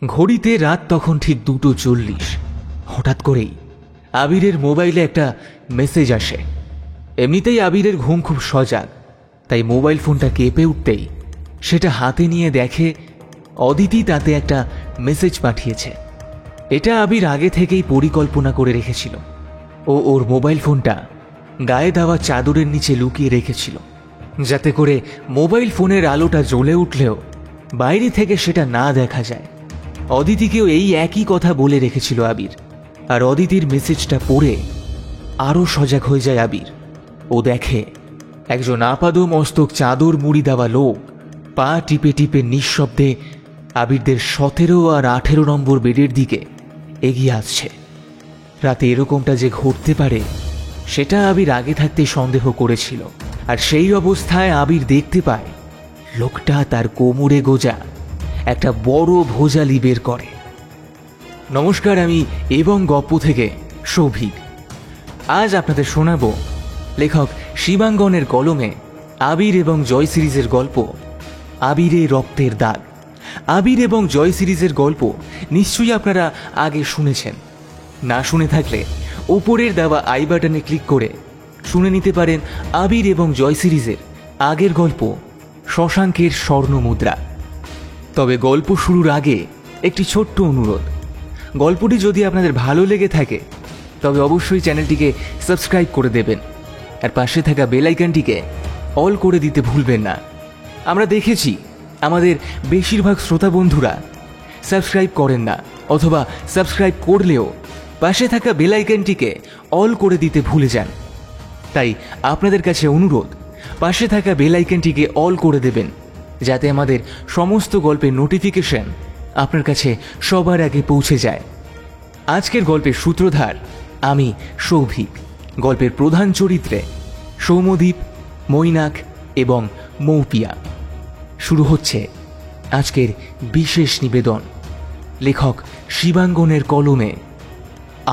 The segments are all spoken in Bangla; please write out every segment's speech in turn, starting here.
ঘড়িতে রাত তখন ঠিক 2:40। হঠাৎ করেই আবিরের মোবাইলে একটা মেসেজ আসে। এমনিতেই আবিরের ঘুম খুব সজাগ, তাই মোবাইল ফোনটা কেঁপে উঠতেই সেটা হাতে নিয়ে দেখে অদিতি তাতে একটা মেসেজ পাঠিয়েছে। এটা আবির আগে থেকেই পরিকল্পনা করে রেখেছিল। ও ওর মোবাইল ফোনটা গায়ে দেওয়া চাদরের নিচে লুকিয়ে রেখেছিল, যাতে করে মোবাইল ফোনের আলোটা জ্বলে উঠলেও বাইরে থেকে সেটা না দেখা যায়। অদিতিকেও এই একই কথা বলে রেখেছিল আবির। আর অদিতির মেসেজটা পড়ে আরও সজাগ হয়ে যায় আবির। ও দেখে একজন আপাদমস্তক চাদর মুড়ি দেওয়া লোক পা টিপে টিপে নিঃশব্দে আবিরদের 17 আর 18 নম্বর বেডের দিকে এগিয়ে আসছে। রাতে এরকমটা যে ঘটতে পারে সেটা আবির আগে থাকতে সন্দেহ করেছিল। আর সেই অবস্থায় আবির দেখতে পায় লোকটা তার কোমরে গোজা একটা বড় ভোজালি বের করে। নমস্কার, আমি এবং গপ্প থেকে সৌভিক। আজ আপনাদের শোনাব লেখক শিবাঙ্গনের কলমে আবির এবং জয় সিরিজের গল্প আবিরে রক্তের দাগ। আবির এবং জয় সিরিজের গল্প নিশ্চয়ই আপনারা আগে শুনেছেন। না শুনে থাকলে উপরের দেওয়া আই বাটনে ক্লিক করে শুনে নিতে পারেন আবির এবং জয় সিরিজের আগের গল্প শশাঙ্কের স্বর্ণমুদ্রা। তবে গল্প শুরুর আগে একটি ছোট্ট অনুরোধ, গল্পটি যদি আপনাদের ভালো লেগে থাকে তবে অবশ্যই চ্যানেলটিকে সাবস্ক্রাইব করে দেবেন আর পাশে থাকা বেল আইকনটিকে অল করে দিতে ভুলবেন না। আমরা দেখেছি আমাদের বেশিরভাগ শ্রোতা বন্ধুরা সাবস্ক্রাইব করেন না, অথবা সাবস্ক্রাইব করলেও পাশে থাকা বেল আইকনটিকে অল করে দিতে ভুলে যান। তাই আপনাদের কাছে অনুরোধ, পাশে থাকা বেল আইকনটিকে অল করে দেবেন, যাতে আমাদের সমস্ত গল্পের নোটিফিকেশন আপনার কাছে সবার আগে পৌঁছে যায়। আজকের গল্পের সূত্রধার আমি সৌভিক। গল্পের প্রধান চরিত্রে সৌম্যদীপ, মৈনাক এবং মৌপিয়া। শুরু হচ্ছে আজকের বিশেষ নিবেদন লেখক শিবাঙ্গনের কলমে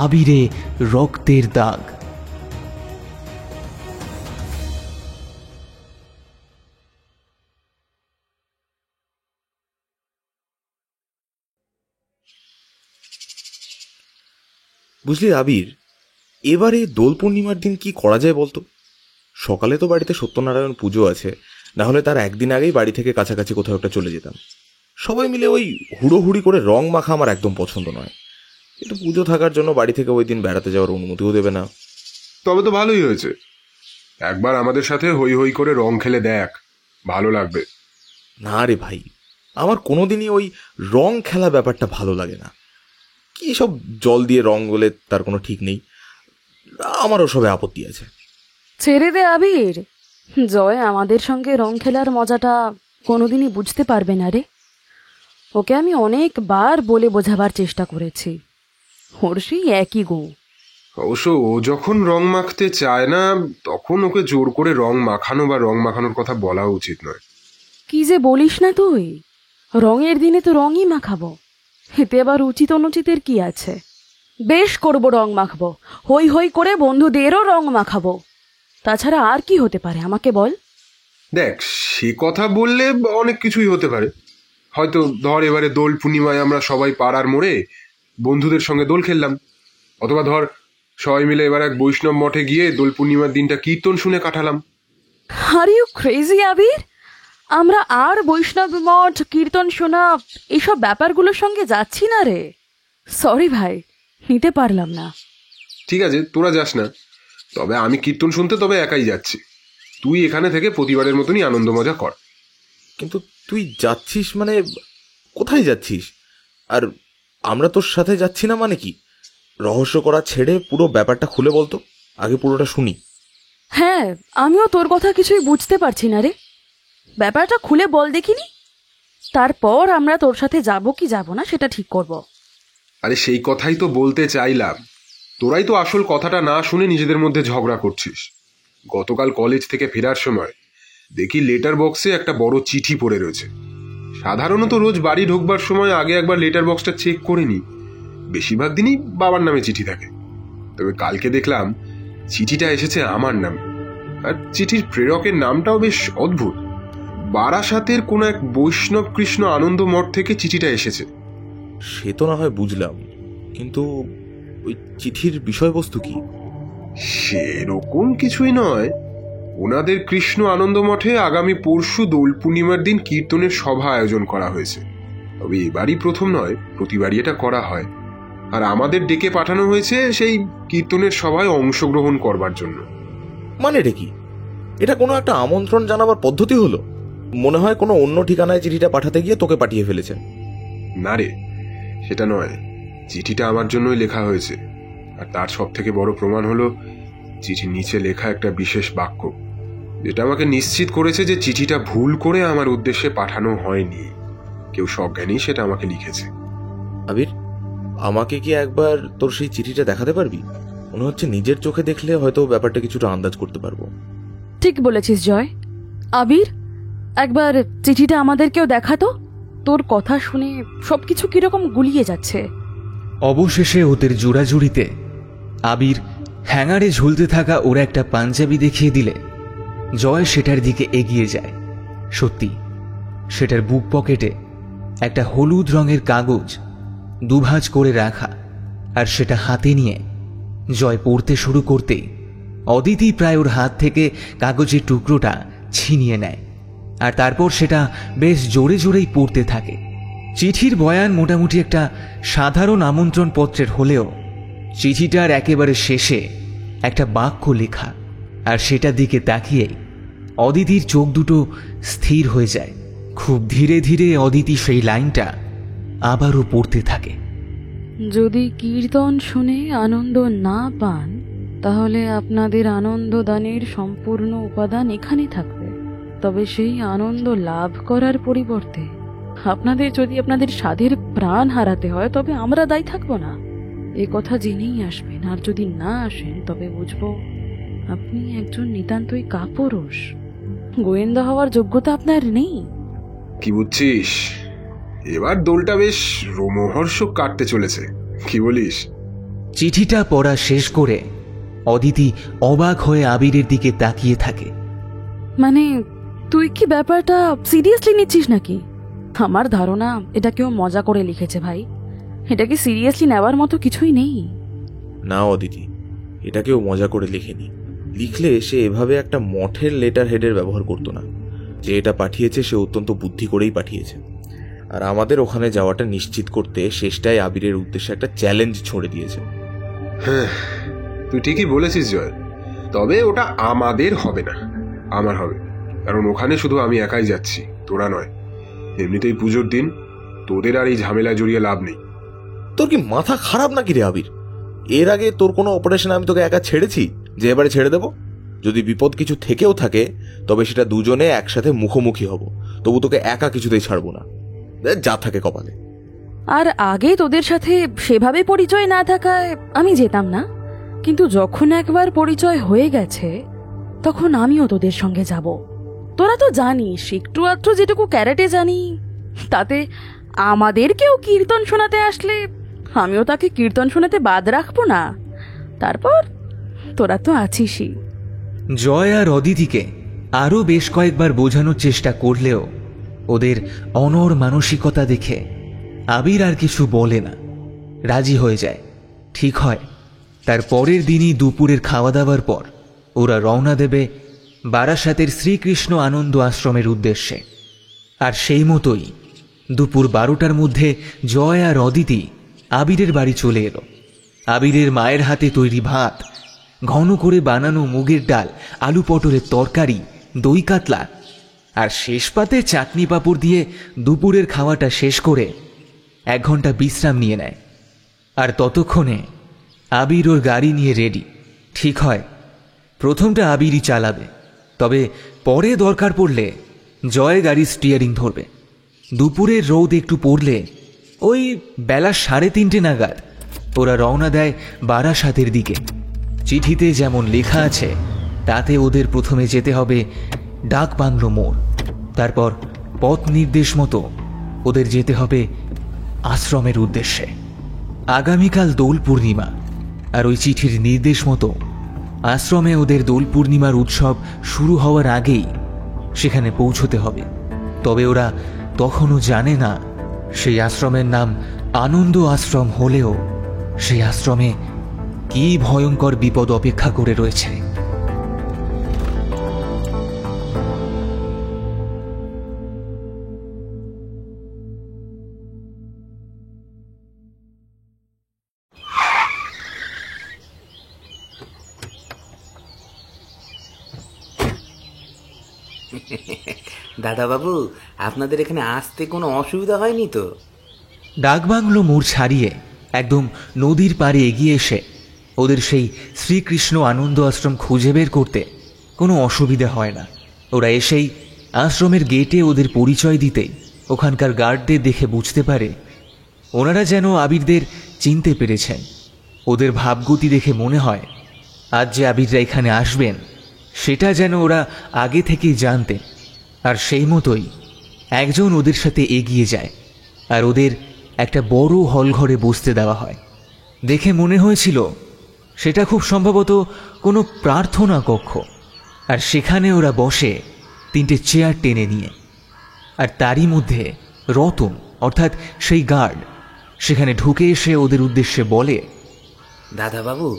আবিরে রক্তের দাগ। বুঝলি আবির, এবারে দোল পূর্ণিমার দিন কি করা যায় বলতো? সকালে তো বাড়িতে সত্যনারায়ণ পুজো আছে, না হলে তার একদিন আগেই বাড়ি থেকে কাছাকাছি কোথাও একটা চলে যেতাম। সবাই মিলে ওই হুড়োহুড়ি করে রং মাখা আমার একদম পছন্দ নয়, কিন্তু পুজো থাকার জন্য বাড়ি থেকে ওই দিন বেড়াতে যাওয়ার অনুমতিও দেবে না। তবে তো ভালোই হয়েছে, একবার আমাদের সাথে হই হই করে রং খেলে দেখ, ভালো লাগবে। না রে ভাই, আমার কোনোদিনই ওই রং খেলা ব্যাপারটা ভালো লাগে না। কি সব জল দিয়ে রং বলে তার কোনো ঠিক নেই, আমারও সবে আপত্তি আছে। ছেড়ে দে আবির, জয় আমাদের সঙ্গে রং খেলার মজাটা কোনোদিনই বুঝতে পারবে না রে। ওকে আমি অনেকবার বলে বোঝাবার চেষ্টা করেছি, ওর সেই একই গো। অবশ্য ও যখন রং মাখতে চায় না তখন ওকে জোর করে রং মাখানো বা রং মাখানোর কথা বলা উচিত নয়। কি যে বলিস না তুই, রঙের দিনে তো রঙই মাখাবো, এতে আবার উচিত অনুচিতের কি আছে? বেশ করবো, রং মাখবো, হই হই করে বন্ধুদেরও রং মাখাবো। তাছাড়া আর কি হতে পারে আমাকে বল? দেখ, সে কথা বললে অনেক কিছুই হতে পারে। হয়তো ধর এবারে দোল পূর্ণিমায় আমরা সবাই পাড়ার মোড়ে বন্ধুদের সঙ্গে দোল খেললাম, অথবা ধর সবাই মিলে এবার এক বৈষ্ণব মঠে গিয়ে দোল পূর্ণিমার দিনটা কীর্তন শুনে কাটালাম। আর ইউ ক্রেজি আবির, আমরা আর বৈষ্ণব মঠ, কীর্তন শোনা এইসব ব্যাপারগুলোর সঙ্গে যাচ্ছি না রে। সরি ভাই, নিতে পারলাম না। ঠিক আছে, তোরা যাস না, তবে আমি কীর্তন শুনতে তবে একাই যাচ্ছি। তুই এখানে থেকে প্রতিবারের মতনই আনন্দ মজা কর। কিন্তু তুই যাচ্ছিস মানে কোথায় যাচ্ছিস? আর আমরা তোর সাথে যাচ্ছি না মানে কি? রহস্য করা ছেড়ে পুরো ব্যাপারটা খুলে বলতো, আগে পুরোটা শুনি। হ্যাঁ, আমিও তোর কথা কিছুই বুঝতে পারছি না রে। ব্যাপারটা খুলে বল দেখিনি, তারপর আমরা তোর সাথে যাব কি যাব না সেটা ঠিক করব। আরে সেই কথাই তো বলতে চাইলাম, তোরাই তো আসল কথাটা না শুনে নিজেদের মধ্যে ঝগড়া করছিস। গতকাল কলেজ থেকে ফেরার সময় দেখি লেটার বক্সে একটা বড় চিঠি পড়ে রয়েছে। সাধারণত রোজ বাড়ি ঢোকবার সময় আগে একবার লেটার বক্সটা চেক করে নিই, বেশিরভাগ দিনই বাবার নামে চিঠি থাকে। তবে কালকে দেখলাম চিঠিটা এসেছে আমার নামে, আর চিঠির প্রেরকের নামটাও বেশ অদ্ভুত। বারাসাতের কোনো এক বৈষ্ণব কৃষ্ণ আনন্দ মঠ থেকে চিঠিটা এসেছে। সে তো না হয় বুঝলাম, কিন্তু ওই চিঠির বিষয়বস্তু কি? সেরকম কিছুই নয়। ওনাদের কৃষ্ণ আনন্দ মঠে আগামী পরশু দোল পূর্ণিমার দিন কীর্তনের সভা আয়োজন করা হয়েছে। তবে এবারই প্রথম নয়, প্রতিবারই এটা করা হয়। আর আমাদের ডেকে পাঠানো হয়েছে সেই কীর্তনের সভায় অংশগ্রহণ করবার জন্য। মানে এটা কি? এটা কোনো একটা আমন্ত্রণ জানাবার পদ্ধতি হলো? মনে হয় কোনো অন্য ঠিকানায় চিঠিটা পাঠাতে গিয়ে তোকে পাঠিয়ে ফেলেছে। না রে, সেটা নয়। চিঠিটা আমার জন্যই লেখা হয়েছে। আর তার সব থেকে বড় প্রমাণ হলো চিঠির নিচে লেখা একটা বিশেষ বাক্য, যেটা আমাকে নিশ্চিত করেছে যে চিঠিটা ভুল করে আমার উদ্দেশ্যে পাঠানো হয়নি। কেউ সজ্ঞানেই সেটা আমাকে লিখেছে। আবির, আমাকে কি একবার তোর সেই চিঠিটা দেখাতে পারবি? মনে হচ্ছে নিজের চোখে দেখলে হয়তো ব্যাপারটা কিছুটা আন্দাজ করতে পারবো। ঠিক বলেছিস জয়। আবির, একবার চিঠিটা আমাদেরকেও দেখাতো। তোর কথা শুনে সবকিছু কিরকম গুলিয়ে যাচ্ছে। অবশেষে ওদের জোড়াজুড়িতে আবির হ্যাঙ্গারে ঝুলতে থাকা ওরা একটা পাঞ্জাবি দেখিয়ে দিলে জয় সেটার দিকে এগিয়ে যায়। সত্যি, সেটার বুক পকেটে একটা হলুদ রঙের কাগজ দুভাঁজ করে রাখা, আর সেটা হাতে নিয়ে জয় পড়তে শুরু করতেই অদিতি প্রায় ওর হাত থেকে কাগজের টুকরোটা ছিনিয়ে নেয়, আর তারপর সেটা বেশ জোরে জোরেই পড়তে থাকে। চিঠির বয়ান মোটামুটি একটা সাধারণ আমন্ত্রণ পত্রের হলেও চিঠিটার একেবারে শেষে একটা বাক্য লেখা, আর সেটার দিকে তাকিয়েই অদিতির চোখ দুটো স্থির হয়ে যায়। খুব ধীরে ধীরে অদিতি সেই লাইনটা আবারও পড়তে থাকে। যদি কীর্তন শুনে আনন্দ না পান, তাহলে আপনাদের আনন্দ দানের সম্পূর্ণ উপাদান এখানে থাকবে। তবে সেই আনন্দ লাভ করার পরিবর্তে আপনাদের যদি আপনাদের সাধের প্রাণ হারাতে হয়, তবে আমরা দায়ী থাকবো না। এ কথা জেনেই আসবেন, আর যদি না আসেন তবে বুঝবো আপনি একজন নিতান্তই কাপুরুষ। গোয়েন্দা হওয়ার যোগ্যতা আপনার নেই। কি বুঝছিস? এবার দোলটা বেশ রোমহর্ষক কাটতে চলেছে, কি বলিস? চিঠিটা পড়া শেষ করে অদিতি অবাক হয়ে আবিরের দিকে তাকিয়ে থাকে। মানে তুই কি ব্যাপারটা সিরিয়াসলি নিচ্ছিস নাকি? আমার ধারণা এটা কেউ মজা করে লিখেছে ভাই। এটা কি সিরিয়াসলি নেওয়ার মতো কিছুই নেই। না অদিতি, এটা কেউ মজা করে লেখেনি। লিখলে সে এভাবে একটা মঠের লেটার হেডের ব্যবহার করতো না। যে এটা পাঠিয়েছে সে অত্যন্ত বুদ্ধি করেই পাঠিয়েছে। আর আমাদের ওখানে যাওয়াটা নিশ্চিত করতে শেষটায় আবিরের উদ্দেশ্যে একটা চ্যালেঞ্জ ছড়ে দিয়েছে। হ্যাঁ, তুই ঠিকই বলেছিস জয়। তবে ওটা আমাদের হবে না, আমার হবে। কারণ ওখানে শুধু আমি একাই যাচ্ছি, তোরা নয়। এমনিতেই পুজোর দিন, তোদের আর এই ঝামেলায় জড়িয়ে লাভ নেই। তোর কি মাথা খারাপ নাকি রে আবির? এর আগে তোর কোনো অপারেশন আমি তোকে একা ছেড়েছি যে এবারে ছেড়ে দেব? যদি বিপদ কিছু থেকেও থাকে তবে সেটা দুজনে একসাথে মুখোমুখি হব, তবু তোকে একা কিছুতেই ছাড়বো না, যা থাকে কপালে। আর আগে তোদের সাথে সেভাবে পরিচয় না থাকায় আমি যেতাম না, কিন্তু যখন একবার পরিচয় হয়ে গেছে তখন আমিও তোদের সঙ্গে যাব। তোরা তো জানিস একটু আধটু যেটুকু ক্যারেটে জানি, তাতে আমাদেরকেও কীর্তন শোনাতে আসলে আমিও তাকে কীর্তন শোনাতে বাদ রাখবো না। তারপর তোরা তো আছিসই। জয় আর অদিতিকে আরও বেশ কয়েকবার বোঝানোর চেষ্টা করলেও ওদের অনড় মানসিকতা দেখে আবির আর কিছু বলে না, রাজি হয়ে যায়। ঠিক হয় তার পরের দিনই দুপুরের খাওয়া দাওয়ার পর ওরা রওনা দেবে বারাসাতের শ্রীকৃষ্ণ আনন্দ আশ্রমের উদ্দেশ্যে। আর সেই মতোই দুপুর 12টার মধ্যে জয় আর অদিতি আবিরের বাড়ি চলে এলো। আবিরের মায়ের হাতে তৈরি ভাত, ঘন করে বানানো মুগের ডাল, আলু পটলের তরকারি, দই কাতলা আর শেষ পাতে চাটনি পাঁপড় দিয়ে দুপুরের খাওয়াটা শেষ করে 1 ঘন্টা বিশ্রাম নিয়ে নেয়। আর ততক্ষণে আবির ওর গাড়ি নিয়ে রেডি। ঠিক হয় প্রথমটা আবিরই চালাবে, তবে পরে দরকার পড়লে জয় গাড়ির স্টিয়ারিং ধরবে। দুপুরের রোদ একটু পড়লে ওই বেলা 3:30 নাগাদ ওরা রওনা দেয় বারাসাতের দিকে। চিঠিতে যেমন লেখা আছে তাতে ওদের প্রথমে যেতে হবে ডাক বাংলো মোড়, তারপর পথ নির্দেশ মতো ওদের যেতে হবে আশ্রমের উদ্দেশ্যে। আগামীকাল দোল পূর্ণিমা, আর ওই চিঠির নির্দেশ মতো আশ্রমে ওদের দোল পূর্ণিমার উৎসব শুরু হওয়ার আগেই সেখানে পৌঁছতে হবে। তবে ওরা তখনও জানে না সেই আশ্রমের নাম আনন্দ আশ্রম হলেও সেই আশ্রমে কি ভয়ঙ্কর বিপদ অপেক্ষা করে রয়েছে। দাদাবাবু, আপনাদের এখানে আসতে কোনো অসুবিধা হয়নি তো? ডাকবাংলো মোড় ছাড়িয়ে একদম নদীর পাড়ে এগিয়ে এসে ওদের সেই শ্রীকৃষ্ণ আনন্দ আশ্রম খুঁজে বের করতে কোনো অসুবিধা হয় না। ওরা এসেই আশ্রমের গেটে ওদের পরিচয় দিতেই ওখানকার গার্ডদের দেখে বুঝতে পারে ওনারা যেন আবিরদের চিনতে পেরেছেন। ওদের ভাবগতি দেখে মনে হয় আজ যে আবিররা এখানে আসবেন সেটা যেন ওরা আগে থেকেই জানতেন। আর সেই মতোই একজন ওদের সাথে এগিয়ে যায় আর ওদের একটা বড় হল ঘরে বসতে দেওয়া হয়। দেখে মনে হয়েছিল সেটা খুব সম্ভবত কোনো প্রার্থনা কক্ষ। আর সেখানে ওরা বসে 3টে চেয়ার টেনে নিয়ে। আর তারই মধ্যে রতন অর্থাৎ সেই গার্ড সেখানে ঢুকে এসে ওদের উদ্দেশ্যে বলে, দাদাবাবু,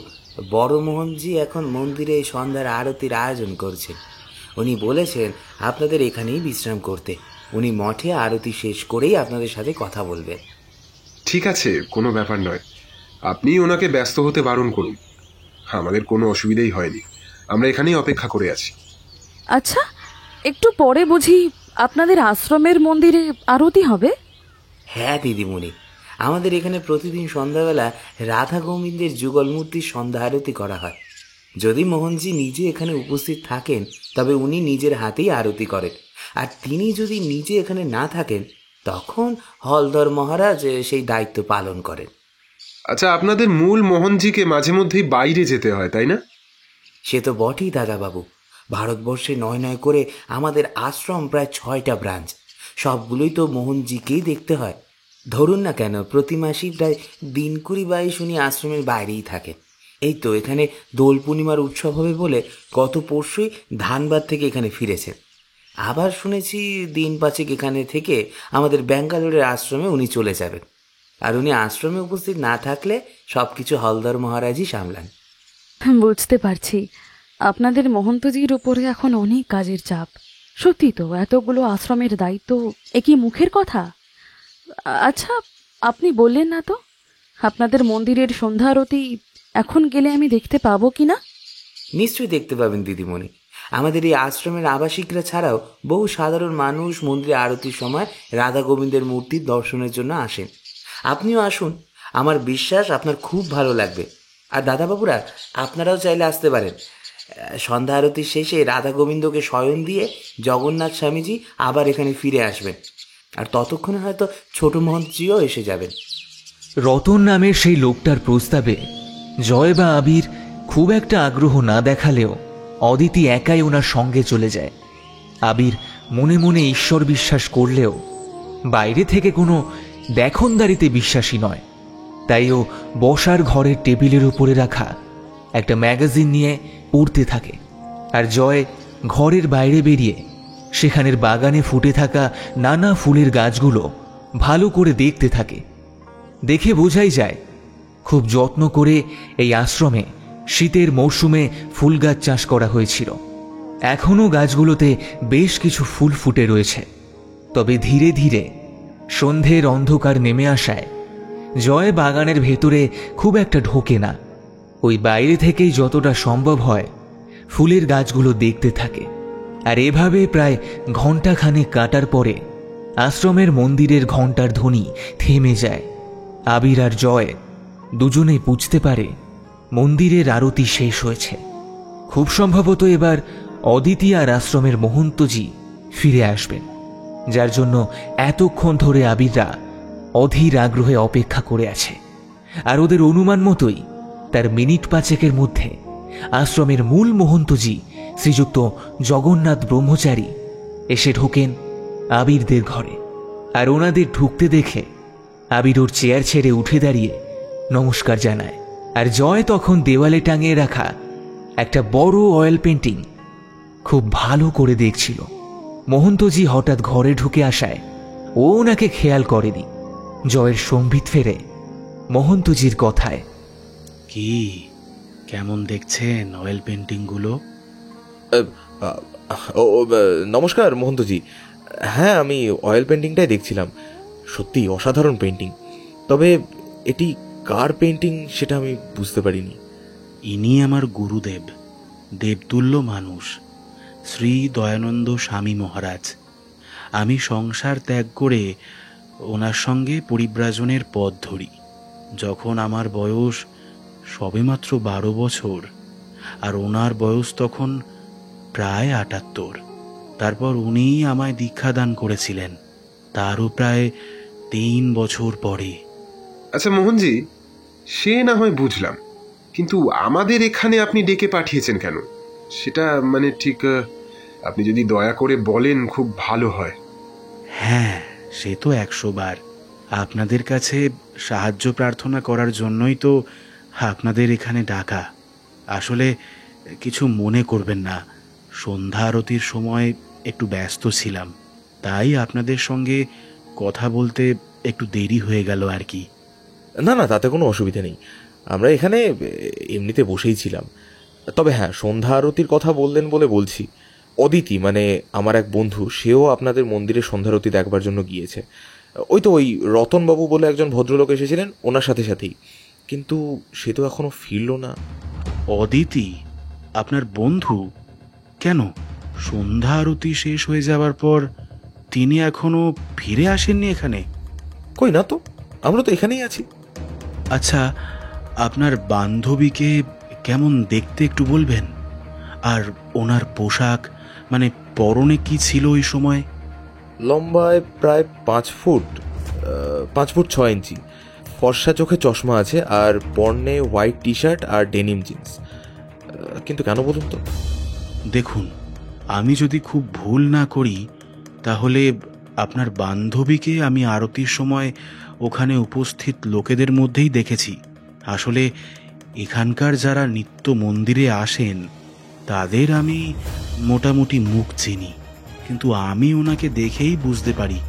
বড় মোহনজি এখন মন্দিরে সন্ধ্যার আরতির আয়োজন করছে। উনি বলেছেন আপনাদের এখানেই বিশ্রাম করতে। উনি মঠে আরতি শেষ করেই আপনাদের সাথে কথা বলবেন। ঠিক আছে, কোনো ব্যাপার নয়। আপনি ওনাকে ব্যস্ত হতে বারণ করুন, আমাদের কোনো অসুবিধাই হয়নি। আমরা এখানেই অপেক্ষা করে আছি। আচ্ছা, একটু পরে বুঝি আপনাদের আশ্রমের মন্দিরে আরতি হবে? হ্যাঁ দিদিমণি, আমাদের এখানে প্রতিদিন সন্ধ্যাবেলা রাধা গোবিন্দের যুগল মূর্তির সন্ধ্যা আরতি করা হয়। যদি মোহনজি নিজে এখানে উপস্থিত থাকেন তবে উনি নিজের হাতেই আরতি করেন। আর তিনি যদি নিজে এখানে না থাকেন তখন হলধর মহারাজ সেই দায়িত্ব পালন করেন। আচ্ছা, আপনাদের মূল মোহনজিকে মাঝে মধ্যেই বাইরে যেতে হয়, তাই না? সে তো বটেই দাদাবাবু। ভারতবর্ষে 9 করে আমাদের আশ্রম প্রায় 6টা ব্রাঞ্চ। সবগুলোই তো মোহনজিকেই দেখতে হয়। ধরুন না কেন, প্রতি মাসেই প্রায় 20-22 উনি আশ্রমের বাইরেই থাকেন। এই তো এখানে দোল পূর্ণিমার উৎসব হবে বলে গত পরশুই ধানবাদ থেকে এখানে ফিরেছেন। আবার শুনেছি 5 দিন এখানে থেকে আমাদের ব্যাঙ্গালোরের আশ্রমে উনি চলে যাবেন। আর উনি আশ্রমে উপস্থিত না থাকলে সব কিছু হলধর মহারাজই সামলান। বুঝতে পারছি, আপনাদের মহন্তজির উপরে এখন অনেক কাজের চাপ। সত্যি তো, এতগুলো আশ্রমের দায়িত্ব একই মুখের কথা। আচ্ছা, আপনি বললেন না তো আপনাদের মন্দিরের সন্ধ্যা আরতি এখন গেলে আমি দেখতে পাবো কি না? নিশ্চয়ই দেখতে পাবেন দিদিমণি। আমাদের এই আশ্রমের আবাসিকরা ছাড়াও বহু সাধারণ মানুষ মন্দিরে আরতির সময় রাধা গোবিন্দের মূর্তির দর্শনের জন্য আসেন। আপনিও আসুন, আমার বিশ্বাস আপনার খুব ভালো লাগবে। আর দাদাবাবুরা, আপনারাও চাইলে আসতে পারেন। সন্ধ্যা আরতির শেষে রাধা গোবিন্দকে শয়ন দিয়ে জগন্নাথ স্বামীজি আবার এখানে ফিরে আসবেন। আর ততক্ষণে হয়তো ছোট মহন্তজিও এসে যাবেন। রতন নামের সেই লোকটার প্রস্তাবে জয় বা আবির খুব একটা আগ্রহ না দেখালেও অদিতি একাই ওনার সঙ্গে চলে যায়। আবির মনে মনে ঈশ্বর বিশ্বাস করলেও বাইরে থেকে কোনো দেখনদারিতে বিশ্বাসী নয়। তাই ও বসার ঘরের টেবিলের উপরে রাখা একটা ম্যাগাজিন নিয়ে পড়তে থাকে। আর জয় ঘরের বাইরে বেরিয়ে সেখানের বাগানে ফুটে থাকা নানা ফুলের গাছগুলো ভালো করে দেখতে থাকে। দেখে বোঝাই যায় খুব যত্ন করে এই আশ্রমে শীতের মৌসুমে ফুল গাছ চাষ করা হয়েছিল। এখনও গাছগুলোতে বেশ কিছু ফুল ফুটে রয়েছে। তবে ধীরে ধীরে সন্ধ্যের অন্ধকার নেমে আসায় জয় বাগানের ভেতরে খুব একটা ঢোকে না। ওই বাইরে থেকেই যতটা সম্ভব হয় ফুলের গাছগুলো দেখতে থাকে। আর এভাবে প্রায় ঘণ্টাখানেক কাটার পরে আশ্রমের মন্দিরের ঘণ্টার ধ্বনি থেমে যায়। আবির আর জয় দুজনেই বুঝতে পারে মন্দিরের আরতি শেষ হয়েছে। খুব সম্ভবত এবার অদিতি আর আশ্রমের মহন্তজি ফিরে আসবেন, যার জন্য এতক্ষণ ধরে আবিররা অধীর আগ্রহে অপেক্ষা করে আছে। আর ওদের অনুমান মতোই তার মিনিট 5 মধ্যে আশ্রমের মূল মহন্তজি শ্রীযুক্ত জগন্নাথ ব্রহ্মচারী এসে ঢোকেন আবিরদের ঘরে। আর ওনাদের ঢুকতে দেখে আবির ওর চেয়ার ছেড়ে উঠে দাঁড়িয়ে নমস্কার জানায়। আর জয় তখন দেওয়ালে টাঙিয়ে রাখা একটা বড় অয়েল পেন্টিং খুব ভালো করে দেখছিল। মহন্তজি হঠাৎ ঘরে ঢুকে আসায় ও ওনাকে খেয়াল করেনি। জয়ের সম্বিত ফেরে মোহন্তজির কথায়। কি কেমন দেখছেন অয়েল পেন্টিংগুলো? নমস্কার মহন্তজি। হ্যাঁ, আমি অয়েল পেন্টিংটাই দেখছিলাম। সত্যি অসাধারণ পেন্টিং। তবে এটি কার পেন্টিং সেটা আমি বুঝতে পারিনি। ইনি আমার গুরুদেব, দেবতুল্য মানুষ, শ্রী দয়ানন্দ স্বামী মহারাজ। আমি সংসার ত্যাগ করে ওনার সঙ্গে পরিব্রাজনের পথ ধরি যখন আমার বয়স সবেমাত্র 12 বছর, আর ওনার বয়স তখন প্রায় 78। তারপর উনিই আমায় দীক্ষাদান করেছিলেন, তারও প্রায় 3 বছর পরে। আচ্ছা মোহনজি, সে না হয় বুঝলাম, কিন্তু আমাদের এখানে আপনি ডেকে পাঠিয়েছেন কেন? সেটা মানে ঠিক আপনি যদি দয়া করে বলেন খুব ভালো হয়। হ্যাঁ, সে তো 100 বার। আপনাদের কাছে সাহায্য প্রার্থনা করার জন্যই তো আপনাদের এখানে ডাকা। আসলে কিছু মনে করবেন না, সন্ধ্যা আরতির সময় একটু ব্যস্ত ছিলাম, তাই আপনাদের সঙ্গে কথা বলতে একটু দেরি হয়ে গেল আর কি। না না, তাতে কোনো অসুবিধা নেই। আমরা এখানে এমনিতে বসেই ছিলাম। তবে হ্যাঁ, সন্ধ্যা আরতির কথা বললেন বলে বলছি, অদিতি মানে আমার এক বন্ধু, সেও আপনাদের মন্দিরে সন্ধ্যা আরতি দেখবার জন্য গিয়েছে। ওই রতনবাবু বলে একজন ভদ্রলোক এসেছিলেন ওনার সাথেই, কিন্তু সে তো এখনো ফিরল না। অদিতি আপনার বন্ধু? কেন, সন্ধ্যা আরতি শেষ হয়ে যাওয়ার পর তিনি এখনো ফিরে আসেননি এখানে? কই না তো, আমরা তো এখানেই আছি। আচ্ছা, আপনার বান্ধবীকে কেমন দেখতে একটু বলবেন? আর ওনার পোশাক, মানে পরনে কি ছিল ওই সময়? লম্বায় প্রায় 5 ফুট 6 ইঞ্চি, ফর্সা চোখে চশমা আছে, আর পরনে হোয়াইট টি শার্ট আর ডেনিম জিন্স। কিন্তু কেন বলুন তো? দেখুন, আমি যদি খুব ভুল না করি তাহলে আপনার বান্ধবীকে আমি আরতির সময় ওখানে উপস্থিত লোকেদের মধ্যেই দেখেছি। আসলে এখানকার যারা নিত্য মন্দিরে আসেন তাদের আমি মোটামুটি মুখ চিনি, কিন্তু আমি ওনাকে দেখেই বুঝতে পারি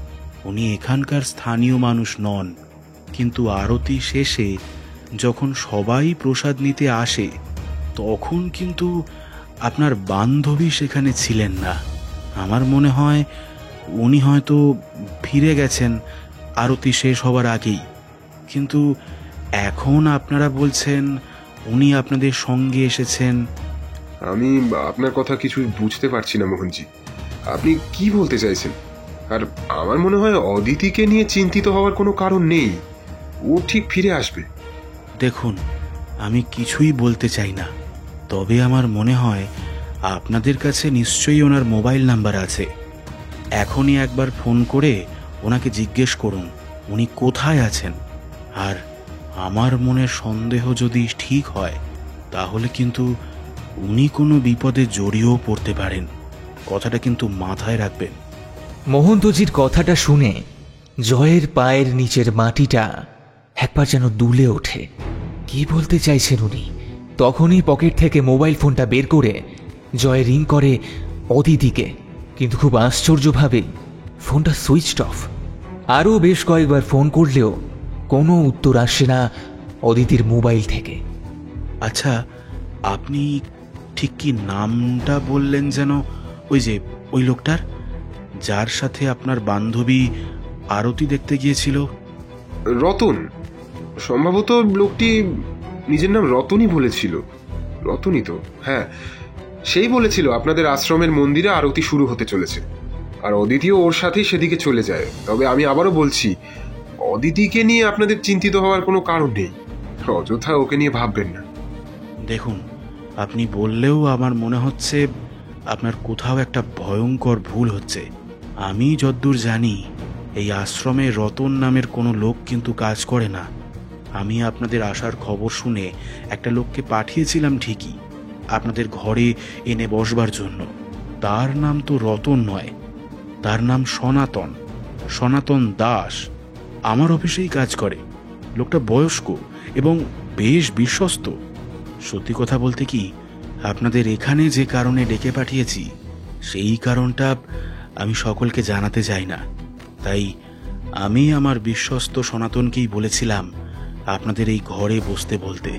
উনি এখানকার স্থানীয় মানুষ নন। কিন্তু আরতি শেষে যখন সবাই প্রসাদ নিতে আসে তখন কিন্তু আপনার বান্ধবী সেখানে ছিলেন না। আমার মনে হয় উনি হয়তো ফিরে গেছেন আরতি শেষ হবার আগেই, কিন্তু এখন আপনারা বলছেন উনি আপনাদের সঙ্গে এসেছেন। আমি আপনার কথা কিছু বুঝতে পারছি না মোহনজি, আপনি কি বলতে চাইছেন? আর আমার মনে হয় অদিতিকে নিয়ে চিন্তিত হওয়ার কোনো কারণ নেই, ও ঠিক ফিরে আসবে। দেখুন, আমি কিছুই বলতে চাই না, তবে আমার মনে হয় আপনাদের কাছে নিশ্চয়ই ওনার মোবাইল নাম্বার আছে। এখনই একবার ফোন করে ওনাকে জিজ্ঞেস করুন উনি কোথায় আছেন। আর আমার মনের সন্দেহ যদি ঠিক হয় তাহলে কিন্তু উনি কোনো বিপদে জড়িয়েও পড়তে পারেন, কথাটা কিন্তু মাথায় রাখবেন। মোহন্তজির কথাটা শুনে জয়ের পায়ের নিচের মাটিটা একবার যেন দুলে ওঠে। কি বলতে চাইছেন উনি? তখনই পকেট থেকে মোবাইল ফোনটা বের করে জয় রিং করে অদিতিকে, কিন্তু খুব আশ্চর্যভাবে ফোনটা সুইচড অফ। আরও বেশ কয়েকবার ফোন করলেও কোনো উত্তর আসে না অদিতির মোবাইল থেকে। আচ্ছা, আপনি ঠিক কি নামটা বললেন যেন? ওই লোকটার যার সাথে আপনার বান্ধবী আরতি দেখতে গিয়েছিল? রতন, সম্ভবত লোকটি নিজের নাম রতনই বলেছিল। রতনই তো, হ্যাঁ, সেই বলেছিল আপনাদের আশ্রমের মন্দিরে আরতি শুরু হতে চলেছে, আর অদিতিও ওর সাথেই সেদিকে চলে যায়। তবে আমি আবারও বলছি, অদিতিকে নিয়ে আপনাদের চিন্তিত হওয়ার কোনো কারণ নেই, অযথা ওকে নিয়ে ভাববেন না। দেখুন, আপনি বললেও আমার মনে হচ্ছে আপনার কোথাও একটা ভয়ঙ্কর ভুল হচ্ছে। আমি যদ্দূর জানি এই আশ্রমে রতন নামের কোনো লোক কিন্তু কাজ করে না। আমি আপনাদের আসার খবর শুনে একটা লোককে পাঠিয়েছিলাম ঠিকই আপনাদের ঘরে এনে বসবার জন্য। তার নাম তো রতন নয়, তার নাম সনাতন দাস। আমার অফিসেই কাজ করে। লোকটা বয়স্ক এবং বেশ বিশ্বস্ত। সত্যি কথা বলতে কি, আপনাদের এখানে যে কারণে ডেকে পাঠিয়েছি সেই কারণটা আমি সকলকে জানাতে চাই না, তাই আমি আমার বিশ্বস্ত সনাতনকেই বলেছিলাম আপনাদের এই ঘরে বসতে বলতে।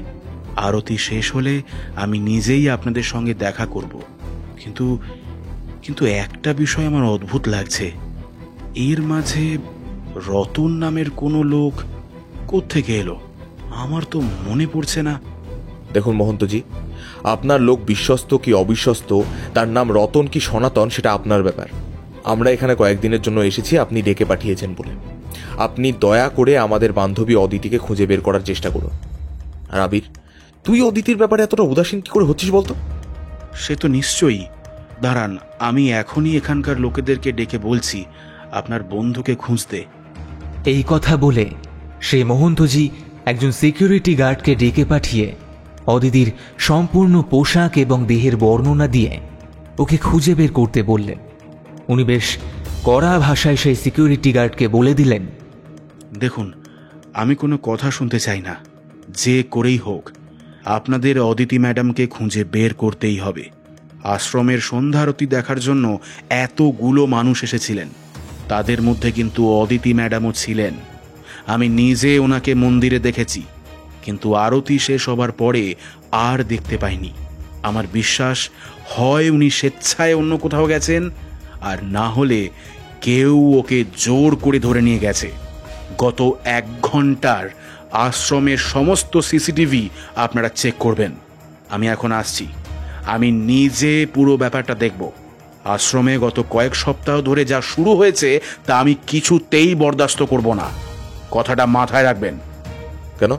আরতি শেষ হলে আমি নিজেই আপনাদের সঙ্গে দেখা করব। কিন্তু কিন্তু একটা বিষয় আমার অদ্ভুত লাগছে, এর মাঝে রতন নামের কোনো লোক কোত্থেকে এলো আমার তো মনে পড়ছে না। দেখুন মহন্তজি, আপনার লোক বিশ্বস্ত কি অবিশ্বস্ত, তার নাম রতন কি সনাতন, সেটা আপনার ব্যাপার। আমরা এখানে কয়েকদিনের জন্য এসেছি আপনি ডেকে পাঠিয়েছেন বলে। আপনি দয়া করে আমাদের বান্ধবী অদিতিকে খুঁজে বের করার চেষ্টা করুন। আর আবির, তুই অদিতির ব্যাপারে এতটা উদাসীন কি করে হচ্ছিস বলতো? সে তো নিশ্চয়ই। দাঁড়ান, আমি এখনই এখানকার লোকেদেরকে ডেকে বলছি আপনার বন্ধুকে খুঁজতে। এই কথা বলে সে মহন্তজি একজন সিকিউরিটি গার্ডকে ডেকে পাঠিয়ে অদিতির সম্পূর্ণ পোশাক এবং দেহের বর্ণনা দিয়ে ওকে খুঁজে বের করতে বললেন। উনি বেশ কড়া ভাষায় সেই সিকিউরিটি গার্ডকে বলে দিলেন, দেখুন, আমি কোনো কথা শুনতে চাই না, যে করেই হোক আপনাদের অদিতি ম্যাডামকে খুঁজে বের করতেই হবে। আশ্রমের সন্ধ্যারতি দেখার জন্য এতগুলো মানুষ এসেছিলেন, তাদের মধ্যে কিন্তু অদিতি ম্যাডামও ছিলেন। আমি নিজে ওনাকে মন্দিরে দেখেছি, কিন্তু আরতি শেষ হবার পরে আর দেখতে পাইনি। আমার বিশ্বাস হয় উনি স্বেচ্ছায় অন্য কোথাও গেছেন, আর না হলে কেউ ওকে জোর করে ধরে নিয়ে গেছে। গত 1 ঘন্টার আশ্রমের সমস্ত সিসিটিভি আপনারা চেক করবেন। আমি এখন আসছি, আমি নিজে পুরো ব্যাপারটা দেখব। আশ্রমে গত কয়েক সপ্তাহ ধরে যা শুরু হয়েছে তা আমি কিছুতেই বরদাস্ত করব না, কথাটা মাথায় রাখবেন। কেন,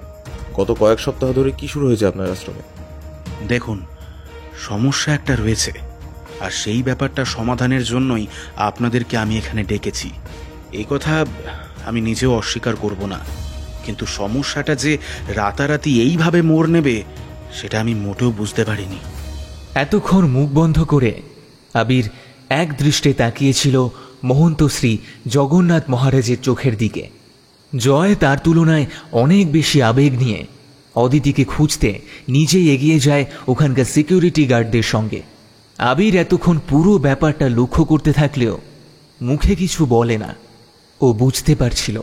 গত কয়েক সপ্তাহ ধরে কি শুরু হয়েছে আপনার আশ্রমে? দেখুন, সমস্যা একটা রয়েছে, আর সেই ব্যাপারটা সমাধানের জন্যই আপনাদেরকে আমি এখানে ডেকেছি। এই কথা আমি নিজেও অস্বীকার করব না, কিন্তু সমস্যাটা যে রাতারাতি এইভাবে মোড় নেবে সেটা আমি মোটেও বুঝতে পারিনি। এতক্ষণ মুখ বন্ধ করে আবির এক দৃষ্টে তাকিয়েছিল মহন্ত শ্রী জগন্নাথ মহারাজের চোখের দিকে। জয় তার তুলনায় অনেক বেশি আবেগ নিয়ে অদিতিকে খুঁজতে নিজেই এগিয়ে যায় ওখানকার সিকিউরিটি গার্ডদের সঙ্গে। আবির এতক্ষণ পুরো ব্যাপারটা লক্ষ্য করতে থাকলেও মুখে কিছু বলে না। ও বুঝতে পারছিল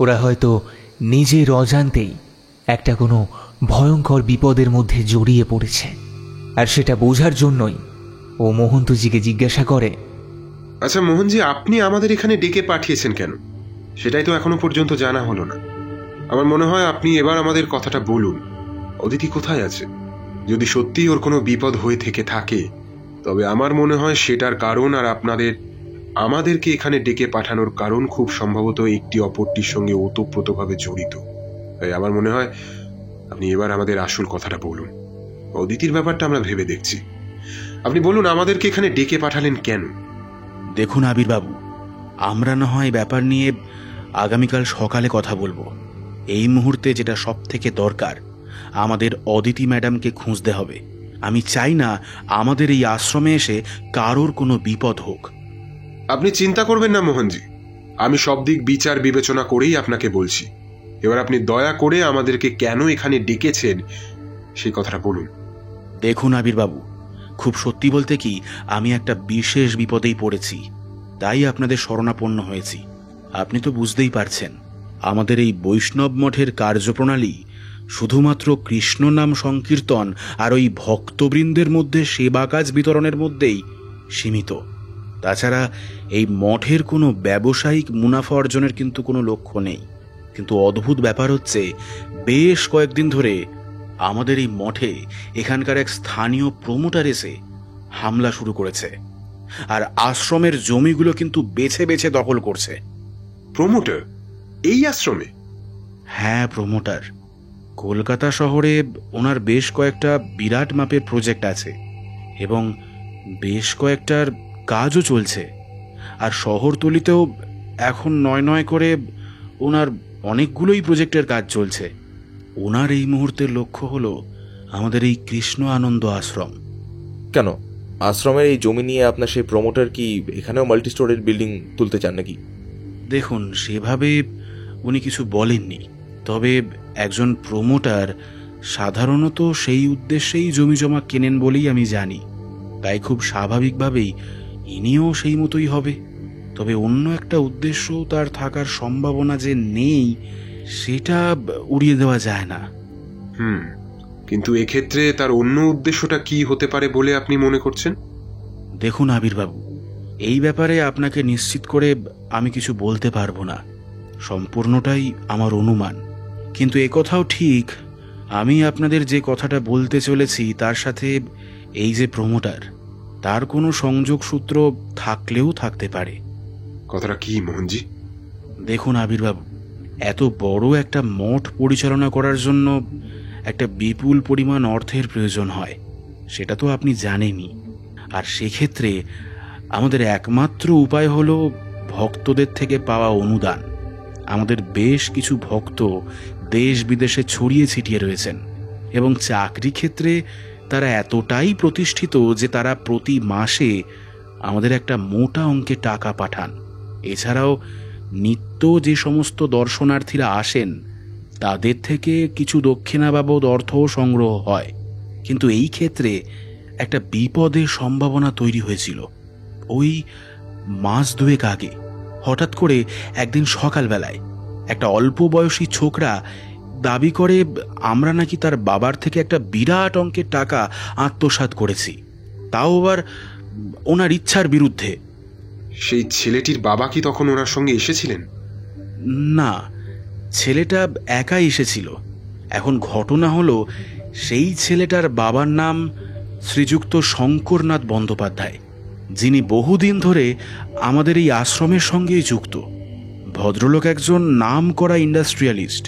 ওরা হয়তো নিজের অজান্তেই একটা কোনো ভয়ঙ্কর বিপদের মধ্যে জড়িয়ে পড়েছে, আর সেটা বোঝার জন্যই ও মোহন্তজিকে জিজ্ঞাসা করে, আচ্ছা মোহনজি, আপনি আমাদের এখানে ডেকে পাঠিয়েছেন কেন? সেটাই তো এখনো পর্যন্ত জানা হলো না। আমার মনে হয় আপনি এবার আমাদের কথাটা বলুন, অদিতি কোথায় আছে? যদি সত্যিই ওর কোনো বিপদ হয়ে থেকে থাকে, তবে আমার মনে হয় সেটার কারণ আর আমাদেরকে এখানে ডেকে পাঠানোর কারণ খুব সম্ভবত একটি অপরটির সঙ্গে ওতপ্রোতভাবে জড়িত। তাই আমার মনে হয় আপনি এবার আমাদের আসল কথাটা বলুন। অদিতির ব্যাপারটা আমরা ভেবে দেখছি, আপনি বলুন আমাদেরকে এখানে ডেকে পাঠালেন কেন? দেখুন আবিরবাবু, আমরা না হয় ব্যাপার নিয়ে আগামীকাল সকালে কথা বলবো। এই মুহূর্তে যেটা সব থেকে দরকার, আমাদের অদিতি ম্যাডামকে খুঁজতে হবে। আমি চাই না আমাদের এই আশ্রমে এসে কারোর কোনো বিপদ হোক। আপনি চিন্তা করবেন না মোহনজি, আমি সব দিক বিচার বিবেচনা করেই আপনাকে বলছি। এবার আপনি দয়া করে আমাদেরকে কেন এখানে ডেকেছেন সেই কথাটা বলুন। দেখুন আবিরবাবু, খুব সত্যি বলতে কি, আমি একটা বিশেষ বিপদেই পড়েছি, তাই আপনাদের শরণাপন্ন হয়েছি। আপনি তো বুঝতেই পারছেন, আমাদের এই বৈষ্ণব মঠের কার্যপ্রণালী শুধুমাত্র কৃষ্ণ নাম সংকীর্তন আর ওই ভক্তবৃন্দের মধ্যে সেবা কাজ বিতরণের মধ্যেই সীমিত। তাছাড়া এই মঠের কোনো ব্যবসায়িক মুনাফা অর্জনের কিন্তু কোনো লক্ষ্য নেই। কিন্তু অদ্ভুত ব্যাপার হচ্ছে, বেশ কয়েকদিন ধরে আমাদের এই মঠে এখানকার এক স্থানীয় প্রমোটার এসে হামলা শুরু করেছে, আর আশ্রমের জমিগুলো কিন্তু বেছে বেছে দখল করছে। প্রমোটার এই আশ্রমে? হ্যাঁ, প্রমোটার। কলকাতা শহরে ওনার বেশ কয়েকটা বিরাট মাপের প্রজেক্ট আছে এবং বেশ কয়েকটার কাজও চলছে। আর শহরতলিতেও এখন নয় করে ওনার অনেকগুলোই প্রজেক্টের কাজ চলছে। ওনার এই মুহূর্তের লক্ষ্য হলো আমাদের এই কৃষ্ণ আনন্দ আশ্রম। কেন, আশ্রমের এই জমি নিয়ে আপনার সেই প্রমোটার কি এখানেও মাল্টি স্টোরের বিল্ডিং তুলতে চান নাকি? দেখুন, সেভাবে উনি কিছু বলেননি, তবে একজন প্রমোটার সাধারণত সেই উদ্দেশ্যেই জমি জমা কেনেন বলেই আমি জানি। তাই খুব স্বাভাবিকভাবেই ইনিও সেই মতোই হবে। তবে অন্য একটা উদ্দেশ্য তার থাকার সম্ভাবনা যে নেই সেটা উড়িয়ে দেওয়া যায় না। কিন্তু এক্ষেত্রে তার অন্য উদ্দেশ্যটা কি হতে পারে বলে আপনি মনে করছেন? দেখুন আবিরবাবু, এই ব্যাপারে আপনাকে নিশ্চিত করে আমি কিছু বলতে পারবো না, সম্পূর্ণটাই আমার অনুমান। কিন্তু একথাও ঠিক, আমি আপনাদের যে কথাটা বলতে চলেছি তার সাথে এই যে প্রমোটার, তার কোনো সংযোগ সূত্র থাকলেও থাকতে পারে। কথাটা কি মোহনজি? দেখুন আবিরবাবু, এত বড় একটা মঠ পরিচালনা করার জন্য একটা বিপুল পরিমাণ অর্থের প্রয়োজন হয়, সেটা তো আপনি জানেনই। আর সেক্ষেত্রে আমাদের একমাত্র উপায় হলো ভক্তদের থেকে পাওয়া অনুদান। আমাদের বেশ কিছু ভক্ত দেশ বিদেশে ছড়িয়ে ছিটিয়ে রয়েছেন এবং চাকরি ক্ষেত্রে তারা এতটাই প্রতিষ্ঠিত যে তারা প্রতি মাসে আমাদের একটা মোটা অঙ্কে টাকা পাঠান। এছাড়াও নিত্য যে সমস্ত দর্শনার্থীরা আসেন তাদের থেকে কিছু দক্ষিণা বাবদ অর্থও সংগ্রহ হয়। কিন্তু এই ক্ষেত্রে একটা বিপদের সম্ভাবনা তৈরি হয়েছিল। ওই মাস দুয়েক আগে হঠাৎ করে একদিন সকালবেলায় একটা অল্প বয়সী ছোকরা দাবি করে আমরা নাকি তার বাবার থেকে একটা বিরাট অঙ্কের টাকা আত্মসাৎ করেছি, তাও আবার ওনার ইচ্ছার বিরুদ্ধে। সেই ছেলেটির বাবা কি তখন ওনার সঙ্গে এসেছিলেন? না, ছেলেটা একাই এসেছিল। এখন ঘটনা হলো, সেই ছেলেটার বাবার নাম শ্রীযুক্ত শঙ্করনাথ বন্দ্যোপাধ্যায়, যিনি বহুদিন ধরে আমাদের এই আশ্রমের সঙ্গেই যুক্ত। ভদ্রলোক একজন নামকরা ইন্ডাস্ট্রিয়ালিস্ট।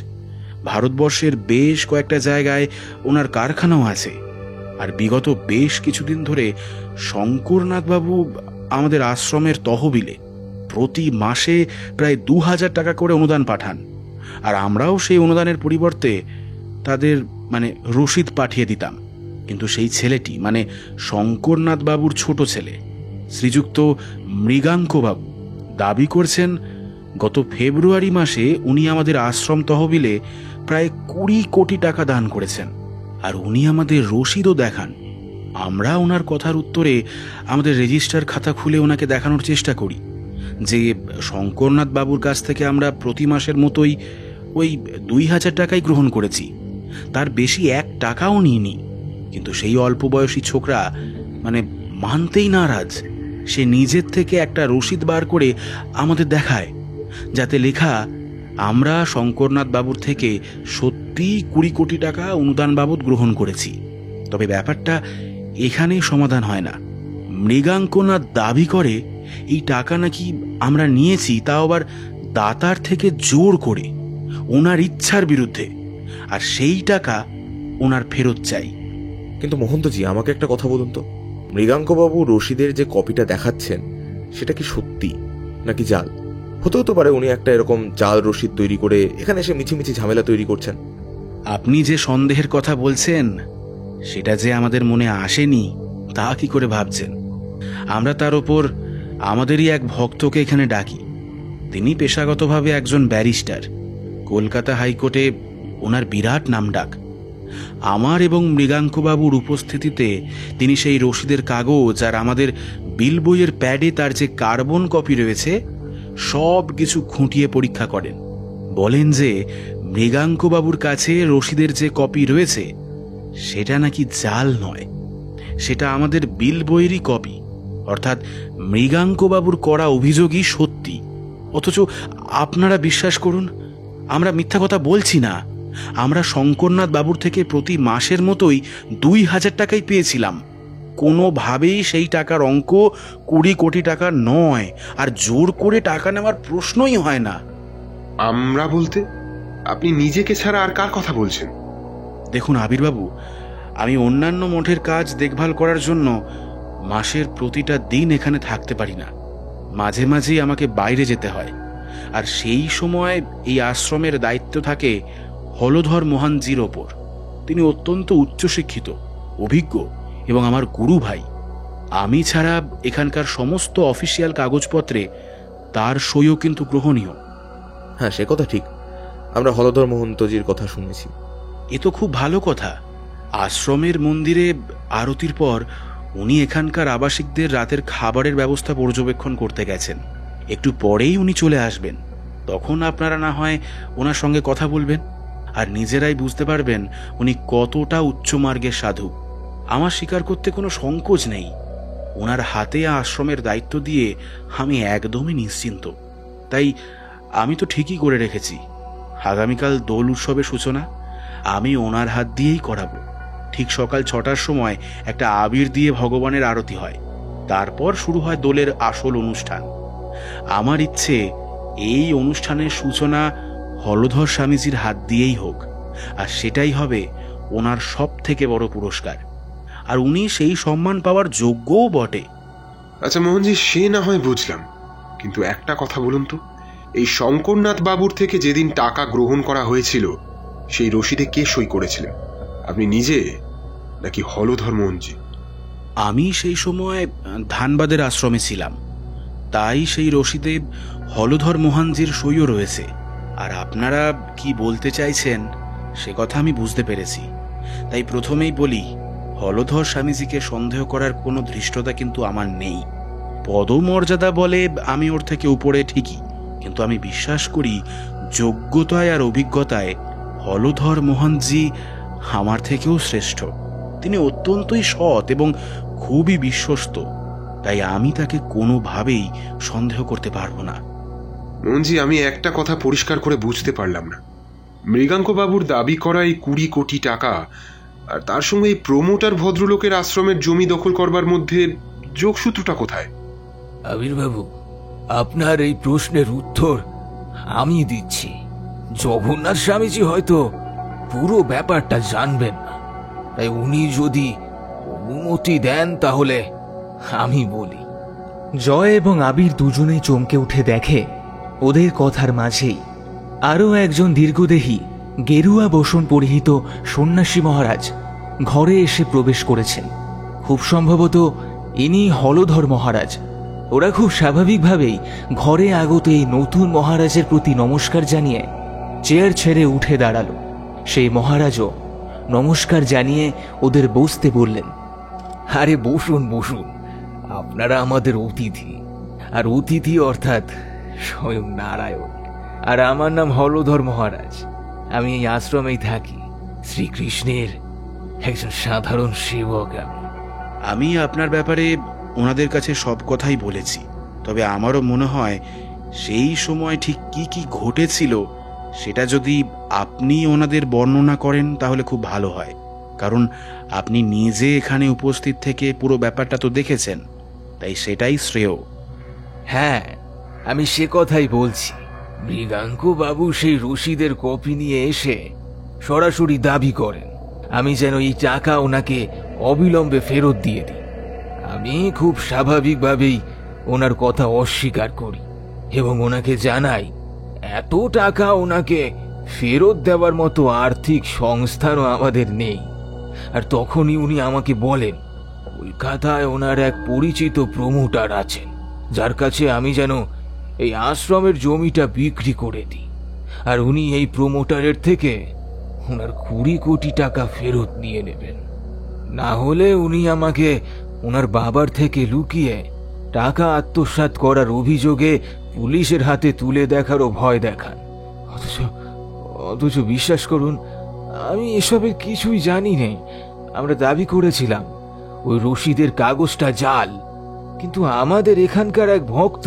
ভারতবর্ষের বেশ কয়েকটা জায়গায় ওনার কারখানাও আছে। আর বিগত বেশ কিছুদিন ধরে শঙ্করনাথবাবু আমাদের আশ্রমের তহবিলে প্রতি মাসে প্রায় 2000 টাকা করে অনুদান পাঠান। আর আমরাও সেই অনুদানের পরিবর্তে তাদের রসিদ পাঠিয়ে দিতাম। কিন্তু সেই ছেলেটি শঙ্করনাথ বাবুর ছোট ছেলে শ্রীযুক্ত মৃগাঙ্কবাবু দাবি করছেন গত ফেব্রুয়ারি মাসে উনি আমাদের আশ্রম তহবিলে প্রায় 20 কোটি টাকা দান করেছেন। আর উনি আমাদের রসিদও দেখান। আমরা ওনার কথার উত্তরে আমাদের রেজিস্টার খাতা খুলে ওনাকে দেখানোর চেষ্টা করি যে শঙ্করনাথ বাবুর কাছ থেকে আমরা প্রতি মাসের মতোই ওই 2000 টাকাই গ্রহণ করেছি, তার বেশি 1 টাকাও নিইনি। কিন্তু সেই অল্প বয়সী ছোকরা মানতেই নারাজ। সে নিজের থেকে একটা রসিদ বার করে আমাদের দেখায়, যাতে লেখা আমরা শঙ্করনাথ বাবুর থেকে সত্যি 20 কোটি টাকা অনুদান বাবদ গ্রহণ করেছি। তবে ব্যাপারটা এখানেই সমাধান হয় না। মৃগাঙ্কনাথ দাবি করে এই টাকা নাকি আমরা নিয়েছি, তাও আবার দাতার থেকে জোর করে, ওনার ইচ্ছার বিরুদ্ধে। আর সেই টাকা ওনার ফেরত চাই। কিন্তু মহন্তজি, আমাকে একটা কথা বলুন তো, মৃগাঙ্কবাবু রশিদের যে কপিটা দেখাচ্ছেন সেটা কি সত্যি নাকি জাল? হতেও তো পারে উনি একটা এরকম জাল রশিদ তৈরি করে এখানে এসে মিছিমিছি ঝামেলা তৈরি করছেন। আপনি যে সন্দেহের কথা বলছেন সেটা যে আমাদের মনে আসেনি তা কি করে ভাবছেন? আমরা তার ওপর আমাদেরই এক ভক্তকে এখানে ডাকি। তিনি পেশাগতভাবে একজন ব্যারিস্টার। কলকাতা হাইকোর্টে ওনার বিরাট নামডাক। আমার এবং মৃগাঙ্কবাবুর উপস্থিতিতে তিনি সেই রসিদের কাগজ আর আমাদের বিল বইয়ের প্যাডে তার যে কার্বন কপি রয়েছে সব কিছু খুঁটিয়ে পরীক্ষা করেন। বলেন যে মৃগাঙ্কবাবুর কাছে রসিদের যে কপি রয়েছে সেটা নাকি জাল নয়, সেটা আমাদের বিল বইয়েরই কপি। অর্থাৎ মৃগাঙ্কবাবুর করা অভিযোগই সত্যি। অথচ আপনারা বিশ্বাস করুন, আমরা মিথ্যা কথা বলছি না। আমরা শঙ্করনাথ বাবুর থেকে প্রতি মাসের মতোই 2000 টাকাই পেয়েছিলাম। কোনোভাবেই সেই টাকার অঙ্ক 20 কোটি টাকা নয়। আর জোর করে টাকা নেওয়ার প্রশ্নই হয় না। আমরা বলতে আপনি নিজেকে ছাড়া আর কার কথা বলছেন? দেখুন আবিরবাবু, আমি অন্যান্য মঠের কাজ দেখভাল করার জন্য মাসের প্রতিটা দিন এখানে থাকতে পারি না। মাঝে মাঝেই আমাকে বাইরে যেতে হয়। আর সেই সময় এই আশ্রমের দায়িত্ব থাকে হলধর মোহনজির ওপর। তিনি অত্যন্ত উচ্চশিক্ষিত, অভিজ্ঞ এবং আমার গুরু ভাই। আমি ছাড়া এখানকার সমস্ত অফিসিয়াল কাগজপত্রে তার সইও কিন্তু গ্রহণীয়। হ্যাঁ, সে কথা ঠিক। আমরা হলধর মহন্তজির কথা শুনেছি। এ তো খুব ভালো কথা। আশ্রমের মন্দিরে আরতির পর উনি এখানকার আবাসিকদের রাতের খাবারের ব্যবস্থা পর্যবেক্ষণ করতে গেছেন। একটু পরেই উনি চলে আসবেন। তখন আপনারা না হয় ওনার সঙ্গে কথা বলবেন, আর নিজেরাই বুঝতে পারবেন উনি কতটা উচ্চমার্গের সাধু। আমার স্বীকার করতে কোনো সংকোচ নেই, ওনার হাতে আশ্রমের দায়িত্ব দিয়ে আমি একদমই নিশ্চিন্ত। তাই আমি তো ঠিকই করে রেখেছি, আগামীকাল দোল উৎসবের সূচনা আমি ওনার হাত দিয়েই করাবো। ঠিক সকাল 6টার সময় একটা আবির দিয়ে ভগবানের আরতি হয়, তারপর শুরু হয় দোলের আসল অনুষ্ঠান। আমার ইচ্ছে এই অনুষ্ঠানের সূচনা হলধর স্বামীজির হাত দিয়েই হোক, আর সেটাই হবে ওনার সব থেকে বড় পুরস্কার, আর উনি সেই সম্মান পাওয়ার যোগ্যও বটে। আচ্ছা মোহনজি, সে না হয় বুঝলাম, কিন্তু একটা কথা বলুন তো, এই শঙ্করনাথ বাবুর থেকে যেদিন টাকা গ্রহণ করা হয়েছিল সেই রসিদে কে সই করেছিলেন? আপনি নিজে নাকি হলধর মোহনজি? আমি সেই সময় ধানবাদের আশ্রমে ছিলাম, তাই সেই রসিদে হলধর মোহনজির সইও রয়েছে। আর আপনারা কি বলতে চাইছেন সে কথা আমি বুঝতে পেরেছি। তাই প্রথমেই বলি, হলধর স্বামীজিকে সন্দেহ করার কোনো ধৃষ্টতা কিন্তু আমার নেই। পদমর্যাদা বলে আমি ওর থেকে উপরে ঠিকই, কিন্তু আমি বিশ্বাস করি যোগ্যতায় আর অভিজ্ঞতায় হলধর মোহনজি আমার থেকেও শ্রেষ্ঠ। তিনি অত্যন্তই সৎ এবং খুবই বিশ্বস্ত, তাই আমি তাকে কোনোভাবেই সন্দেহ করতে পারবো না। মোহনজি, আমি একটা কথা পরিষ্কার করে বুঝতে পারলাম না, মৃগাঙ্ক বাবুর দাবি করা এই 20 কোটি টাকা আর তার সঙ্গে এই প্রমোটার ভদ্রলোকের আশ্রমের জমি দখল করবার মধ্যে যোগসূত্রটা কোথায়? আবির্বাবু, আপনার এই প্রশ্নের উত্তর আমি দিচ্ছি। জগন্নাথ স্বামীজি হয়তো পুরো ব্যাপারটা জানবেন না, তাই উনি যদি অনুমতি দেন তাহলে আমি বলি। জয় এবং আবির দুজনেই চমকে উঠে দেখে ওদের কথার মাঝেই আরও একজন দীর্ঘদেহী গেরুয়া বসন পরিহিত সন্ন্যাসী মহারাজ ঘরে এসে প্রবেশ করেছেন। খুব সম্ভবত ইনি হলধর মহারাজ। ওরা খুব স্বাভাবিকভাবেই ঘরে আগত এই নতুন মহারাজের প্রতি নমস্কার জানিয়ে চেয়ার ছেড়ে উঠে দাঁড়ালো। সেই মহারাজও নমস্কার জানিয়ে ওদের বসতে বললেন। আরে বসুন বসুন, আপনারা আমাদের অতিথি, আর অতিথি অর্থাৎ স্বয়ং নারায়ণ। আর আমার নাম হলধর মহারাজ, আমি এই আশ্রমেই থাকি, শ্রীকৃষ্ণের একজন সাধারণ সেবক। আমি আপনার ব্যাপারে ওনাদের কাছে সব কথাই বলেছি, তবে আমারও মনে হয় সেই সময় ঠিক কি কি ঘটেছিল সেটা যদি আপনি ওনাদের বর্ণনা করেন তাহলে খুব ভালো হয়, কারণ আপনি নিজে এখানে উপস্থিত থেকে পুরো ব্যাপারটা তো দেখেছেন, তাই সেটাই শ্রেয়। হ্যাঁ, আমি সে কথাই বলছি। মৃগাঙ্ক বাবু সেই রসিদের কপি নিয়ে এসে সরাসরি দাবি করেন আমি যেন এই টাকা ওনাকে অবিলম্বে ফেরত দিয়ে দিই। আমি খুব স্বাভাবিকভাবেই ওনার কথা অস্বীকার করি এবং ওনাকে জানাই এত টাকা ওনাকে ফেরত দেওয়ার মতো আর্থিক সংস্থানও আমাদের নেই। আর তখনই উনি আমাকে বলেন কলকাতায় ওনার এক পরিচিত প্রমোটার আছেন, যার কাছে আমি যেন এই আশ্রমের জমিটা বিক্রি করে দিই, আর উনি এই প্রমোটারের থেকে ওনার 20 কোটি টাকা ফেরত নিয়ে নেবেন। না হলে উনি আমাকে ওনার বাবার থেকে লুকিয়ে টাকা আত্মসাৎ করার অভিযোগে পুলিশের হাতে তুলে দেখারও ভয় দেখান। অথচ বিশ্বাস করুন, আমি এসবের কিছুই জানি নেই। আমরা দাবি করেছিলাম ওই রসিদের কাগজটা জাল, কিন্তু আমাদের এখানকার এক ভক্ত,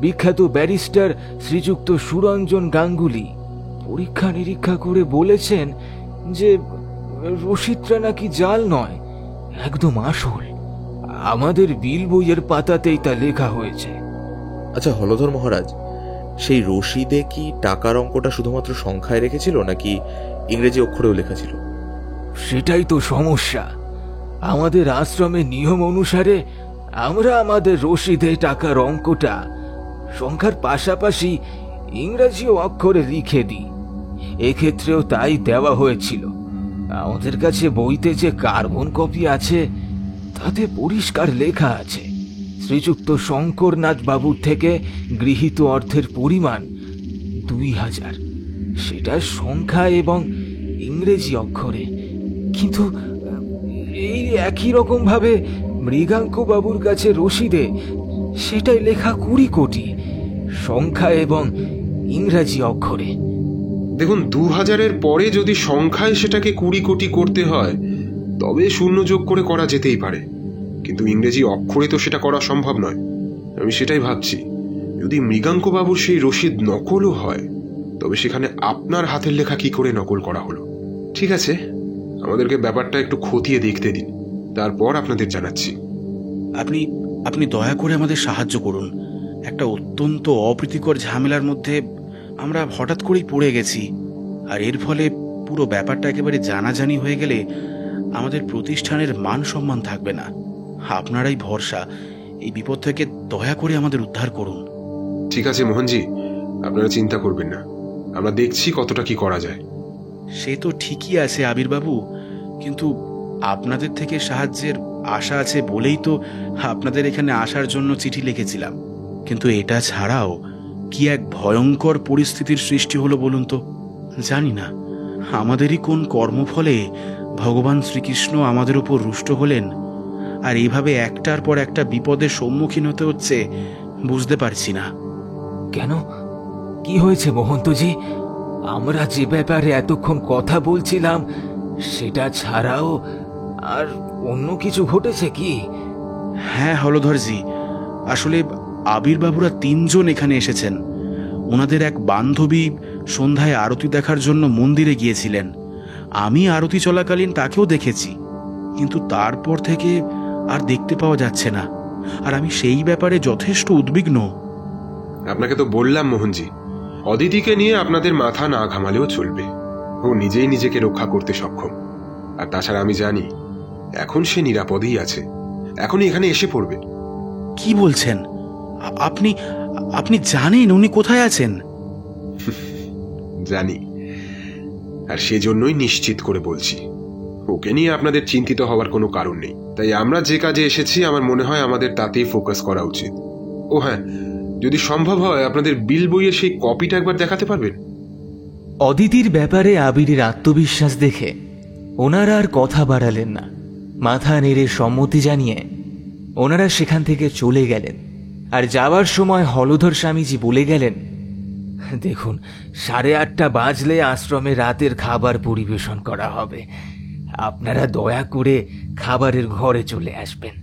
বিখ্যাত ব্যারিস্টার শ্রীযুক্ত সুরঞ্জন গাঙ্গুলি পরীক্ষা নিরীক্ষা করে বলেছেন যে রসিদটা নাকি জাল নয়, একদম আসল। আমাদের বিল বইয়ের পাতাতেই তা লেখা হয়েছে। আচ্ছা হলধর মহারাজ, সেই রসিদে কি টাকার অঙ্কটা শুধুমাত্র সংখ্যায় রেখেছিল নাকি ইংরেজি অক্ষরেও লেখা ছিল? সেটাই তো সমস্যা। আমাদের আশ্রমের নিয়ম অনুসারে আমরা আমাদের রসিদে টাকার অঙ্কটা সংখ্যার পাশাপাশি ইংরেজি অক্ষরে লিখে দিই। এক্ষেত্রেও তাই দেওয়া হয়েছিল। আমাদের কাছে বইতে যে কার্বন কপি আছে তাতে পরিষ্কার লেখা আছে শ্রীযুক্ত শঙ্করনাথ বাবুর থেকে গৃহীত অর্থের পরিমাণ 2000, সেটা সংখ্যা এবং ইংরেজি অক্ষরে। কিন্তু এই একই রকম ভাবে মৃগাঙ্ক বাবুর কাছে রসিদে সেটাই লেখা 20 কোটি সংখ্যা এবং ইংরাজি অক্ষরে। দেখুন, 2000-এর পরে যদি সংখ্যায় সেটাকে 20 কোটি করতে হয় তবে শূন্য যোগ করে করা যেতেই পারে, কিন্তু ইংরেজি অক্ষরে তো সেটা করা সম্ভব নয়। আমি সেটাই ভাবছি, যদি মৃগাঙ্কবাবুর সেই রসিদ নকলও হয় তবে সেখানে আপনার হাতের লেখা কি করে নকল করা হলো। ঠিক আছে, আমাদেরকে ব্যাপারটা একটু খতিয়ে দেখতে দিন, তারপর আপনাদের জানাচ্ছি। আপনি আপনি দয়া করে আমাদের সাহায্য করুন। একটা অত্যন্ত অপ্রীতিকর ঝামেলার মধ্যে আমরা হঠাৎ করেই পড়ে গেছি, আর এর ফলে পুরো ব্যাপারটা একেবারে জানাজানি হয়ে গেলে আমাদের প্রতিষ্ঠানের মান সম্মান থাকবে না। আপনারাই ভরসা, এই বিপদ থেকে দয়া করে আমাদের উদ্ধার করুন। ঠিক আছে মোহনজি, আপনারা চিন্তা করবেন না, আমরা দেখছি কতটা কি করা যায়। সে তো ঠিকই আছে আবিরবাবু, কিন্তু আপনাদের থেকে সাহায্যের আশা আছে বলেই তো আপনাদের এখানে আসার জন্য চিঠি লিখেছিলাম। কিন্তু এটা ছাড়াও কি এক ভয়ঙ্কর পরিস্থিতির সৃষ্টি হলো বলুন তো। জানি না আমাদেরই কোন কর্মফলে ভগবান শ্রীকৃষ্ণ আমাদের উপর রুষ্ট হলেন, আর এইভাবে একটার পর একটা বিপদের সম্মুখীন হতে হচ্ছে বুঝতে পারছি না। কেন, কি হয়েছে মহন্তজি? আমরা যে ব্যাপারে এতক্ষণ কথা বলছিলাম সেটা ছাড়াও আর অন্য কিছু ঘটেছে কি? হ্যাঁ হলধরজি, আসলে আবিরবাবুরা 3 জন এখানে এসেছেন। ওনাদের এক বান্ধবী সন্ধ্যায় আরতি দেখার জন্য মন্দিরে গিয়েছিলেন। আমি আরতি চলাকালীন তাকেও দেখেছি, কিন্তু তারপর থেকে আর দেখতে পাওয়া যাচ্ছে না, আর আমি সেই ব্যাপারে যথেষ্ট উদ্বিগ্ন। আপনাকে তো বললাম মোহনজি, অদিতিকে নিয়ে আপনাদের মাথা না ঘামালেও চলবে। ও নিজেই নিজেকে রক্ষা করতে সক্ষম, আর তাছাড়া আমি জানি এখন সে নিরাপদেই আছে, এখনই এখানে এসে পড়বে। কি বলছেন? আপনি আপনি জানেন উনি কোথায় আছেন? জানি, আর সেজন্যই নিশ্চিত করে বলছি। ওকে নিয়ে আপনাদের চিন্তিত হওয়ার কোনো কারণ নেই। তাই আমরা যে কাজে এসেছি আমার মনে হয় আমাদের তাতেই ফোকাস করা উচিত। ও হ্যাঁ, যদি সম্ভব হয় আপনাদের বিল বইয়ের সেই কপিটা একবার দেখাতে পারবেন? অদিতির ব্যাপারে আবিরের আত্মবিশ্বাস দেখে ওনারা আর কথা বাড়ালেন না। মাথা নেড়ে সম্মতি জানিয়ে ওনারা সেখান থেকে চলে গেলেন। আর যাওয়ার সময় হলধর স্বামীজি বলে গেলেন, দেখুন, 8:30 বাজলে আশ্রমে রাতের খাবার পরিবেশন করা হবে। আপনারা দয়া করে খাবারের ঘরে চলে আসবেন।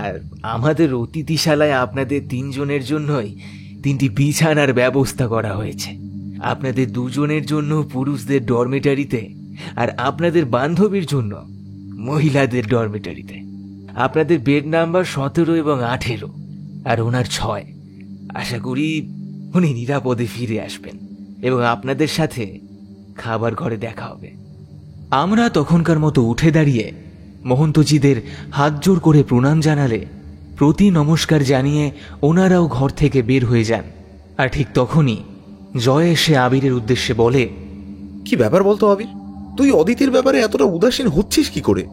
আর আমাদের অতিথিশালায় আপনাদের 3 জনের জন্যই 3টি বিছানার ব্যবস্থা করা হয়েছে। আপনাদের 2 জনের জন্য পুরুষদের ডরমিটারিতে, আর আপনাদের বান্ধবীর জন্য মহিলাদের ডরমিটারিতে। আপনাদের বেড নাম্বার 17 এবং 18, আর ওনার 6। আশা করি উনি নিরাপদে ফিরে আসবেন এবং আপনাদের সাথে খাবার ঘরে দেখা হবে। আমরা তখনকার মতো উঠে দাঁড়িয়ে মহন্তজিদের হাত জোর করে প্রণাম জানালে প্রতি নমস্কার জানিয়ে ওনারাও ঘর থেকে বের হয়ে যান। আর ঠিক তখনই জয় এসে আবিরের উদ্দেশ্যে বলে, কি ব্যাপার বলতো আবির, তুই অদিতির ব্যাপারে এতটা উদাসীন হচ্ছিস কি করে?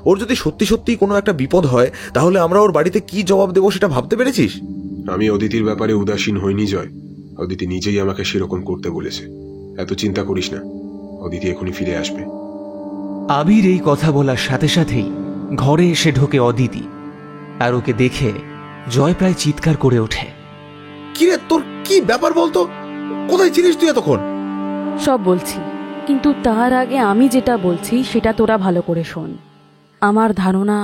ওর যদি সত্যি সত্যি কোনো একটা বিপদ হয় তাহলে আমরা ওর বাড়িতে কি জবাব দেবো সেটা ভাবতে পেরেছিস? আমি অদিতির ব্যাপারে উদাসীন হইনি জয়, অদিতি নিজেই আমাকে সেরকম করতে বলেছে। এত চিন্তা করিস না, অদিতি এখনই ফিরে আসবে। আবির এই কথা বলার সাথে সাথেই ঘরে এসে ঢোকে অদিতি। আর ওকে দেখে জয় প্রায় চিৎকার করে ওঠে। কিরে, তোর কি ব্যাপার বলতো? কোথায় ছিলিস তুই এতক্ষণ? সব বলছি, কিন্তু তার আগে আমি যেটা বলছি সেটা তোরা ভালো করে শোন। আমার ধারণা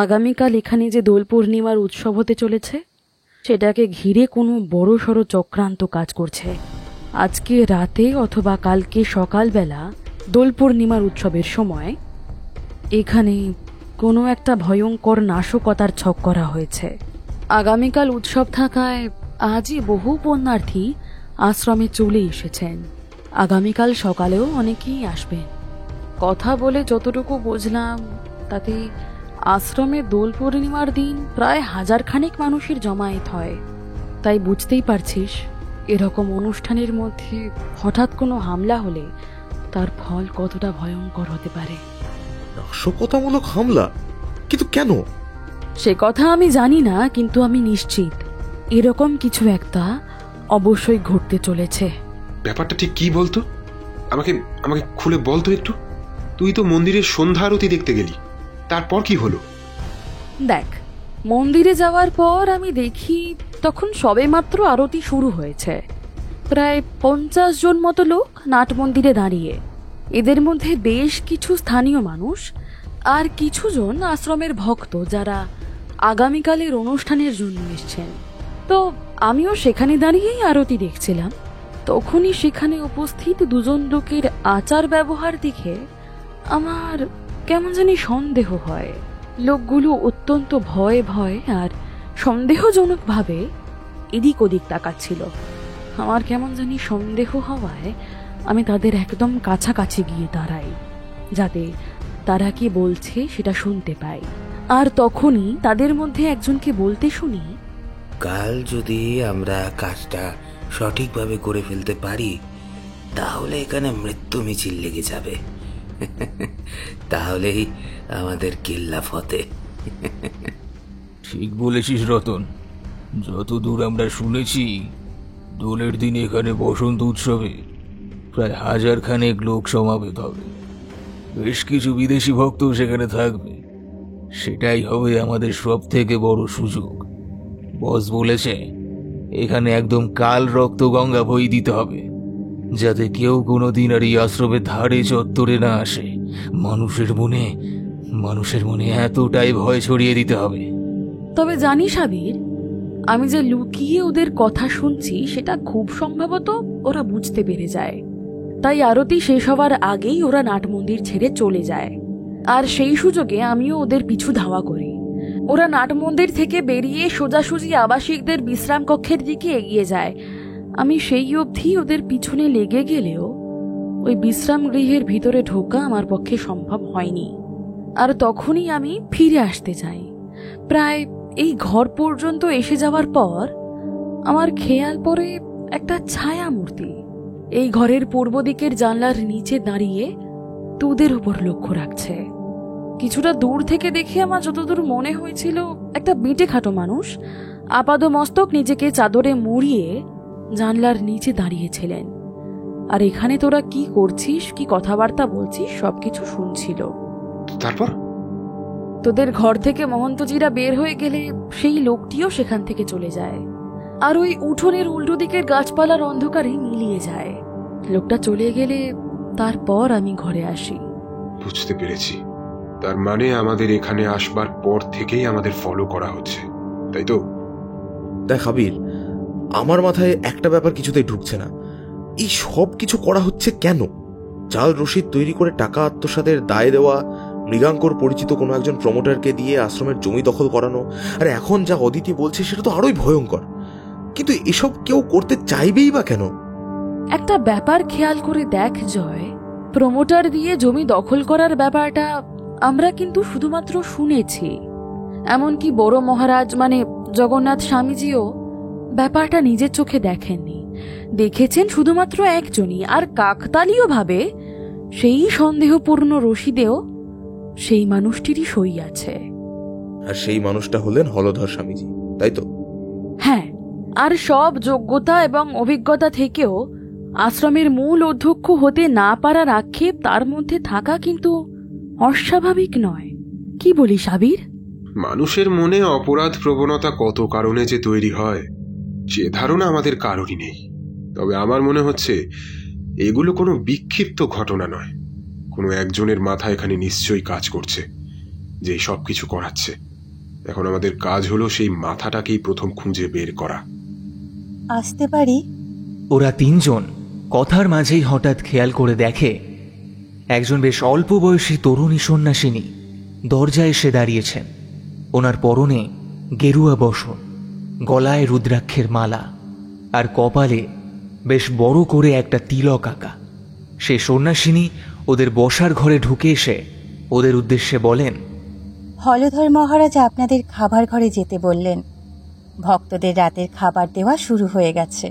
আগামীকাল এখানে যে দোল পূর্ণিমার উৎসব হতে চলেছে সেটাকে ঘিরে কোনো বড় সড়ো চক্রান্ত কাজ করছে। আজকে রাতে অথবা কালকে সকালবেলা দোল পূর্ণিমার উৎসবের সময় এখানে কোনো একটা ভয়ঙ্কর নাশকতার ছক করা হয়েছে। আগামীকাল উৎসব থাকায় আজই বহু পুণ্যার্থী আশ্রমে চলে এসেছেন। আগামীকাল সকালেও অনেকেই আসবেন। কথা বলে যতটুকু বুঝলাম তাতে আশ্রমে দোল পূর্ণিমার দিন প্রায় 1000 খানেক মানুষের জমায়েত হয়। তাই বুঝতেই পারছিস এরকম অনুষ্ঠানের মধ্যে হঠাৎ কোনো হামলা হলে তার ফল কতটা ভয়ঙ্কর হতে পারে। নাশকতামূলক হামলা? কিন্তু কেন? সে কথা আমি জানি না, কিন্তু আমি নিশ্চিত এরকম কিছু একটা অবশ্যই ঘটতে চলেছে। ব্যাপারটা ঠিক কি বলতো? আমাকে আমাকে খুলে বলতো একটু। তুই তো মন্দিরের সন্ধ্যা আরতি দেখতে গেলি, তারপর কি হলো? দেখ, মন্দিরে যাওয়ার পর আমি দেখি তখন সবেমাত্র আরতি শুরু হয়েছে। প্রায় 50 জন মতো লোক নাট মন্দিরে দাঁড়িয়ে, এদের মধ্যে বেশ কিছু স্থানীয় মানুষ আর কিছু জন আশ্রমের ভক্ত যারা আগামীকালের অনুষ্ঠানের জন্য এসছেন। তো আমিও সেখানে দাঁড়িয়েই আরতি দেখছিলাম। তখনই সেখানে উপস্থিত দুজন লোকের আচার ব্যবহার দেখে আমার কেমন জানি সন্দেহ হয়। লোকগুলো অত্যন্ত ভয়ে ভয়ে আর সন্দেহজনকভাবে এদিক ওদিক তাকাচ্ছিল। আমার কেমন জানি সন্দেহ হওয়ায় আমি তাদের একদম কাছাকাছি গিয়ে দাঁড়াই, যাতে তারা কি বলছে সেটা শুনতে পাই। আর তখনই তাদের মধ্যে একজনকে বলতে শুনি, কাল যদি আমরা কাজটা সঠিকভাবে করে ফেলতে পারি তাহলে এখানে মৃত্যু মিছিল লেগে যাবে। তাহলেই আমাদের কেল্লা ফতে। ঠিক বলেছিস রতন। যতদূর আমরা শুনেছি, দোলের দিন এখানে বসন্ত উৎসবে প্রায় 1000 খানেক লোক সমাবেত হবে। বেশ কিছু বিদেশি ভক্ত সেখানে থাকবে। সেটাই হবে আমাদের সব থেকে বড় সুযোগ। বস বলেছে এখানে একদম কাল রক্ত গঙ্গা বই দিতে হবে, যাতে কেউ কোনোদিন আর এই আশ্রমের ধারে চত্বরে না আসে। মানুষের মনে এতটাই ভয় ছড়িয়ে দিতে হবে। তবে জানিস আবির, আমি যে লুকিয়ে ওদের কথা শুনছি সেটা খুব সম্ভবত ওরা বুঝতে পেরে যায়। তাই আরতি শেষ হওয়ার আগেই ওরা নাট মন্দির ছেড়ে চলে যায়, আর সেই সুযোগে আমিও ওদের পিছু ধাওয়া করি। ওরা নাট মন্দির থেকে বেরিয়ে সোজাসুজি আবাসিকদের বিশ্রাম কক্ষের দিকে এগিয়ে যায়। আমি সেই অবধি ওদের পিছনে লেগে গেলেও ওই বিশ্রাম গৃহের ভিতরে ঢোকা আমার পক্ষে সম্ভব হয়নি। আর তখনই আমি ফিরে আসতে চাই। প্রায় এই ঘর পর্যন্ত এসে যাওয়ার পর আমার খেয়াল পড়ে একটা ছায়া মূর্তি এই ঘরের পূর্ব দিকের জানলার নিচে দাঁড়িয়ে তোদের উপর লক্ষ্য রাখছে। কিছুটা দূর থেকে দেখে আমার যতদূর মনে হয়েছিল একটা বেঁটে খাটো মানুষ আপাদমস্তক নিজেকে চাদরে মুড়িয়ে জানলার নিচে দাঁড়িয়েছিলেন। আর এখানে তোরা কি করছিস, কি কথাবার্তা বলছিস সবকিছু শুনছিল। তারপর তোদের ঘর থেকে মহন্তজিরা বের হয়ে গেলে সেই লোকটিও সেখান থেকে চলে যায়, আর ওই উঠোনের উল্টো দিকের গাছপালার অন্ধকারে মিলিয়ে যায়। লোকটা চলে গেলে তারপর আমি ঘরে আসি। বুঝতে পেরেছি। তার মানে আমাদের এখানে আসবার পর থেকেই আমাদের ফলো করা হচ্ছে, তাই তো? দেখ আবির, আমার মাথায় একটা ব্যাপার কিছুতেই ঢুকছে না। এই সব কিছু করা হচ্ছে কেন? জাল রসিদ তৈরি করে টাকা আত্মসাতের দায় দেওয়া, মৃগাঙ্কর পরিচিত কোনো একজন প্রমোটারকে দিয়ে আশ্রমের জমি দখল করানো, আর এখন যা অদিতি বলছে সেটা তো আরোই ভয়ঙ্কর। কিন্তু এসব কেউ করতে চাইবেই বা কেন? একটা ব্যাপার খেয়াল করে দেখ জয়, প্রমোটার দিয়ে জমি দখল করার ব্যাপারটা আমরা কিন্তু শুধুমাত্র শুনেছি। এমনকি বড় মহারাজ মানে জগন্নাথ স্বামীজিও ব্যাপারটা নিজের চোখে দেখেননি। দেখেছেন শুধুমাত্র একজনই, আর কাকতালীয় ভাবে সেই সন্দেহপূর্ণ রশিদেও সেই মানুষটিরই সই আছে। আর সেই মানুষটা হলেন হলধর স্বামীজি, তাই তো? হ্যাঁ, আর সব যোগ্যতা এবং অভিজ্ঞতা থেকেও আশ্রমের মূল অধ্যক্ষ হতে না পারার আক্ষেপ তার মধ্যে থাকা কিন্তু অস্বাভাবিক নয়। কি বলিস আবির? মানুষের মনে অপরাধ প্রবণতা কত কারণে যে তৈরি হয় সে ধারণা আমাদের কারোরই নেই। তবে আমার মনে হচ্ছে এগুলো কোনো বিক্ষিপ্ত ঘটনা নয়। কোনো একজনের মাথা এখানে নিশ্চয়ই কাজ করছে, যে সব কিছু করাচ্ছে। এখন আমাদের কাজ হলো সেই মাথাটাকেই প্রথম খুঁজে বের করা। আসতে পারি? ওরা তিনজন কথার মাঝেই হঠাৎ খেয়াল করে দেখে একজন বেশ অল্প বয়সী তরুণী সন্ন্যাসিনী দরজায় এসে দাঁড়িয়েছেন। ওনার পরনে গেরুয়া বসন, গলায় রুদ্রাক্ষের মালা, আর কপালে বেশ বড় করে একটা তিলক আঁকা। সে সন্ন্যাসিনী ওদের বসার ঘরে ঢুকে এসে ওদের উদ্দেশ্যে বলেন, হলধর মহারাজ আপনাদের খাবার ঘরে যেতে বললেন। ভক্তদের রাতের খাবার দেওয়া শুরু হয়ে গেছে।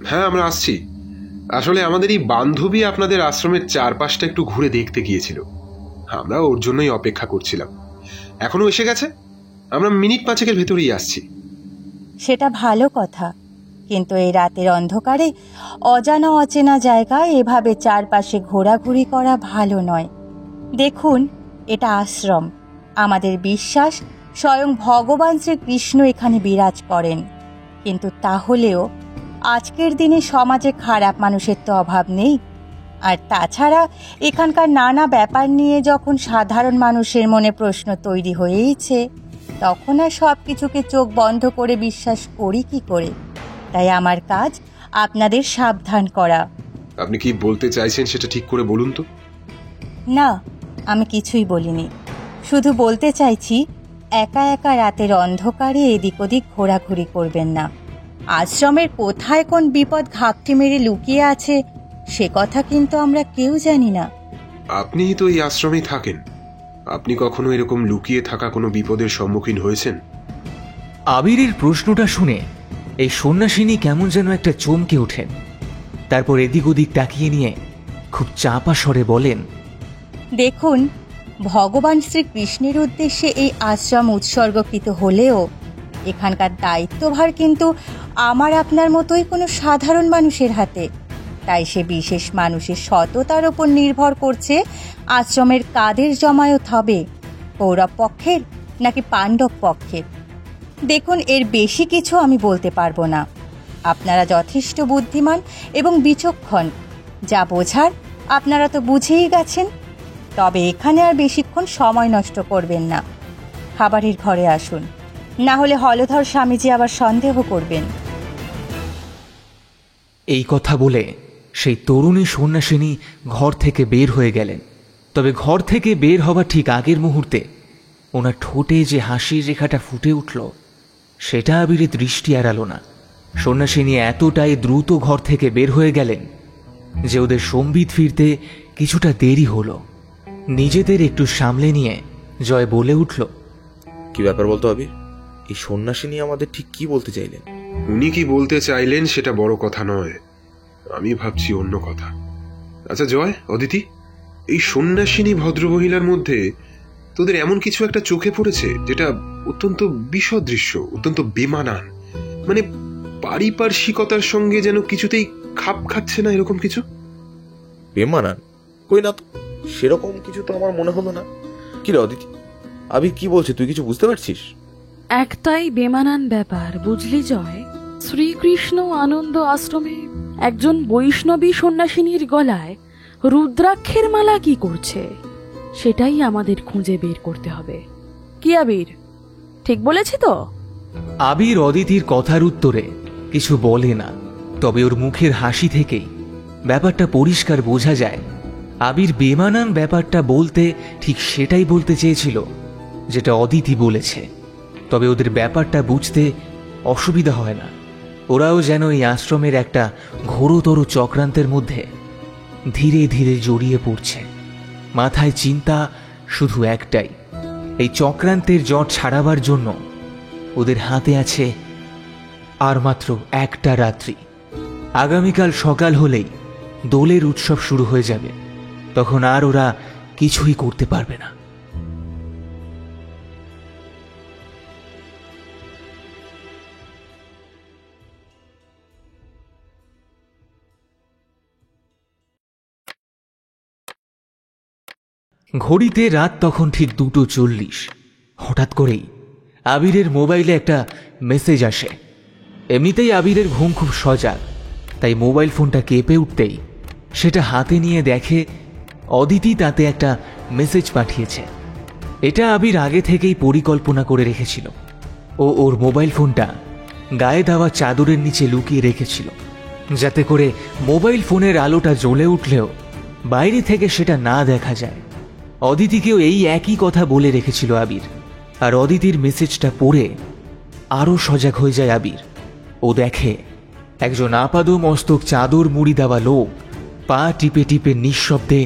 হ্যাঁ, আমরা আসছি। আসলে আমাদের এই বান্ধবী আপনাদের আশ্রমের চারপাশটা একটু ঘুরে দেখতে গিয়েছিল। আমরা ওর জন্যই অপেক্ষা করছিলাম। এখনো এসে গেছে। আমরা মিনিট 5-এর ভেতরেই আসছি। সেটা ভালো কথা, কিন্তু এই রাতের অন্ধকারে অজানা অচেনা জায়গায় এভাবে চারপাশে ঘোরাঘুরি করা ভালো নয়। দেখুন, এটা আশ্রম। আমাদের বিশ্বাস স্বয়ং ভগবান শ্রীকৃষ্ণ এখানে বিরাজ করেন। কিন্তু তাহলেও আজকের দিনে সমাজে খারাপ মানুষের তো অভাব নেই। আর তাছাড়া এখানকার নানা ব্যাপার নিয়ে যখন সাধারণ মানুষের মনে প্রশ্ন তৈরি হয়েইছে, তখন আর সব কিছুকে চোখ বন্ধ করে বিশ্বাস করি কি করে? তাই আমার কাজ আপনাদের সাবধান করা। আপনি কি বলতে চাইছেন সেটা ঠিক করে বলুন তো। না, আমি কিছুই বলিনি। শুধু বলতে চাইছি, একা একা রাতের অন্ধকারে এদিক ওদিক ঘোরাঘুরি করবেন না। আশ্রমের কোথায় কোন বিপদ ঘাপটি মেরে লুকিয়ে আছে সে কথা কিন্তু আমরা কেউ জানি না। আপনি তো এই আশ্রমেই থাকেন, আপনি কখনো এরকম লুকিয়ে থাকা কোনো বিপদের সম্মুখীন হয়েছেন? আবিরের প্রশ্নটা শুনে এই সন্ন্যাসিনী কেমন যেন একটা চমকে ওঠেন। তারপর এদিক ওদিক তাকিয়ে নিয়ে খুব চাপা স্বরে বলেন, দেখুন, ভগবান শ্রীকৃষ্ণের উদ্দেশ্যে এই আশ্রম উৎসর্গকৃত হলেও এখানকার দায়িত্বভার কিন্তু আমার আপনার মতোই কোনো সাধারণ মানুষের হাতে। তাই সে বিশেষ মানুষের সততার ওপর নির্ভর করছে আশ্রমের কাদের জমায়েত হবে, কৌরব পক্ষের নাকি পাণ্ডব পক্ষের। দেখুন, এর বেশি কিছু আমি বলতে পারবো না। আপনারা যথেষ্ট বুদ্ধিমান এবং বিচক্ষণ, যা বোঝার আপনারা তো বুঝেই গেছেন। তবে এখানে আর বেশিক্ষণ সময় নষ্ট করবেন না, খাবারের ঘরে আসুন, না হলে হলধর স্বামীজি আবার সন্দেহ করবেন। এই কথা বলে সেই তরুণী সন্ন্যাসিনী ঘর থেকে বের হয়ে গেলেন। তবে ঘর থেকে বের হবার ঠিক আগের মুহূর্তে ওনার ঠোঁটে যে হাসির রেখাটা ফুটে উঠল, সেটা আবিরের দৃষ্টি এড়ালো না। সন্ন্যাসিনী এতটাই দ্রুত ঘর থেকে বের হয়ে গেলেন যে ওদের সম্বিত ফিরতে কিছুটা দেরি হলো। নিজেদের একটু সামলে নিয়ে জয় বলে উঠল, কি ব্যাপার বলতো আবির? এই সন্ন্যাসিনী আমাদের ঠিক কি বলতে চাইলেন? উনি কি বলতে চাইলেন সেটা বড় কথা নয়, আমি ভাবছি অন্য কথা। আচ্ছা জয়, অদিতি, এই সন্ন্যাসিনী ভদ্রমহিলার মধ্যে তোদের এমন কিছু একটা চোখে পড়েছে যেটা অত্যন্ত বিসদৃশ্য, অত্যন্ত বেমানান, মানে পারিপার্শ্বিকতার সঙ্গে যেন কিছুতেই খাপ খাচ্ছে না, এরকম কিছু? বেমানান? কই না তো, সেরকম কিছু তো আমার মনে হলো না। কি রে অদিতি, আবির কি বলছে, তুই কিছু বুঝতে পারছিস? একটাই বেমানান ব্যাপার, বুঝলি জয়। শ্রীকৃষ্ণ আনন্দ আশ্রমে একজন বৈষ্ণবী সন্ন্যাসিনীর গলায় রুদ্রাক্ষের মালা কি করছে, সেটাই আমাদের খুঁজে বের করতে হবে। কি আবির, ঠিক বলেছি তো? আবির অদিতির কথার উত্তরে কিছু বলে না, তবে ওর মুখের হাসি থেকেই ব্যাপারটা পরিষ্কার বোঝা যায়। আবির বেমানান ব্যাপারটা বলতে ঠিক সেটাই বলতে চেয়েছিল যেটা অদিতি বলেছে। তবে ওদের ব্যাপারটা বুঝতে অসুবিধা হয় না। ওরাও যেন এই আশ্রমের একটা ঘোরতর চক্রান্তের মধ্যে ধীরে ধীরে জড়িয়ে পড়ছে। মাথায় চিন্তা শুধু একটাই, এই চক্রান্তের জট ছাড়াবার জন্য ওদের হাতে আছে আর মাত্র একটা রাত্রি। আগামীকাল সকাল হলেই দোলের উৎসব শুরু হয়ে যাবে, তখন আর ওরা কিছুই করতে পারবে না। ঘড়িতে রাত তখন ঠিক 2:40। হঠাৎ করেই আবিরের মোবাইলে একটা মেসেজ আসে। এমনিতেই আবিরের ঘুম খুব সজাগ, তাই মোবাইল ফোনটা কেঁপে উঠতেই সেটা হাতে নিয়ে দেখে অদিতি তাতে একটা মেসেজ পাঠিয়েছে। এটা আবির আগে থেকেই পরিকল্পনা করে রেখেছিল। ও ওর মোবাইল ফোনটা গায়ে দেওয়া চাদরের নিচে লুকিয়ে রেখেছিল, যাতে করে মোবাইল ফোনের আলোটা জ্বলে উঠলেও বাইরে থেকে সেটা না দেখা যায়। অদিতিকেও এই একই কথা বলে রেখেছিল আবির। আর অদিতির মেসেজটা পড়ে আরও সজাগ হয়ে যায় আবির। ও দেখে একজন আপাদমস্তক চাদর মুড়ি দেওয়া লোক পা টিপে টিপে নিঃশব্দে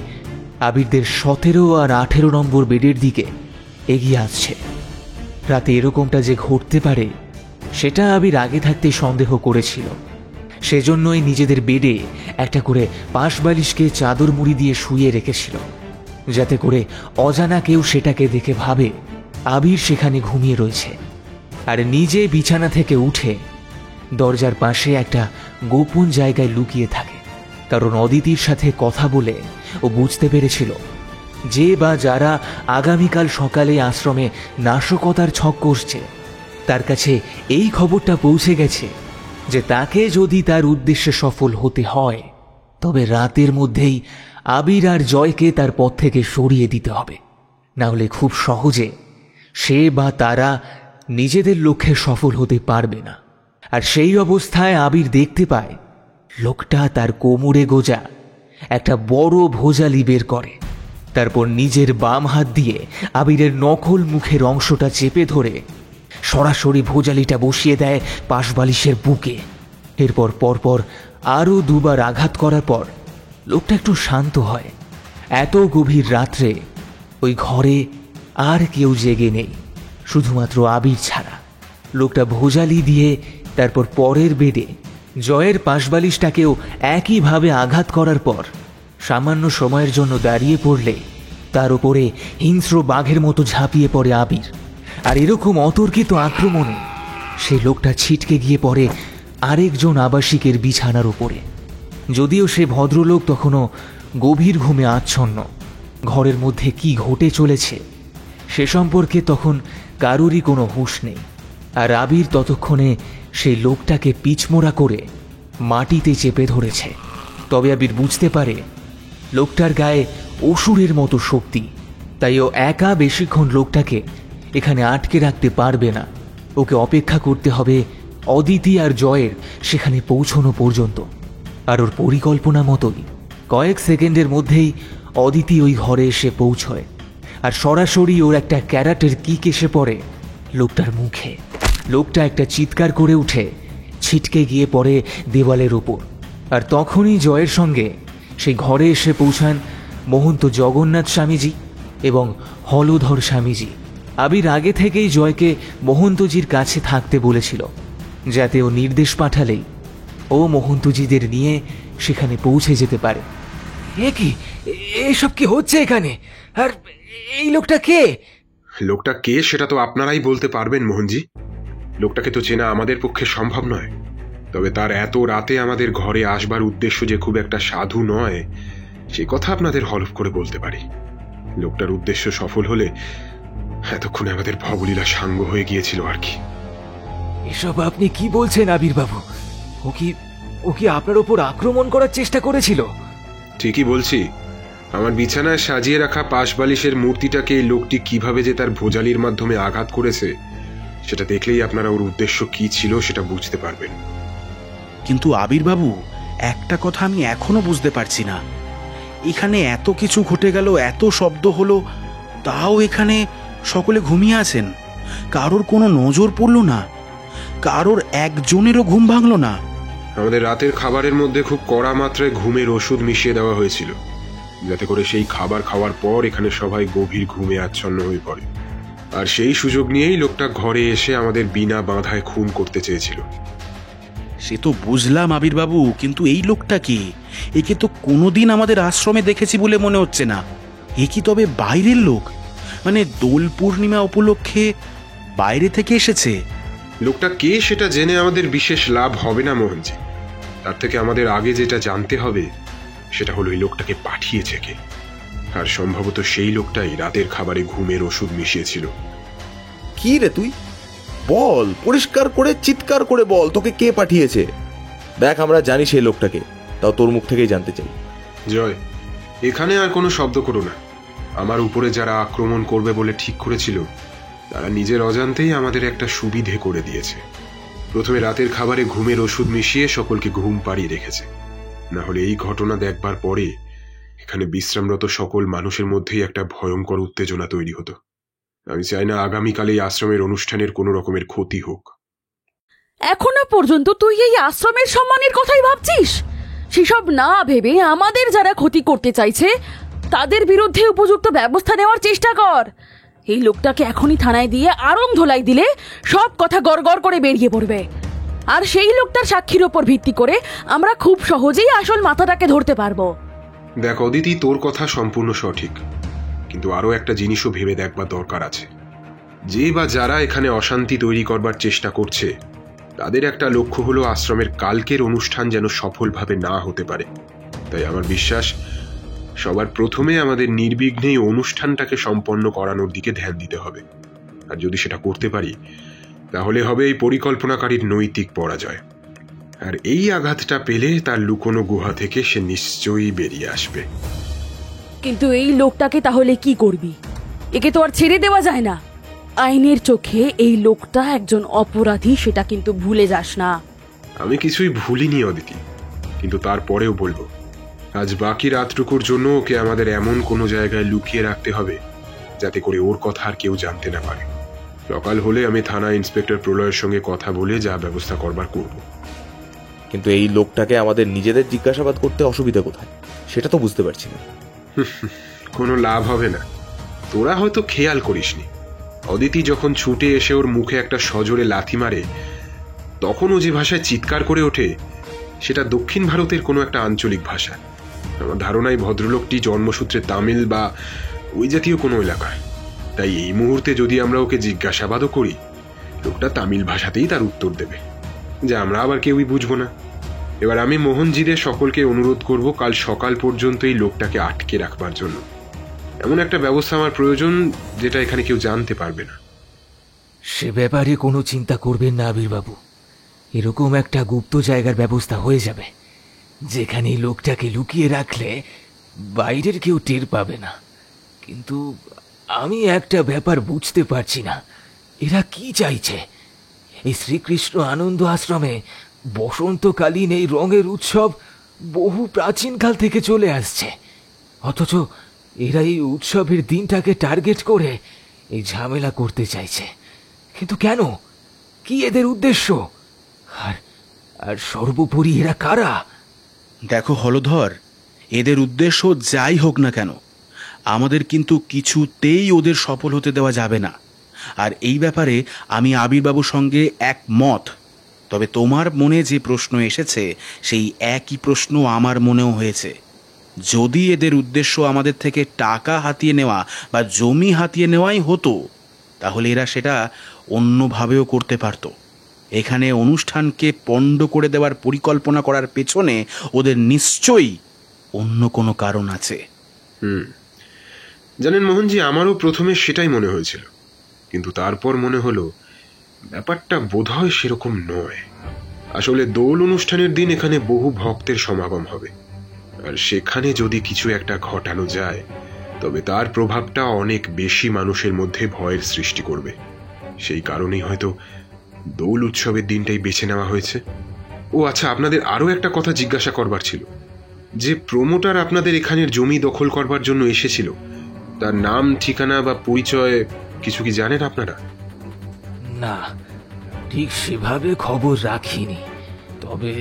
আবিরদের 17 আর 18 নম্বর বেডের দিকে এগিয়ে আসছে। রাতে এরকমটা যে ঘটতে পারে সেটা আবির আগে থাকতে সন্দেহ করেছিল। সেজন্যই নিজেদের বেডে একটা করে পাশ বালিশকে চাদর মুড়ি দিয়ে শুয়ে রেখেছিল, যাতে করে অজানা কেউ সেটাকে দেখে ভাবে আবির সেখানে ঘুমিয়ে রয়েছে। আর নিজে বিছানা থেকে উঠে দরজার পাশে একটা গোপন জায়গায় লুকিয়ে থাকে। কারণ অদিতির সাথে কথা বলে ও বুঝতে পেরেছিল যে বা যারা আগামীকাল সকালে আশ্রমে নাশকতার ছক কষছে, তার কাছে এই খবরটা পৌঁছে গেছে যে তাকে যদি তার উদ্দেশ্যে সফল হতে হয় তবে রাতের মধ্যেই আবির আর জয়কে তার পথ থেকে সরিয়ে দিতে হবে, না হলে খুব সহজে সে বা তারা নিজেদের লক্ষ্যে সফল হতে পারবে না। আর সেই অবস্থায় আবির দেখতে পায় লোকটা তার কোমরে গোজা একটা বড় ভোজালি বের করে, তারপর নিজের বাম হাত দিয়ে আবিরের নকল মুখের অংশটা চেপে ধরে সরাসরি ভোজালিটা বসিয়ে দেয় পাশবালিশের বুকে। এরপর পরপর আরও দুবার আঘাত করার পর লোকটা একটু শান্ত হয়। এত গভীর রাত্রে ওই ঘরে আর কেউ জেগে নেই, শুধুমাত্র আবির ছাড়া। লোকটা ভোজালি দিয়ে তারপর পরের বেডে জয়ের পাশবালিশটাকেও একইভাবে আঘাত করার পর সামান্য সময়ের জন্য দাঁড়িয়ে পড়লে তার উপরে হিংস্র বাঘের মতো ঝাঁপিয়ে পড়ে আবির। আর এরকম অতর্কিত আক্রমণে সেই লোকটা ছিটকে গিয়ে পড়ে আরেকজন আবাসিকের বিছানার উপরে। যদিও সে ভদ্রলোক তখনও গভীর ঘুমে আচ্ছন্ন, ঘরের মধ্যে কি ঘটে চলেছে সে সম্পর্কে তখন কারোরই কোনো হুঁশ নেই। আর আবির ততক্ষণে সেই লোকটাকে পিচমোড়া করে মাটিতে চেপে ধরেছে। তবে আবির বুঝতে পারে লোকটার গায়ে অসুরের মতো শক্তি, তাই ও একা বেশিক্ষণ লোকটাকে এখানে আটকে রাখতে পারবে না। ওকে অপেক্ষা করতে হবে অদিতি আর জয়ের সেখানে পৌঁছানো পর্যন্ত। আর ওর পরিকল্পনা মতোই কয়েক সেকেন্ডের মধ্যেই অদিতি ওই ঘরে এসে পৌঁছয়, আর সরাসরি ওর একটা ক্যারাটের কিক এসে পড়ে লোকটার মুখে। লোকটা একটা চিৎকার করে উঠে ছিটকে গিয়ে পড়ে দেওয়ালের ওপর। আর তখনই জয়ের সঙ্গে সেই ঘরে এসে পৌঁছান মহন্ত জগন্নাথ স্বামীজি এবং হলধর স্বামীজি। আবির আগে থেকেই জয়কে মহন্তজির কাছে থাকতে বলেছিল, যাতে ও নির্দেশ পাঠালেই ও মহন্তজিদের নিয়ে সেখানে পৌঁছে যেতে পারে। এ কি, এসব কি হচ্ছে এখানে? আর এই লোকটা কে? লোকটা কে সেটা তো আপনারাই বলতে পারবেন মোহনজি। লোকটাকে তো চেনা আমাদের পক্ষে সম্ভব নয়, তবে তার এত রাতে আমাদের ঘরে আসবার উদ্দেশ্য যে খুব একটা সাধু নয় সে কথা আপনাদের হলফ করে বলতে পারি। লোকটার উদ্দেশ্য সফল হলে এতক্ষণে আমাদের ভবলীলা সাঙ্গ হয়ে গিয়েছিল আর কি। এসব আপনি কি বলছেন আবির বাবু? ও কি আপনার ওপর আক্রমণ করার চেষ্টা করেছিল? ঠিকই বলছি। আমার বিছানায় সাজিয়ে রাখা পাশবালিশের মূর্তিটাকে এই লোকটি কিভাবে যে তার ভোজালির মাধ্যমে আঘাত করেছে সেটা দেখলেই আপনারা ওর উদ্দেশ্য কি ছিল সেটা বুঝতে পারবেন। কিন্তু আবির বাবু, একটা কথা আমি এখনো বুঝতে পারছি না। এখানে এত কিছু ঘটে গেল, এত শব্দ হলো, তাও এখানে সকলে ঘুমিয়ে আছেন। কারোর কোনো নজর পড়ল না, কারোর একজনেরও ঘুম ভাঙল না। আমাদের রাতের খাবারের মধ্যে খুব কড়া মাত্রায় ঘুমের ওষুধ মিশিয়ে দেওয়া হয়েছিল, যাতে করে সেই খাবার খাওয়ার পর এখানে সবাই গভীর ঘুমে আচ্ছন্ন হয়ে পড়ে। আর সেই সুযোগ নিয়েই লোকটা ঘরে এসে আমাদের বিনা বাধায় খুন করতে চেয়েছিল। সে তো বুঝলাম আবির বাবু, কিন্তু এই লোকটা কি? একে তো কোনোদিন আমাদের আশ্রমে দেখেছি বলে মনে হচ্ছে না। এ কি তবে বাইরের লোক? মানে দোল পূর্ণিমা উপলক্ষে বাইরে থেকে এসেছে? লোকটা কে সেটা জেনে আমাদের বিশেষ লাভ হবে না মোহনজি। তার থেকে আমাদের আগে যেটা জানতে হবে সেটা হলো এই লোকটাকে পাঠিয়েছে কে। আর সম্ভবত সেই লোকটাই রাতের খাবারে ঘুমের ওষুধ মিশিয়েছিল। কি রে তুই? বল, পরিষ্কার করে চিৎকার করে বল, তোকে কে পাঠিয়েছে? দেখ, আমরা জানি সেই লোকটাকে, তাও তোর মুখ থেকেই জানতে চাই। জয়, এখানে আর কোনো শব্দ করো না। আমার উপরে যারা আক্রমণ করবে বলে ঠিক করেছিল তারা নিজের অজান্তেই আমাদের একটা সুবিধে করে দিয়েছে। প্রথমে রাতের খাবারে ঘুমের ওষুধ মিশিয়ে সকলকে ঘুম পাড়িয়ে রেখেছে। না হলে এই ঘটনা দেখবার পরে এখানে বিশ্রামরত সকল মানুষের মধ্যেই একটা ভয়ঙ্কর উত্তেজনা তৈরি হতো। আমি চাই না আগামীকাল এই আশ্রমের অনুষ্ঠানের কোনো রকমের ক্ষতি হোক। এখনো পর্যন্ত তুই এই আশ্রমের সম্মানের কথাই ভাবছিস? সেসব না ভেবে আমাদের যারা ক্ষতি করতে চাইছে তাদের বিরুদ্ধে উপযুক্ত ব্যবস্থা নেওয়ার চেষ্টা কর। এই লোকটাকে এখনই থানায় দিয়ে আড়ং ধোলাই দিলে সব কথা গড়গড় করে বেরিয়ে পড়বে। আর সেই লোকটার সাক্ষীর ওপর ভিত্তি করে আমরা খুব সহজেই আসল মাথাটাকে ধরতে পারবো। দেখ অদিতি, তোর কথা সম্পূর্ণ সঠিক, কিন্তু আরো একটা জিনিসও ভেবে দেখবার দরকার আছে। যে বা যারা এখানে অশান্তি তৈরি করবার চেষ্টা করছে তাদের একটা লক্ষ্য হলো আশ্রমের কালকের অনুষ্ঠান যেন সফলভাবে না হতে পারে। তাই আমার বিশ্বাস সবার প্রথমে আমাদের নির্বিঘ্নেই অনুষ্ঠানটাকে সম্পন্ন করানোর দিকে ধ্যান দিতে হবে। আর যদি সেটা করতে পারি তাহলে হবে এই পরিকল্পনাকারীর নৈতিক পরাজয়। আর এই আঘাতটা পেলে তার লুকোনো গুহা থেকে সে নিশ্চয়ই বেরিয়ে আসবে। কিন্তু এই লোকটাকে তাহলে কি করবি? একে তো আর ছেড়ে দেওয়া যায় না। আইনের চোখে এই লোকটা একজন অপরাধী, সেটা কিন্তু ভুলে যাস না। আমি কিছুই ভুলিনি অদিতি, কিন্তু তারপরেও বলবো, আজ বাকি রাতটুকুর জন্য ওকে আমাদের এমন কোনো জায়গায় লুকিয়ে রাখতে হবে যাতে করে ওর কথা আর কেউ জানতে না পারে। সকাল হলে আমি থানা ইন্সপেক্টর প্রলয়ের সঙ্গে কথা বলে যা ব্যবস্থা করবার করব। কিন্তু এই লোকটাকে আমাদের নিজেদের জিজ্ঞাসাবাদ করতে অসুবিধা কোথায় সেটা তো বুঝতে পারছি না। কোনো লাভ হবে না, তোরা হয়তো খেয়াল করিসনি। অদিতি যখন ছুটে এসে ওর মুখে একটা সজোরে লাথি মারে, তখন ও যে ভাষায় চিৎকার করে ওঠে সেটা দক্ষিণ ভারতের কোনো একটা আঞ্চলিক ভাষা। আমার ধারণায় ভদ্রলোকটি জন্মসূত্রে তামিল বা ওই জাতীয় কোনো এলাকায়। তাই এই মুহূর্তে যদি আমরা ওকে জিজ্ঞাসাবাদও করি, লোকটা তামিল ভাষাতেই তার উত্তর দেবে, যা আমরা আবার কেউই বুঝবো না। এবার আমি মোহনজিদের সকলকে অনুরোধ করব কাল সকাল পর্যন্ত এই লোকটাকে আটকে রাখবার জন্য। এমন একটা ব্যবস্থা আমার প্রয়োজন যেটা এখানে কেউ জানতে পারবে না। সে ব্যাপারে কোনো চিন্তা করবেন না আবিরবাবু, এরকম একটা গুপ্ত জায়গার ব্যবস্থা হয়ে যাবে যেখানে এই লোকটাকে লুকিয়ে রাখলে বাইরের কেউ টের পাবে না। কিন্তু আমি একটা ব্যাপার বুঝতে পারছি না, এরা কি চাইছে? এই শ্রীকৃষ্ণ আনন্দ আশ্রমে বসন্তকালীন এই রঙের উৎসব বহু প্রাচীনকাল থেকে চলে আসছে, অথচ এরা এই উৎসবের দিনটাকে টার্গেট করে এই ঝামেলা করতে চাইছে। কিন্তু কেন? কি এদের উদ্দেশ্য? আর সর্বোপরি এরা কারা? দেখো হলধর, এদের উদ্দেশ্য যাই হোক না কেন, আমাদের কিন্তু কিছুতেই ওদের সফল হতে দেওয়া যাবে না। আর এই ব্যাপারে আমি আবিরবাবুর সঙ্গে একমত। তবে তোমার মনে যে প্রশ্ন এসেছে সেই একই প্রশ্ন আমার মনেও হয়েছে। যদি এদের উদ্দেশ্য আমাদের থেকে টাকা হাতিয়ে নেওয়া বা জমি হাতিয়ে নেওয়াই হতো, তাহলে এরা সেটা অন্যভাবেও করতে পারত। এখানে অনুষ্ঠানকে পণ্ড করে দেওয়ার পরিকল্পনা করার পেছনে ওদের নিশ্চয়ই অন্য কোনো কারণ আছে। জানেন মোহনজি, আমারও প্রথমে সেটাই মনে হয়েছিল, কিন্তু তারপর মনে হলো ব্যাপারটা বোধহয় সেরকম নয়। আসলে দোল অনুষ্ঠানের দিন এখানে বহু ভক্তের সমাগম হবে, আর সেখানে যদি কিছু একটা ঘটানো যায় তবে তার প্রভাবটা অনেক বেশি মানুষের মধ্যে ভয়ের সৃষ্টি করবে। সেই কারণেই হয়তো দোল উৎসবের দিনটাই বেছে নেওয়া হয়েছে। ও আচ্ছা, আপনাদের আরও একটা কথা জিজ্ঞাসা করবার ছিল। যে প্রমোটার আপনাদের এখানের জমি দখল করবার জন্য এসেছিল, তার নাম, ঠিকানা বা পরিচয় কিছু কি জানেন আপনারা? না, ঠিক সেভাবে খবর রাখিনি, তবে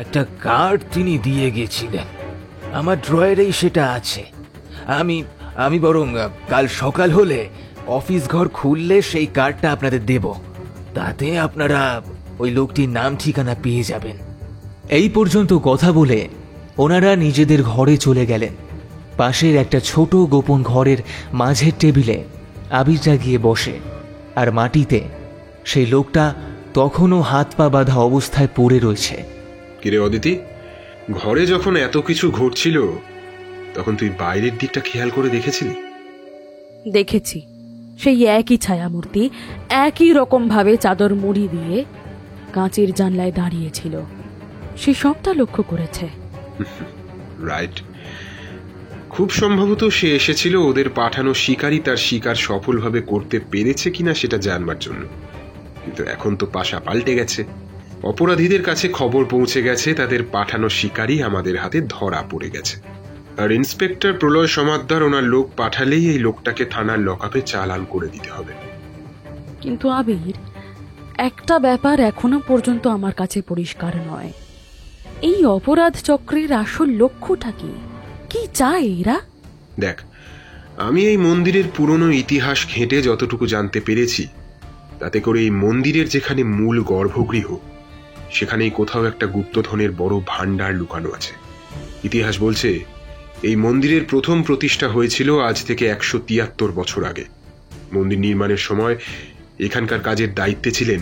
একটা কার্ড তিনি দিয়ে গেছিলেন, আমার ড্রয়ারেই সেটা আছে। আমি বরং কাল সকাল হলে অফিস ঘর খুললে সেই কার্ডটা আপনাদের দেব, তাতে আপনারা ওই লোকটির নাম ঠিকানা পেয়ে যাবেন। এই পর্যন্ত কথা বলে ওনারা নিজেদের ঘরে চলে গেলেন। পাশের একটা ছোট গোপন ঘরের মাঝের টেবিলে আবিরটা গিয়ে বসে, আর মাটিতে সেই লোকটা তখনও হাত পা বাঁধা অবস্থায় পড়ে রয়েছে। কিরে অদিতি, ঘরে যখন এত কিছু ঘটছিল তখন তুই বাইরের দিকটা খেয়াল করে দেখেছিলি? দেখেছি, সেই একই ছায়ামূর্তি একই রকম ভাবে চাদর মুড়ি দিয়ে কাঁচের জানলায় দাঁড়িয়েছিল। সে সবটা লক্ষ্য করেছে। রাইট, খুব সম্ভবত সে এসেছিল ওদের পাঠানো শিকারী তার শিকার সফলভাবে করতে পেরেছে কিনা সেটা জানবার জন্য। কিন্তু এখন তো পাশা পাল্টে গেছে, অপরাধীদের কাছে খবর পৌঁছে গেছে তাদের পাঠানো শিকারী আমাদের হাতে ধরা পড়ে গেছে। আর ইন্সপেক্টর প্রলয় সমাদ্দার ওনার লোক পাঠালেই এই লোকটাকে থানার লকআপে চালান করে দিতে হবে। কিন্তু আবির, একটা ব্যাপার এখনো পর্যন্ত আমার কাছে পরিষ্কার নয়। এই অপরাধ চক্রের আসল লক্ষ্যটা কি? কি চায় এরা? দেখ, আমি এই মন্দিরের পুরনো ইতিহাস ঘেঁটে যতটুকু জানতে পেরেছি, তাতে করে এই মন্দিরের যেখানে মূল গর্ভগৃহ, সেখানেই কোথাও একটা গুপ্তধনের বড় ভাণ্ডার লুকানো আছে। ইতিহাস বলছে এই মন্দিরের প্রথম প্রতিষ্ঠা হয়েছিল আজ থেকে 173 বছর আগে। মন্দির নির্মাণের সময় এখানকার কাজের দায়িত্বে ছিলেন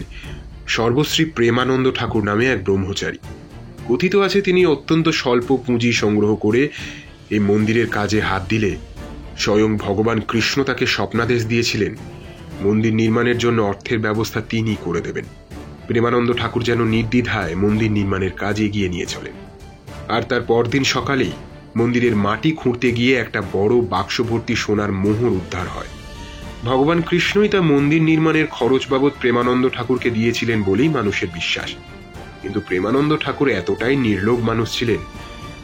সর্বশ্রী প্রেমানন্দ ঠাকুর নামে এক ব্রহ্মচারী। কথিত আছে তিনি অত্যন্ত স্বল্প পুঁজি সংগ্রহ করে এই মন্দিরের কাজে হাত দিলে স্বয়ং ভগবান কৃষ্ণ তাকে স্বপ্নাদেশ দিয়েছিলেন মন্দির নির্মাণের জন্য অর্থের ব্যবস্থা তিনিই করে দেবেন। প্রেমানন্দ ঠাকুর যেন নির্দ্বিধায় মন্দির নির্মাণের কাজ এগিয়ে নিয়ে চলেন। আর তার পরদিন সকালেই মন্দিরের মাটি খুঁড়তে গিয়ে একটা বড় বাক্স ভর্তি সোনার মোহর উদ্ধার হয়। ভগবান কৃষ্ণই তা মন্দির নির্মাণের খরচ বাবদ প্রেমানন্দ ঠাকুরকে দিয়েছিলেন বলেই মানুষের বিশ্বাস। কিন্তু প্রেমানন্দ ঠাকুর এতটাই নির্লোভ মানুষ ছিলেন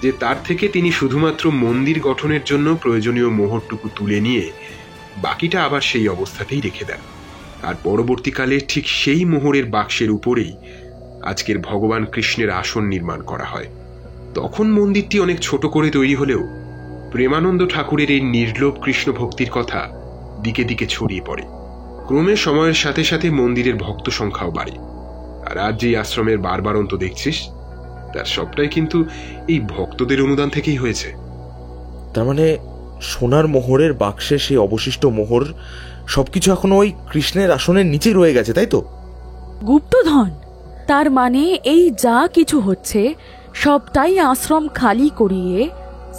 যে তার থেকে তিনি শুধুমাত্র মন্দির গঠনের জন্য প্রয়োজনীয় মোহরটুকু তুলে নিয়ে বাকিটা আবার সেই অবস্থাতেই রেখে দেন। আর পরবর্তীকালে ঠিক সেই মোহরের বাক্সের উপরেই আজকের ভগবান কৃষ্ণের আসন নির্মাণ করা হয়। তখন মন্দিরটি অনেক ছোট করে তৈরি হলেও প্রেমানন্দ ঠাকুরের এই নির্লোভ কৃষ্ণ ভক্তির কথা দিকে দিকে ছড়িয়ে পড়ে। ক্রমে সময়ের সাথে সাথে মন্দিরের ভক্ত সংখ্যাও বাড়ে। আর আজ যে আশ্রমের বারবারন্ত দেখছিস, তার সবটাই কিন্তু এই ভক্তদের অনুদান থেকেই হয়েছে। তার মানে সোনার মোহরের বাক্সে সেই অবশিষ্ট মোহর সবকিছু এখনো ওই কৃষ্ণের আসনের নিচে রয়ে গেছে, তাই তো? গুপ্তধন। তার মানে এই যা কিছু হচ্ছে সবটাই আশ্রম খালি করিয়ে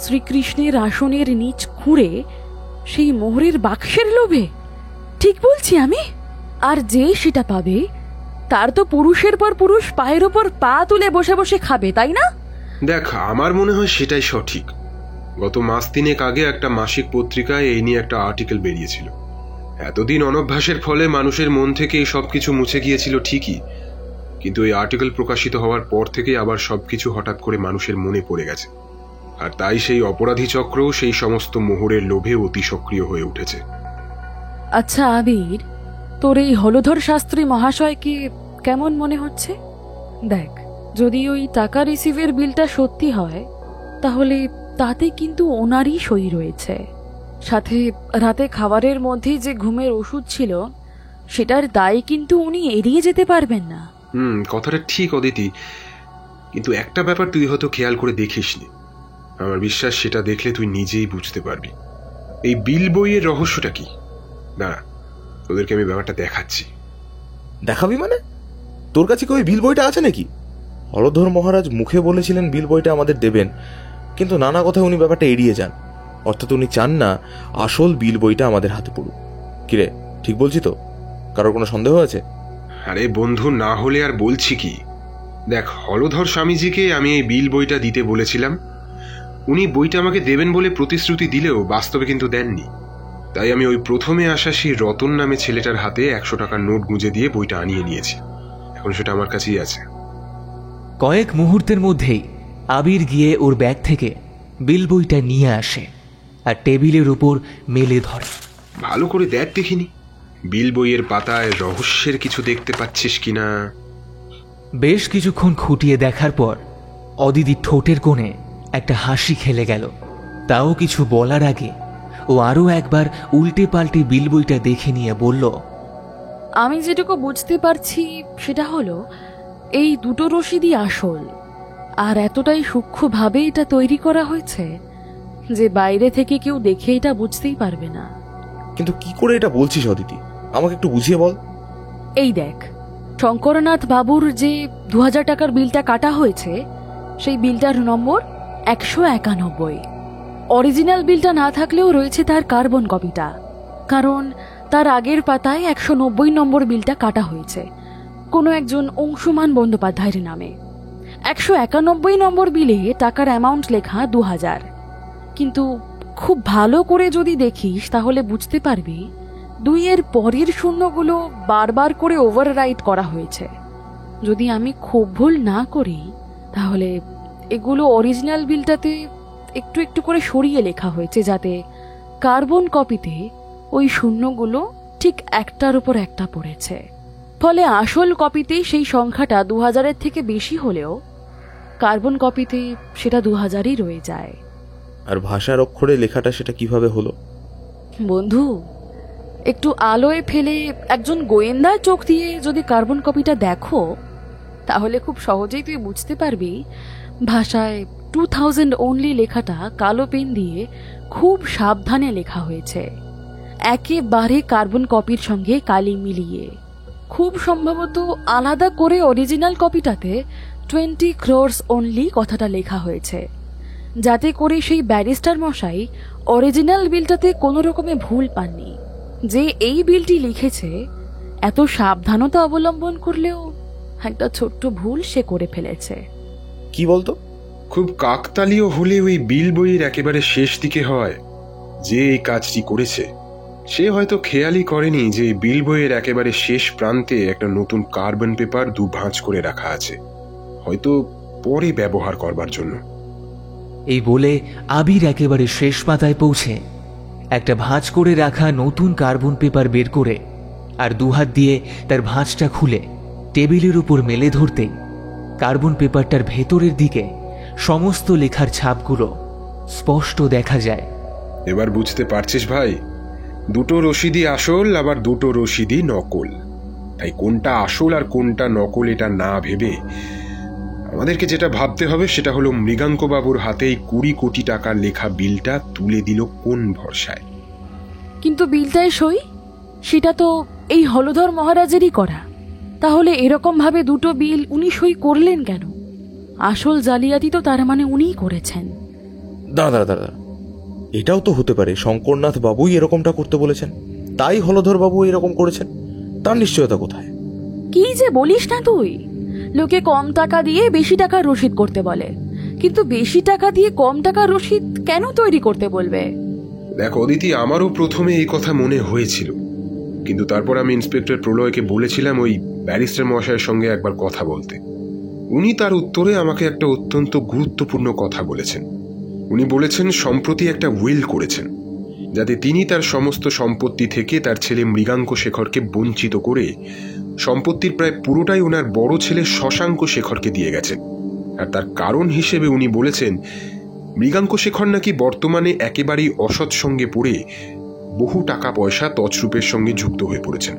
শ্রীকৃষ্ণের আসনের নিচ খুঁড়ে সেই মোহরের বাক্সের লোভে। ঠিক বলছি আমি? আর যে সেটা পাবে তার তো পুরুষের পর পুরুষ পায়ের ওপর পা তুলে বসে বসে খাবে, তাই না? দেখ, আমার মনে হয় সেটাই সঠিক। গত মাস তিনেক আগে একটা মাসিক পত্রিকায় এই নিয়ে একটা আর্টিকেল বেরিয়েছিল। এতদিন অনভ্যাসের ফলে মানুষের মন থেকে এই সবকিছু মুছে গিয়েছিল ঠিকই, কিন্তু এই আর্টিকেল প্রকাশিত হওয়ার পর থেকে আবার সবকিছু হঠাৎ করে মানুষের মনে পড়ে গেছে। আর তাই সেই অপরাধী চক্র সেই সমস্ত মোহরের লোভে অতি সক্রিয় হয়ে উঠেছে। আচ্ছা আবির, তোর এই হলধর শাস্ত্রী মহাশয়কে কেমন মনে হচ্ছে? দেখ, যদি ওই টাকা রিসিভের বিলটা সত্যি হয় তাহলে তাতে কিন্তু ওনারই সই রয়েছে। সাথে রাতে খাবারের মধ্যে যে ঘুমের ওষুধ ছিল সেটার দায় কিন্তু উনি এড়িয়ে যেতে পারবেন না। কথাটা ঠিক অদিতি, কিন্তু একটা ব্যাপার তুই হয়তো খেয়াল করে দেখিসনি। আমার বিশ্বাস সেটা দেখলে তুই নিজেই বুঝতে পারবি এই বিল বইয়ের রহস্যটা কি। দাঁড়া, তোদেরকে আমি ব্যাপারটা দেখাচ্ছি। দেখাবি মানে? তোর কাছে কি ওই বিল বইটা আছে নাকি? হলধর মহারাজ মুখে বলেছিলেন বিল বইটা আমাদের দেবেন, কিন্তু নানা কথায় উনি ব্যাপারটা এড়িয়ে যান। অর্থাৎ উনি চান না আসল বিল বইটা আমাদের হাতে পড়ুক। কিরে, ঠিক বলছি তো? কারোর কোনো সন্দেহ আছে? আরে বন্ধু, না হলে আর বলছি কি। দেখ, হলধর স্বামীজিকে আমি এই বিল বইটা দিতে বলেছিলাম। উনি বইটা আমাকে দেবেন বলে প্রতিশ্রুতি দিলেও বাস্তবে কিন্তু দেননি। তাই আমি ওই প্রথমে আসা সেই রতন নামে ছেলেটার হাতে 100 টাকার নোট গুঁজে দিয়ে বইটা আনিয়ে নিয়েছি। এখন সেটা আমার কাছেই আছে। কয়েক মুহূর্তের মধ্যেই আবির গিয়ে ওর ব্যাগ থেকে বিল বইটা নিয়ে আসে আর টেবিলের উপর মেলে ধরে। ভালো করে দেখ দেখিনি, বিল বইয়ের পাতায় রহস্যের কিছু দেখতে পাচ্ছিস কিনা। বেশ কিছুক্ষণ খুঁটিয়ে দেখার পর অদিতির ঠোঁটের কোণে একটা হাসি খেলে গেল। তাও কিছু বলার আগে ও আরও একবার উল্টে পাল্টে বিল বইটা দেখে নিয়ে বলল, আমি যেটুকু বুঝতে পারছি সেটা হলো এই দুটো রসিদই আসল, আর এতটাই সূক্ষ্মভাবে এটা তৈরি করা হয়েছে যে বাইরে থেকে কেউ দেখে এটা বুঝতেই পারবে না। কিন্তু কি করে এটা বলছিস অদিতি? আমাকে একটু বুঝিয়ে বল। এই দেখ, শঙ্করনাথ বাবুর যে 2000 টাকার বিলটা কাটা হয়েছে সেই বিলটার নম্বর 191। অরিজিনাল বিলটা না থাকলেও রয়েছে তার কার্বন কপিটা, কারণ তার আগের পাতায় 190 নম্বর বিলটা কাটা হয়েছে কোনো একজন অংশুমান বন্দ্যোপাধ্যায়ের নামে। 191 নম্বর বিলে টাকার অ্যামাউন্ট লেখা 2000, কিন্তু খুব ভালো করে যদি দেখিস তাহলে বুঝতে পারবি 2 এর পরের শূন্যগুলো বারবার করে ওভাররাইট করা হয়েছে। যদি আমি খুব ভুল না করি তাহলে এগুলো অরিজিনাল বিলটাতে একটু একটু করে সরিয়ে লেখা হয়েছে, যাতে কার্বন কপিতে ওই শূন্যগুলো ঠিক একটার উপর একটা পড়েছে। ফলে আসল কপিতে সেই সংখ্যাটা 2000-এর থেকে বেশি হলেও কার্বন কপিতে সেটা 2000-ই রয়ে যায়। আর ভাষার অক্ষরে লেখাটা সেটা কিভাবে হলো? বন্ধু, একটু আলোয় ফেলে একজন গোয়েন্দার চোখ দিয়ে যদি কার্বন কপিটা দেখো তাহলে খুব সহজেই তুই বুঝতে পারবি ভাষায় 2000 অনলি লেখাটা কালো পেন দিয়ে খুব সাবধানে লেখা হয়েছে, একেবারে কার্বন কপির সঙ্গে কালি মিলিয়ে। খুব সম্ভবত আলাদা করে অরিজিনাল কপিটাতে 20 crores অনলি কথাটা লেখা হয়েছে, যাতে করে সেই ব্যারিস্টার মশাই অরিজিনাল বিলটাতে কোনো রকমে ভুল পাননি। যে এই বিলটি লিখেছে এত সাবধানতা অবলম্বন করলেও একটা ছোট্ট ভুল সে করে ফেলেছে। কি বলতো? খুব কাকতালীয় হলে ওই বিল বইয়ের একেবারে শেষ দিকে হয়। যে এই কাজটি করেছে সে হয়তো খেয়ালই করেনি যে এই বিল বইয়ের একেবারে শেষ প্রান্তে একটা নতুন কার্বন পেপার ভাঁজ করে রাখা আছে, হয়তো পরে ব্যবহার করবার জন্য। এই বলে আবির একেবারে শেষ পাতায় পৌঁছে একটা ভাঁজ করে রাখা নতুন কার্বন পেপার বের করে আর দুহাত দিয়ে তার ভাঁজটা খুলে টেবিলের উপর মেলে ধরতেই কার্বন পেপারটার ভেতরের দিকে সমস্ত লেখার ছাপগুলো স্পষ্ট দেখা যায়। এবার বুঝতে পারছিস ভাই, দুটো রসিদই আসল, আবার দুটো রসিদই নকল। তাই কোনটা আসল আর কোনটা নকল এটা না ভেবে আমাদেরকে যেটা ভাবতে হবে সেটা হলো মৃগাঙ্ক বাবুর হাতে এই 20 কোটি টাকার লেখা বিলটা তুলে দিল কোন ভরসায়। কিন্তু বিলটায় সই, সেটা তো এই হলধর মহারাজেরই করা। তাহলে এরকম ভাবে দুটো বিল উনি সই করলেন কেন? আসল জালিয়াতি তো তার মানে উনিই করেছেন। দাঁড়া, এটাও তো হতে পারে শঙ্করনাথ বাবুই এরকমটা করতে বলেছেন, তাই হলধর বাবু এরকম করেছেন। তার নিশ্চয়তা কোথায়? কি যে বলিস না তুই! লোকে কম টাকা দিয়ে বেশি টাকার রসিদ করতে বলে, কিন্তু বেশি টাকা দিয়ে কম টাকার রসিদ কেন তৈরি করতে বলবে? দেখ অদিতি, আমারও প্রথমে এই কথা মনে হয়েছিল, কিন্তু তারপর আমি ইন্সপেক্টর প্রলয়কে বলেছিলাম ওই ব্যারিস্টার মহাশয়ের সঙ্গে একবার কথা বলতে। উনি তার উত্তরে আমাকে একটা অত্যন্ত গুরুত্বপূর্ণ কথা বলেছেন। উনি বলেছেন সম্প্রতি একটা উইল করেছেন, যাতে তিনি তার সমস্ত সম্পত্তি থেকে তার ছেলে মৃগাঙ্ক শেখরকে বঞ্চিত করে সম্পত্তির প্রায় পুরোটাই ওনার বড় ছেলে শশাঙ্ক শেখরকে দিয়ে গেছেন। আর তার কারণ হিসেবে উনি বলেছেন মৃগাঙ্ক শেখর নাকি বর্তমানে একেবারেই অসৎ সঙ্গে পড়ে বহু টাকা পয়সা তছরূপের সঙ্গে যুক্ত হয়ে পড়েছেন।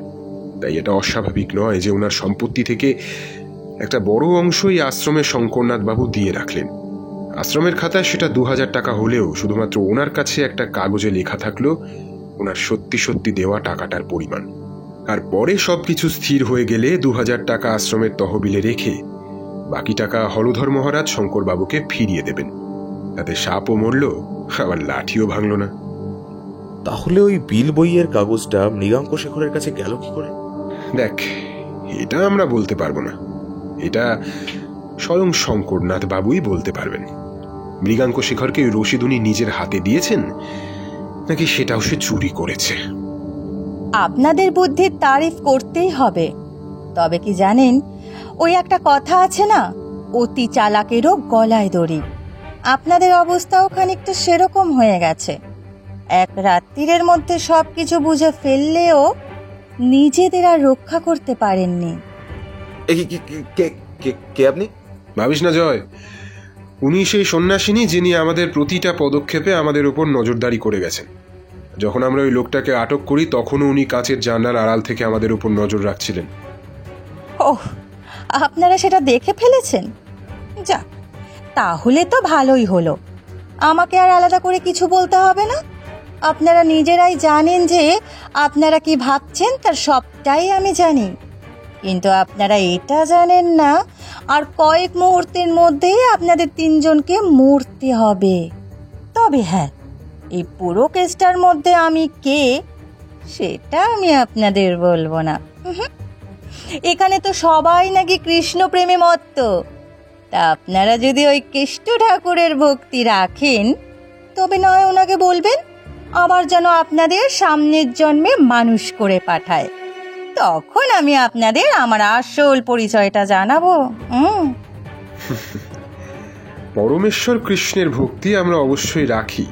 তাই এটা অস্বাভাবিক নয় যে ওনার সম্পত্তি থেকে একটা বড় অংশই আশ্রমের শঙ্করনাথ বাবু দিয়ে রাখলেন। আশ্রমের খাতায় সেটা 2000 টাকা হলেও শুধুমাত্র ওনার কাছে একটা কাগজে লেখা থাকলো ওনার সত্যি সত্যি দেওয়া টাকাটার পরিমাণ। আর পরে সবকিছু স্থির হয়ে গেলে 2000 টাকা আশ্রমের তহবিলে রেখে বাকি টাকা হলধর মহারাজ শঙ্করবাবুকে ফিরিয়ে দেবেন। তাতে সাপও মরল, আবার লাঠিও ভাঙল না। তাহলে ওই বিল বইয়ের কাগজটা মৃগাঙ্ক শেখরের কাছে গেল কি করে? দেখ, এটা আমরা বলতে পারবো না, এটা স্বয়ং শঙ্করনাথ বাবুই বলতে পারবেন। মৃগাঙ্ক শেখরকে ওই রসিদ উনি নিজের হাতে দিয়েছেন নাকি সেটাও সে চুরি করেছে। আপনাদের বুদ্ধির তারিফ করতেই হবে। তবে কি জানেন, ওই একটা কথা আছে না, অতি চালাকেরও গলায় দড়ি। আপনাদের অবস্থাও খানিকটা সেরকম হয়ে গেছে। এক রাত্রির মধ্যে সবকিছু বুঝে ফেললেও নিজেদের আর রক্ষা করতে পারেননি। কে আপনি? ভাবিস না জয়, উনি সেই সন্ন্যাসিনী যিনি আমাদের প্রতিটা পদক্ষেপে আমাদের উপর নজরদারি করে গেছেন। যখন আমরা ওই লোকটাকে আটক করি তখনও উনি কাঁচের জানলার আড়াল থেকে আমাদের উপর নজর রাখছিলেন। ওহ, আপনারা সেটা দেখে ফেলেছেন? যাক, তাহলে তো ভালোই হলো। আমাকে আর আলাদা করে কিছু বলতে হবে না। আপনারা নিজেরাই জানেন যে আপনারা কি ভাবছেন তার সবটাই আমি জানি। কিন্তু আপনারা এটা জানেন না আর কয়েক মুহূর্তের মধ্যেই আপনাদের 3 জনকে মরতে হবে। তবে হ্যাঁ, এই পুরো কেসটার মধ্যে আমি কে সেটা আমি আপনাদের বলবো না। এখানে তো সবাই নাকি কৃষ্ণ প্রেমে মত্ত। তা আপনারা যদি ওই কৃষ্ণ ঠাকুরের ভক্তি রাখেন তবে নয় ওনাকে বলবেন আবার যেন আপনাদের সামনের জন্মে মানুষ করে পাঠায়। তখন আমি আপনাদের আমার আসল পরিচয়টা জানাবো। পরমেশ্বর কৃষ্ণের ভক্তি আমরা অবশ্যই রাখি।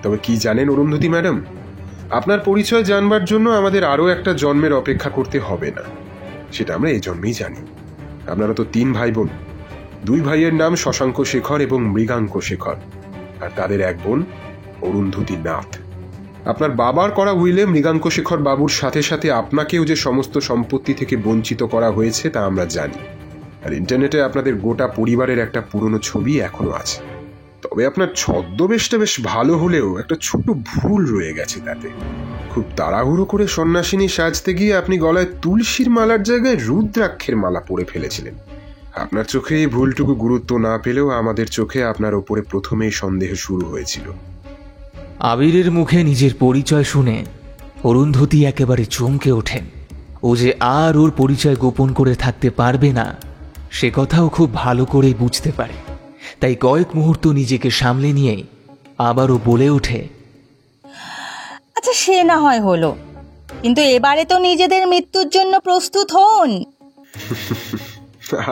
তবে কি জানেন অরুন্ধতী ম্যাডাম, আপনার পরিচয় জানবার জন্য আমাদের আরও একটা জন্মের অপেক্ষা করতে হবে না। সেটা আমরা এই জন্মেই জানি। আপনারা তো 3 ভাই বোন। 2 ভাইয়ের নাম শশাঙ্ক শেখর এবং মৃগাঙ্ক শেখর, আর তাদের এক বোন অরুন্ধতী নাথ। আপনার বাবার করা উইলে মৃগাঙ্ক শেখর বাবুর সাথে সাথে আপনাকেও যে সমস্ত সম্পত্তি থেকে বঞ্চিত করা হয়েছে তা আমরা জানি। আর ইন্টারনেটে আপনাদের গোটা পরিবারের একটা পুরনো ছবি এখনো আছে। তবে আপনার ছদ্মবেশটা বেশ ভালো হলেও একটা ছোট ভুল রয়ে গেছে তাতে। খুব তাড়াহুড়ো করে সন্ন্যাসিনী সাজতে গিয়ে আপনি গলায় তুলসীর মালার জায়গায় রুদ্রাক্ষের মালা পরে ফেলেছিলেন। আপনার চোখে এই ভুলটুকু গুরুত্ব না পেলেও আমাদের চোখে আপনার ওপরে প্রথমেই সন্দেহ শুরু হয়েছিল। আবিরের মুখে নিজের পরিচয় শুনে অরুন্ধতী একেবারে চমকে ওঠেন। ও যে আর ওর পরিচয় গোপন করে থাকতে পারবে না সে কথাও খুব ভালো করেই বুঝতে পারে। তাই কয়েক মুহূর্ত নিজেকে সামলে নিয়ে আবারও বলে ওঠে, আচ্ছা সে না হয় হলো, কিন্তু এবারে তো নিজেদের মৃত্যুর জন্য প্রস্তুত হন।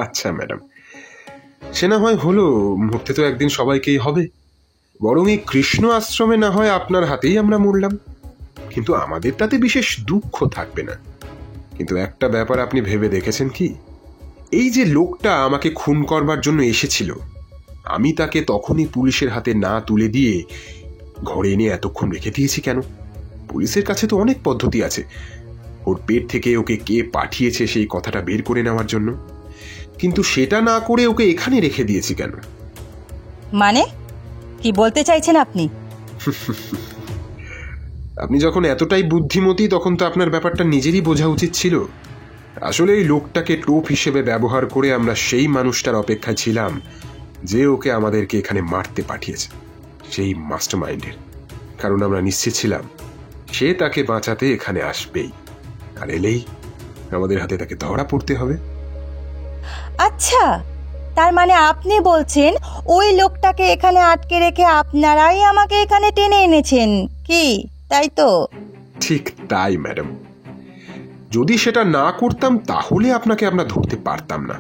আচ্ছা ম্যাডাম, সে না হয় হলো, মরতে তো একদিন সবাইকেই হবে। বরং এই কৃষ্ণ আশ্রমে না হয় আপনার হাতেই আমরা মরলাম, কিন্তু আমাদের তাতে বিশেষ দুঃখ থাকবে না। কিন্তু একটা ব্যাপার আপনি ভেবে দেখেছেন কি, এই যে লোকটা আমাকে খুন করবার জন্য এসেছিল, আমি তাকে তখনই পুলিশের হাতে না তুলে দিয়ে ঘরে এনে এতক্ষণ রেখে দিয়েছি কেন? পুলিশের কাছে তো অনেক পদ্ধতি আছে ওর পেট থেকে ওকে কে পাঠিয়েছে সেই কথাটা বের করে নেওয়ার জন্য, কিন্তু সেটা না করে ওকে এখানে রেখে দিয়েছি কেন? মানে কি বলতে চাইছেন আপনি? আপনি যখন এতটাই বুদ্ধিমতী তখন তো আপনার ব্যাপারটা নিজেরই বোঝা উচিত ছিল। আসলে এই লোকটাকে টোপ হিসেবে ব্যবহার করে আমরা সেই মানুষটার অপেক্ষায় ছিলাম যে ওকে আমাদেরকে এখানে মারতে পাঠিয়েছে, সেই মাস্টারমাইন্ডের। কারণ আমরা নিশ্চিত ছিলাম সে তাকে বাঁচাতে এখানে আসবেই, আর এলেই আমাদের হাতে তাকে ধরা পড়তে হবে। আচ্ছা, তার মানে আপনি বলছেন ওই লোকটাকে এখানে আটকে রেখে আপনারাই আমাকে এখানে টেনে এনেছেন কি, তাই তো? ঠিক তাই ম্যাডাম, যদি সেটা না করতাম তাহলে আপনাকে আমরা ধরতে পারতাম না,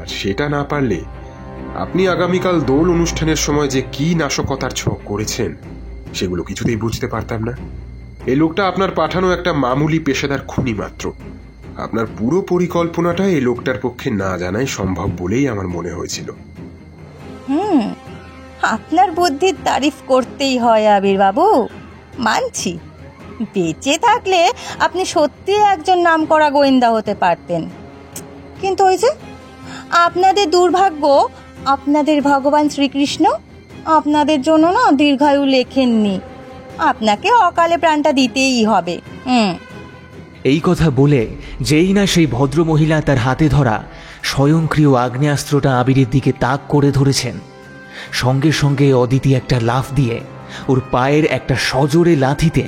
আর সেটা না পারলে আপনি আগামীকাল দোল অনুষ্ঠানের সময় যে কি নাশকতার ছোঁক করেছেন সেগুলো কিছুতেই বুঝতে পারতাম না। এই লোকটা আপনার পাঠানো একটা মামুলি পেশাদার খুনি মাত্র। আপনার পুরো পরিকল্পনাটা এই লোকটার পক্ষে না জানাই সম্ভব বলেই আমার মনে হয়েছিল। আপনার বুদ্ধির তারিফ করতেই হয় আবির বাবু, মানছি। বেঁচে থাকলে আপনি সত্যি একজন নামকরা গোয়েন্দা হতে পারতেন, কিন্তু ওই যে আপনাদের দুর্ভাগ্য, আপনাদের ভগবান শ্রীকৃষ্ণ আপনাদের জন্য না দীর্ঘায়ু লেখেননি, আপনাকে অকালে প্রাণটা দিতেই হবে। এই কথা বলে যেই না সেই ভদ্রমহিলা তার হাতে ধরা স্বয়ংক্রিয় আগ্নেয়াস্ত্রটা আবিরের দিকে তাক করে ধরেছেন, সঙ্গে সঙ্গে অদিতি একটা লাফ দিয়ে ওর পায়ের একটা সজোরে লাথিতে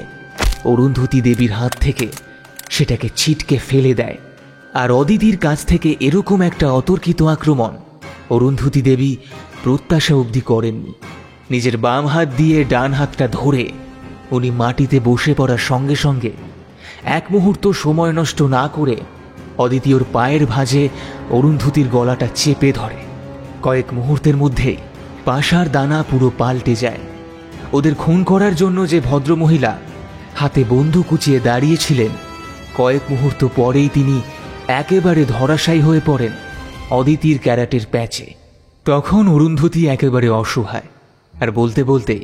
অরুন্ধতী দেবীর হাত থেকে সেটাকে ছিটকে ফেলে দেয়। আর অদিতির কাছ থেকে এরকম একটা অতর্কিত আক্রমণ অরুন্ধতী দেবী প্রত্যাশা অবধি করেননি। নিজের বাম হাত দিয়ে ডান হাতটা ধরে উনি মাটিতে বসে পড়ার সঙ্গে সঙ্গে এক মুহূর্ত সময় নষ্ট না করে অদিতি ওর পায়ের ভাঁজে অরুন্ধতীর গলাটা চেপে ধরে। কয়েক মুহূর্তের মধ্যেই পাশার দানা পুরো পাল্টে যায়। ওদের খুন করার জন্য যে ভদ্রমহিলা হাতে বন্দুক উঁচিয়ে দাঁড়িয়েছিলেন, কয়েক মুহূর্ত পরেই তিনি একেবারে ধরাশায়ী হয়ে পড়েন অদিতির ক্যারাটের প্যাচে। তখন অরুন্ধতী একেবারে অসহায়, আর বলতে বলতে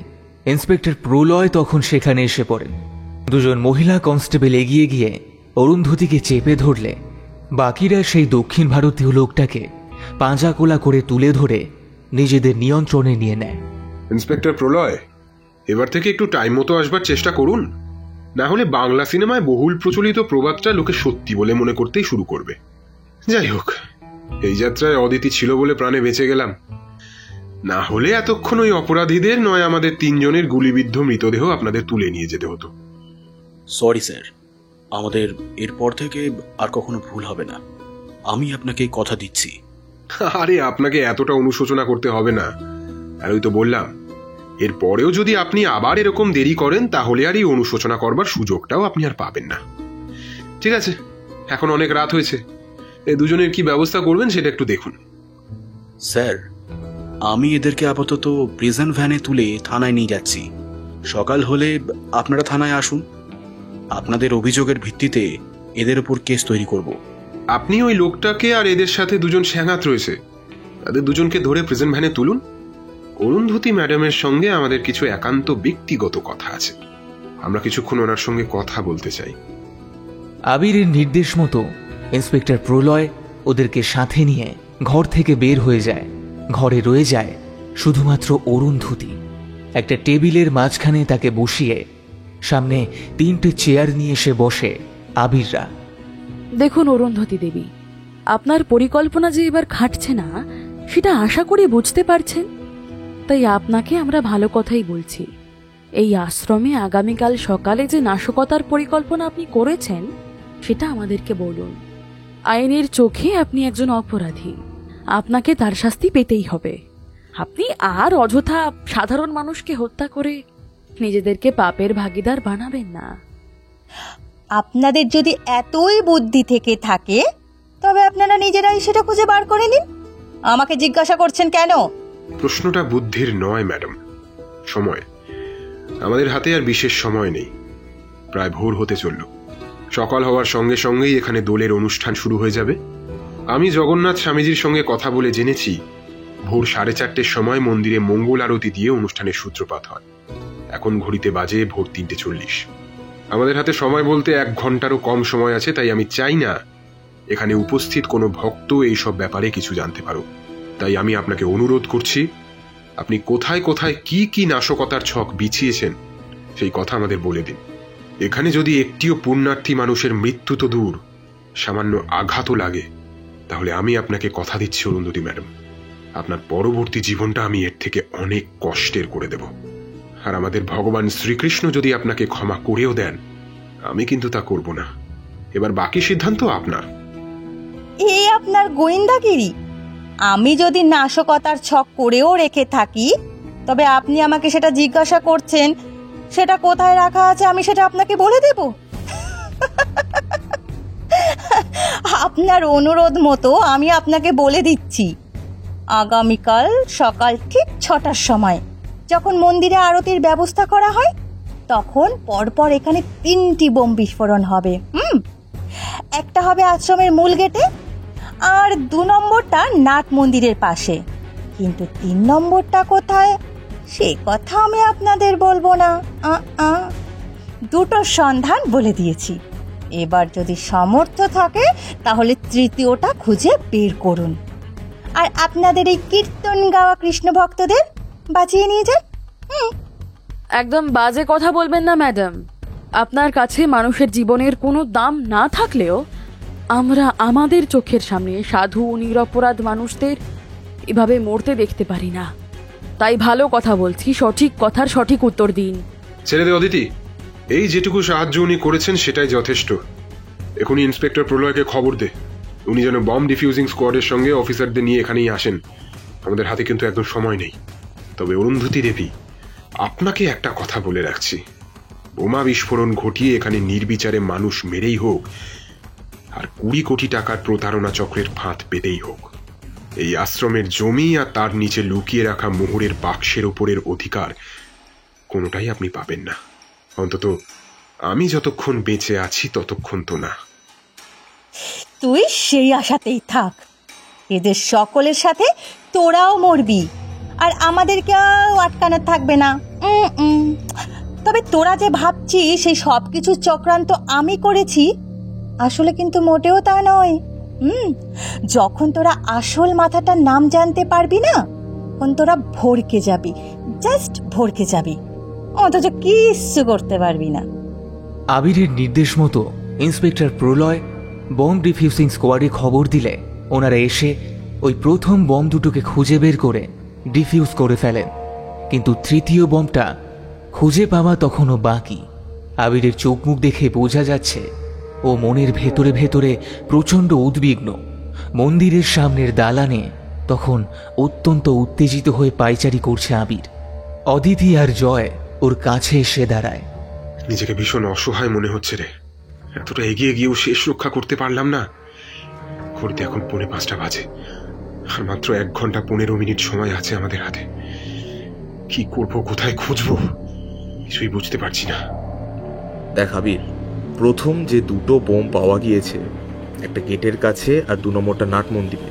ইন্সপেক্টর প্রলয় তখন সেখানে এসে পড়েন। দুজন মহিলা কনস্টেবল এগিয়ে গিয়ে অরুন্ধতীকে চেপে ধরলে বাকিরা সেই দক্ষিণ ভারতীয় লোকটাকে পাঁজাকোলা করে তুলে ধরে নিজেদের নিয়ন্ত্রণে নিয়ে নেয়। ইন্সপেক্টর প্রলয়, এবার থেকে একটু টাইম মতো আসবার চেষ্টা করুন, না হলে বাংলা সিনেমায় বহুল প্রচলিত প্রবাদটা লোকে সত্যি বলে মনে করতেই শুরু করবে। যাই হোক, এই যাত্রায় অদিতি ছিল বলে প্রাণে বেঁচে গেলাম, না হলে এতক্ষণ ওই অপরাধীদের নয় আমাদের তিনজনের গুলিবিদ্ধ মৃতদেহ আপনাদের তুলে নিয়ে যেতে হতো। সরি স্যার, আমাদের এরপর থেকে আর কখনো ভুল হবে না, আমি আপনাকে কথা দিচ্ছি। আরে আপনাকে এতটা অনুশোচনা করতে হবে না, আর ওই তো বললাম, এর পরেও যদি আপনি আবার এরকম দেরি করেন তাহলে আর এই অনুশোচনা করবার সুযোগটাও আপনি আর পাবেন না। ঠিক আছে, এখন অনেক রাত হয়েছে, এই দুজনের কি ব্যবস্থা করবেন সেটা একটু দেখুন। স্যার, আমি এদেরকে আপাতত প্রিজন ভ্যানে তুলে থানায় নিয়ে যাচ্ছি। সকাল হলে আপনারা থানায় আসুন, আপনাদের অভিযোগের ভিত্তিতে এদের উপর কেস তৈরি করব। আপনি ওই লোকটাকে আর এদের সাথে দুজন স্যাঙাত রয়েছে তাদের দুজনকে ধরে প্রিজন ভ্যানে তুলুন। অরুন্ধতী ম্যাডামের সঙ্গে আমাদের কিছু একান্ত ব্যক্তিগত কথা আছে, আমরা কিছুক্ষণ ওনার সঙ্গে কথা বলতে চাই। আবিরের নির্দেশ মতো ইন্সপেক্টর প্রলয় ওদেরকে সাথে নিয়ে ঘর থেকে বের হয়ে যায়। ঘরে রয়ে যায় শুধুমাত্র অরুন্ধতী। একটা টেবিলের মাঝখানে তাকে বসিয়ে সামনে 3টে চেয়ার নিয়ে এসে বসে আবিররা। দেখুন অরুন্ধতী দেবী, আপনার পরিকল্পনা যে এবার খাটছে না সেটা আশা করি বুঝতে পারছেন, তাই আপনাকে আমরা ভালো কথাই বলছি। এই আশ্রমে আগামীকাল সকালে যে নাশকতার পরিকল্পনা আপনি করেছেন সেটা আমাদেরকে বলুন। আইনের চোখে আপনি একজন অপরাধী, আপনাকে তার শাস্তি পেতেই হবে। আপনি আর অযথা সাধারণ মানুষকে হত্যা করে নিজেদেরকে পাপের ভাগীদার বানাবেন না। আপনাদের যদি এতই বুদ্ধি থেকে থাকে তবে আপনারা নিজেরাই সেটা খুঁজে বার করে নিন। আমাকে জিজ্ঞাসা করছেন কেন? প্রশ্নটা বুদ্ধির নয় ম্যাডাম, সময়। আমাদের হাতে আর বিশেষ সময় নেই। প্রায় ভোর হতে চলল। সকাল হওয়ার সঙ্গে সঙ্গেই এখানে দোলের অনুষ্ঠান শুরু হয়ে যাবে। আমি জগন্নাথ স্বামীজির সঙ্গে কথা বলে জেনেছি ভোর 4:30 সময় মন্দিরে মঙ্গল আরতি দিয়ে অনুষ্ঠানের সূত্রপাত হয়। এখন ঘড়িতে বাজে ভোর 3:40। আমাদের হাতে সময় বলতে 1 ঘন্টারও কম সময় আছে, তাই আমি চাই না এখানে উপস্থিত কোনো ভক্ত এইসব ব্যাপারে কিছু জানতে পারুক। তাই আমি আপনাকে অনুরোধ করছি, আপনি কোথায় কোথায় কি কি নাশকতার ছক বিছিয়েছেন সেই কথা আমাদের বলে দিন। এখানে যদি একটিও পুণ্যার্থী মানুষের মৃত্যু তো দূর, সামান্য আঘাতও লাগে, তাহলে আমি আপনাকে কথা দিচ্ছি অরুন্ধতী ম্যাডাম, আপনার পরবর্তী জীবনটা আমি এর থেকে অনেক কষ্টের করে দেব। আর আমাদের ভগবান শ্রীকৃষ্ণ যদি আপনাকে ক্ষমা করেও দেন, আমি কিন্তু তা করব না। এবার বাকি সিদ্ধান্ত আপনার। এই আপনার গোয়েন্দাগিরি। আমি যদি নাশকতার ছক করেও রেখে থাকি তবে আপনি আমাকে সেটা জিজ্ঞাসা করছেন সেটা কোথায় রাখা আছে আমি সেটা আপনাকে বলে দেব? আপনার অনুরোধ মতো আমি আপনাকে বলে দিচ্ছি, আগামীকাল সকাল ঠিক 6টার সময় যখন মন্দিরে আরতির ব্যবস্থা করা হয় তখন পরপর এখানে 3টি বোম বিস্ফোরণ হবে। একটা হবে আশ্রমের মূল গেটে, আর 2 নম্বরটা নাট মন্দিরের পাশে। কিন্তু 3 নম্বরটা কোথায় সে কথা আমি আপনাদের বলবো না। দুটোর সন্ধান বলে দিয়েছি। এবার যদি সামর্থ্য থাকে তাহলে তৃতীয়টা খুঁজে বের করুন, আর আপনাদের এই কীর্তন গাওয়া কৃষ্ণ ভক্তদের বাঁচিয়ে নিয়ে যান। একদম বাজে কথা বলবেন না ম্যাডাম। আপনার কাছে মানুষের জীবনের কোনো দাম না থাকলেও আমরা আমাদের চোখের সামনে সাধু নিরপরাধ মানুষদের এভাবে মরতে দেখতে পারি না। তাই ভালো কথা বলছি, সঠিক কথার সঠিক উত্তর দিন। ছেড়ে দে অদিতি, এই যেটুকু সাহায্য উনি করেছেন সেটাই যথেষ্ট। এখনই ইন্সপেক্টর প্রলয়কে খবর দে, উনি যেন বম ডিফিউজিং স্কোয়াডের সঙ্গে অফিসারদের নিয়ে এখানেই আসেন। আমাদের হাতে কিন্তু একদম সময় নেই। তবে অরুন্ধতী দেবী, আপনাকে একটা কথা বলে রাখছি, বোমা বিস্ফোরণ ঘটিয়ে এখানে নির্বিচারে মানুষ মেরেই হোক আর 20 কোটি টাকার প্রতারণা চক্রের ফাঁদ পেতেই হোক, এই আশ্রমের জমি আর তার নিচে লুকিয়ে রাখা মোহরের বাক্সের উপরের অধিকার কোনোটাই আপনি পাবেন না। অন্তত আমি যতক্ষণ বেঁচে আছি ততক্ষণ তো না। তুই সেই আশাতেই থাক, এদের সকলের সাথে তোরাও মরবি আর আমাদের কেউ আটকানো থাকবে না। তবে তোরা যে ভাবছিস সেই সব কিছু চক্রান্ত আমি করেছি, আসলে কিন্তু মোটেও তা নয়। যখন তোরা আসল মাথাটার নাম জানতে পারবি না তখন তোরা ভরকে যাবি, জাস্ট ভরকে যাবি, অথচ কিচ্ছু করতে পারবি না। আবিরের নির্দেশ মতো ইন্সপেক্টর প্রলয় বম ডিফিউজিং স্কোয়াডে খবর দিলে ওনারা এসে ওই প্রথম বম দুটোকে খুঁজে বের করে ডিফিউজ করে ফেলেন। কিন্তু তৃতীয় বমটা খুঁজে পাওয়া তখনও বাকি। আবিরের চোখ মুখ দেখে বোঝা যাচ্ছে ও মনের ভেতরে ভেতরে প্রচণ্ড উদ্বিগ্ন। মন্দিরের সামনের দালানে তখন অত্যন্ত উত্তেজিত হয়ে পায়চারি করছে আবির। অদিতি আর জয় ওর কাছে এসে দাঁড়ায়। নিজেকে ভীষণ অসহায় মনে হচ্ছে রে, এতটা এগিয়ে গিয়েও শেষ রক্ষা করতে পারলাম না। ঘড়িতে এখন 4:45 বাজে, আর মাত্র 1 ঘন্টা 15 মিনিট সময় আছে আমাদের হাতে। কি করব, কোথায় খুঁজবো, কিছুই বুঝতে পারছি না। দেখ আবির, প্রথম যে 2টো বোম পাওয়া গিয়েছে, একটা গেটের কাছে আর 2 নম্বরটা নাট মন্দিরে,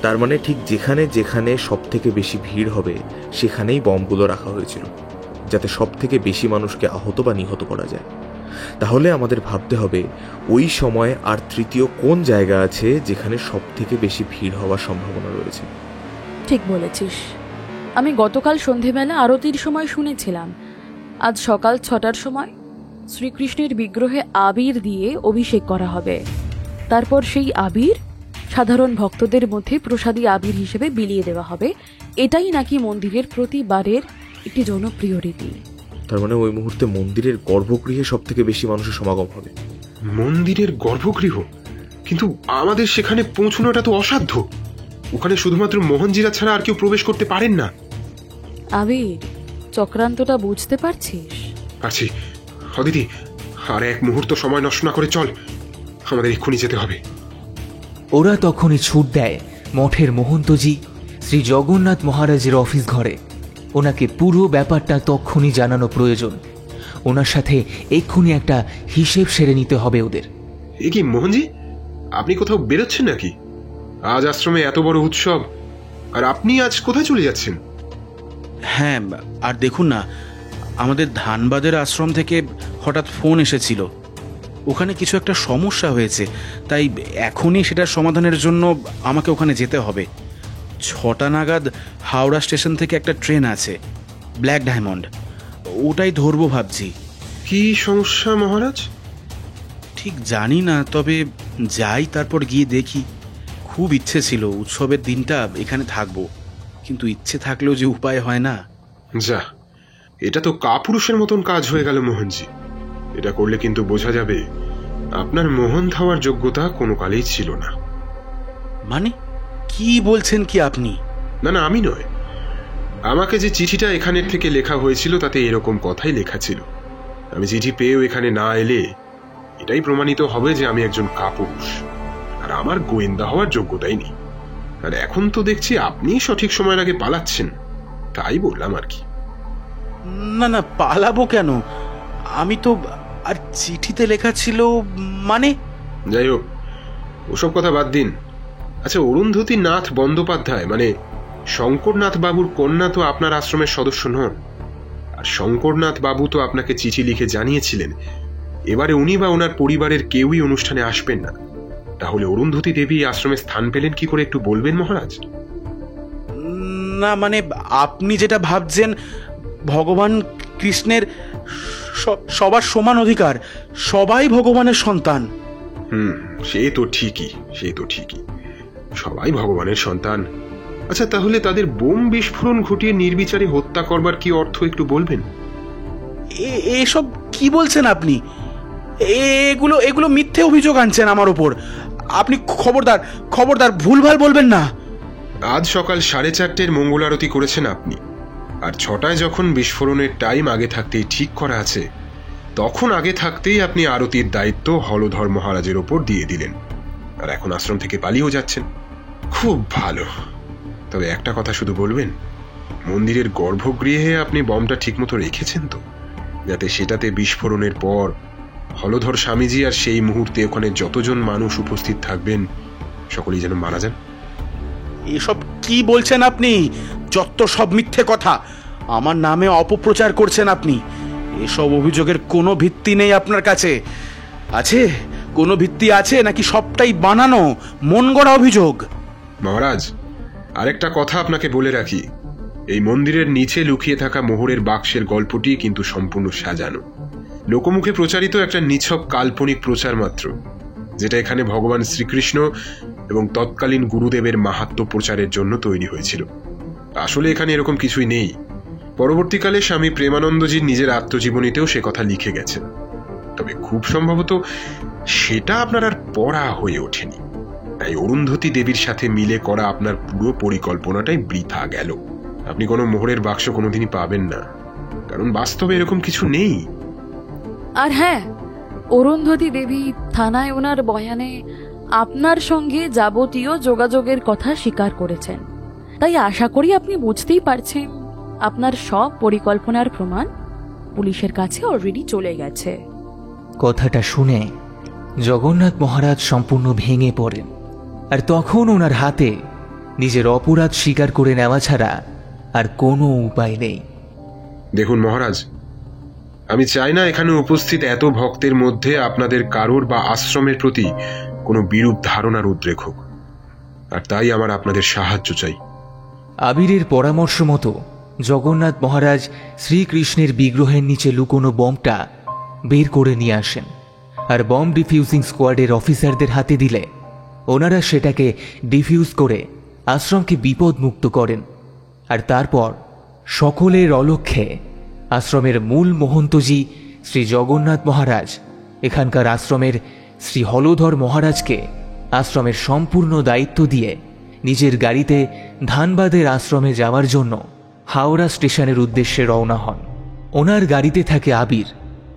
তার মানে ঠিক যেখানে যেখানে সব থেকে বেশি ভিড় হবে সেখানেই বমগুলো রাখা হয়েছিল, যাতে সব থেকে বেশি মানুষকে আহত বা নিহত করা যায়। তাহলে আমাদের ভাবতে হবে ওই সময় আর তৃতীয় কোন জায়গা আছে যেখানে সব থেকে বেশি ভিড় হওয়ার সম্ভাবনা রয়েছে। ঠিক বলেছিস। আমি গতকাল সন্ধেবেলা আরতির সময় শুনেছিলাম আজ সকাল 6টার সময় শ্রীকৃষ্ণের বিগ্রহে আবির দিয়ে অভিষেক করা হবে। তারপর সেই আবির সাধারণ ভক্তদের মধ্যে প্রসাদী আবির হিসেবে বিলিয়ে দেওয়া হবে। এটাই নাকি মন্দিরের প্রতিবারের একটি জনপ্রিয় রীতি। তার মানে ওই মুহূর্তে মন্দিরের গর্ভগৃহে সব থেকে বেশি মানুষের সমাগম হবে। মন্দিরের গর্ভগৃহ? কিন্তু আমাদের সেখানে পৌঁছানোটা তো অসাধ্য। ওখানে শুধুমাত্র মোহনজিরা ছাড়া আর কেউ প্রবেশ করতে পারেন না। আবির, চক্রান্তটা বুঝতে পারছিস? পারছি। অদিতি, আর এক মুহূর্ত সময় নষ্ট না করে চল, আমাদের এক্ষুনি যেতে হবে। ওরা তখনই ছুট দেয় মঠের মহন্তজি শ্রী জগন্নাথ মহারাজের অফিস ঘরে। ওনাকে পুরো ব্যাপারটা তক্ষুনি জানানো প্রয়োজন। ওনার সাথে এক্ষুনি একটা হিসেব সেরে নিতে হবে ওদের। এ কি মোহনজি, আপনি কোথাও বেরোচ্ছেন নাকি? আজ আশ্রমে এত বড় উৎসব, আর আপনি আজ কোথায় চলে যাচ্ছেন? হ্যাঁ, আর দেখুন না, আমাদের ধানবাদের আশ্রম থেকে হঠাৎ ফোন এসেছিল। ওখানে কিছু একটা সমস্যা হয়েছে, তাই এখনই সেটার সমাধানের জন্য আমাকে ওখানে যেতে হবে। 6টা নাগাদ হাওড়া স্টেশন থেকে একটা ট্রেন আছে, ব্ল্যাক ডায়মন্ড, ওটাই ধরবো ভাবছি। কি সমস্যা মহারাজ? ঠিক জানি না, তবে যাই, তারপর গিয়ে দেখি। খুব ইচ্ছে ছিল উৎসবের দিনটা এখানে থাকবো, কিন্তু ইচ্ছে থাকলেও যে উপায় হয় না। যা, এটা তো কাপুরুষের মতন কাজ হয়ে গেল মোহনজি। এটা করলে কিন্তু বোঝা যাবে আপনার মোহন থাওয়ার যোগ্যতা কোনো কালেই ছিল না। মানে কি বলছেন কি আপনি? না না, আমি নয়। আমাকে যে চিঠিটা এখানের থেকে লেখা হয়েছিল তাতে এরকম কথাই লেখা ছিল। আমি চিঠি পেয়েও এখানে না এলে এটাই প্রমাণিত হবে যে আমি একজন কাপুরুষ, আর আমার গোয়েন্দা হওয়ার যোগ্যতাই নেই। আর এখন তো দেখছি আপনি সঠিক সময়ের আগে পালাচ্ছেন, তাই বললাম আর কি। না না, পালাবো কেন? আমি তো, আর চিঠিতে লেখা ছিল মানে? যাই হোক, ওসব কথা বাদ দিন। আচ্ছা, অরুন্ধতী নাথ বন্দ্যোপাধ্যায় মানে শঙ্করনাথ বাবুর কন্যা তো আপনার আশ্রমের সদস্য নন। আর শঙ্করনাথ বাবু তো আপনাকে চিঠি লিখে জানিয়েছিলেন এবারে উনি বা ওনার পরিবারের কেউই অনুষ্ঠানে আসবেন না। তাহলে অরুন্ধতী দেবী আশ্রমে স্থান পেলেন কি করে, একটু বলবেন মহারাজ? না মানে, আপনি যেটা ভাবছেন, ভগবান কৃষ্ণের সবার সমান অধিকার, সবাই ভগবানের সন্তান। সে তো ঠিকই, সবাই ভগবানের সন্তান। আচ্ছা, তাহলে তাদের বোম বিস্ফোরণ ঘটিয়ে নির্বিচারে হত্যা করবার কি অর্থ, একটু বলবেন? এসব কি বলছেন আপনি? এগুলো মিথ্যে অভিযোগ আনছেন আমার উপর। আপনি খবরদার ভুলভাল বলবেন না। আজ সকাল 4:30 মঙ্গল আরতি করেছেন আপনি, আর 6টায় যখন বিস্ফোরণের টাইম আগে থাকতেই ঠিক করা আছে, তখন আগে থাকতেই আপনি আরতির দায়িত্ব হলধর মহারাজের ওপর দিয়ে দিলেন, আর এখন আশ্রম থেকে পালিয়েও যাচ্ছেন। খুব ভালো। তবে একটা কথা শুধু বলবেন, মন্দিরের গর্ভগৃহে আপনি বমটা ঠিকমতো রেখেছেন তো, যাতে সেটাতে বিস্ফোরণের পর হলধর স্বামীজি আর সেই মুহূর্তে ওখানে যতজন মানুষ উপস্থিত থাকবেন সকলেই যেন মারা যান? এসব কি বলছেন আপনি? যত সব মিথ্যে কথা, আমার নামে অপপ্রচার করছেন আপনি। এসব অভিযোগের কোনো ভিত্তি নেই আপনার কাছে। আছে কোনো ভিত্তি আছে নাকি সবটাই বানানো মন গড়া অভিযোগ? মহারাজ, আরেকটা কথা আপনাকে বলে রাখি, এই মন্দিরের নিচে লুকিয়ে থাকা মোহরের বাক্সের গল্পটি কিন্তু সম্পূর্ণ সাজানো, লোকমুখে প্রচারিত একটা নিছক কাল্পনিক প্রচার মাত্র, যেটা এখানে ভগবান শ্রীকৃষ্ণ এবং তৎকালীন গুরুদেবের মাহাত্ম্য প্রচারের জন্য তৈরি হয়েছিল। আসলে এখানে এরকম কিছুই নেই। পরবর্তীকালে স্বামী প্রেমানন্দজির নিজের আত্মজীবনীতেও সে কথা লিখে গেছেন, তবে খুব সম্ভবত সেটা আপনার আর পড়া হয়ে ওঠেনি। তাই অরুন্ধতী দেবীর সাথে মিলে করা আপনার পুরো পরিকল্পনাটাই বৃথা গেল। আপনি কোনো মোহরের বাক্স কোনোদিনই পাবেন না, কারণ বাস্তবে এরকম কিছু নেই। আর হ্যাঁ, অরুন্ধতী দেবী থানায় ওনার বয়ানে আপনার সঙ্গে যাবতীয় যোগাযোগের কথা স্বীকার করেছেন। তাই আশা করি আপনি বুঝতেই পারছেন আপনার সব পরিকল্পনার প্রমাণ পুলিশের কাছে অলরেডি চলে গেছে। কথাটা শুনে জগন্নাথ মহারাজ সম্পূর্ণ ভেঙে পড়েন, আর তখন ওনার হাতে নিজের অপরাধ স্বীকার করে নেওয়া ছাড়া আর কোনো উপায় নেই। দেখুন মহারাজ, আমি চাই না এখানে উপস্থিত এত ভক্তের মধ্যে আপনাদের কারোর বা আশ্রমের প্রতি কোনো বিরূপ ধারণার উদ্রেক হোক, আর তাই আমার আপনাদের সাহায্য চাই। আবিরের পরামর্শ মতো জগন্নাথ মহারাজ শ্রীকৃষ্ণের বিগ্রহের নিচে লুকোনো বমটা বের করে নিয়ে আসেন, আর বম ডিফিউজিং স্কোয়াডের অফিসারদের হাতে দিলে ওনারা সেটাকে ডিফিউজ করে আশ্রমকে বিপদমুক্ত করেন। আর তারপর সকলের অলক্ষ্যে আশ্রমের মূল মহন্তজি শ্রী জগন্নাথ মহারাজ এখানকার আশ্রমের শ্রী হলধর মহারাজকে আশ্রমের সম্পূর্ণ দায়িত্ব দিয়ে নিজের গাড়িতে ধানবাদের আশ্রমে যাওয়ার জন্য হাওড়া স্টেশনের উদ্দেশ্যে রওনা হন। ওনার গাড়িতে থাকে আবির।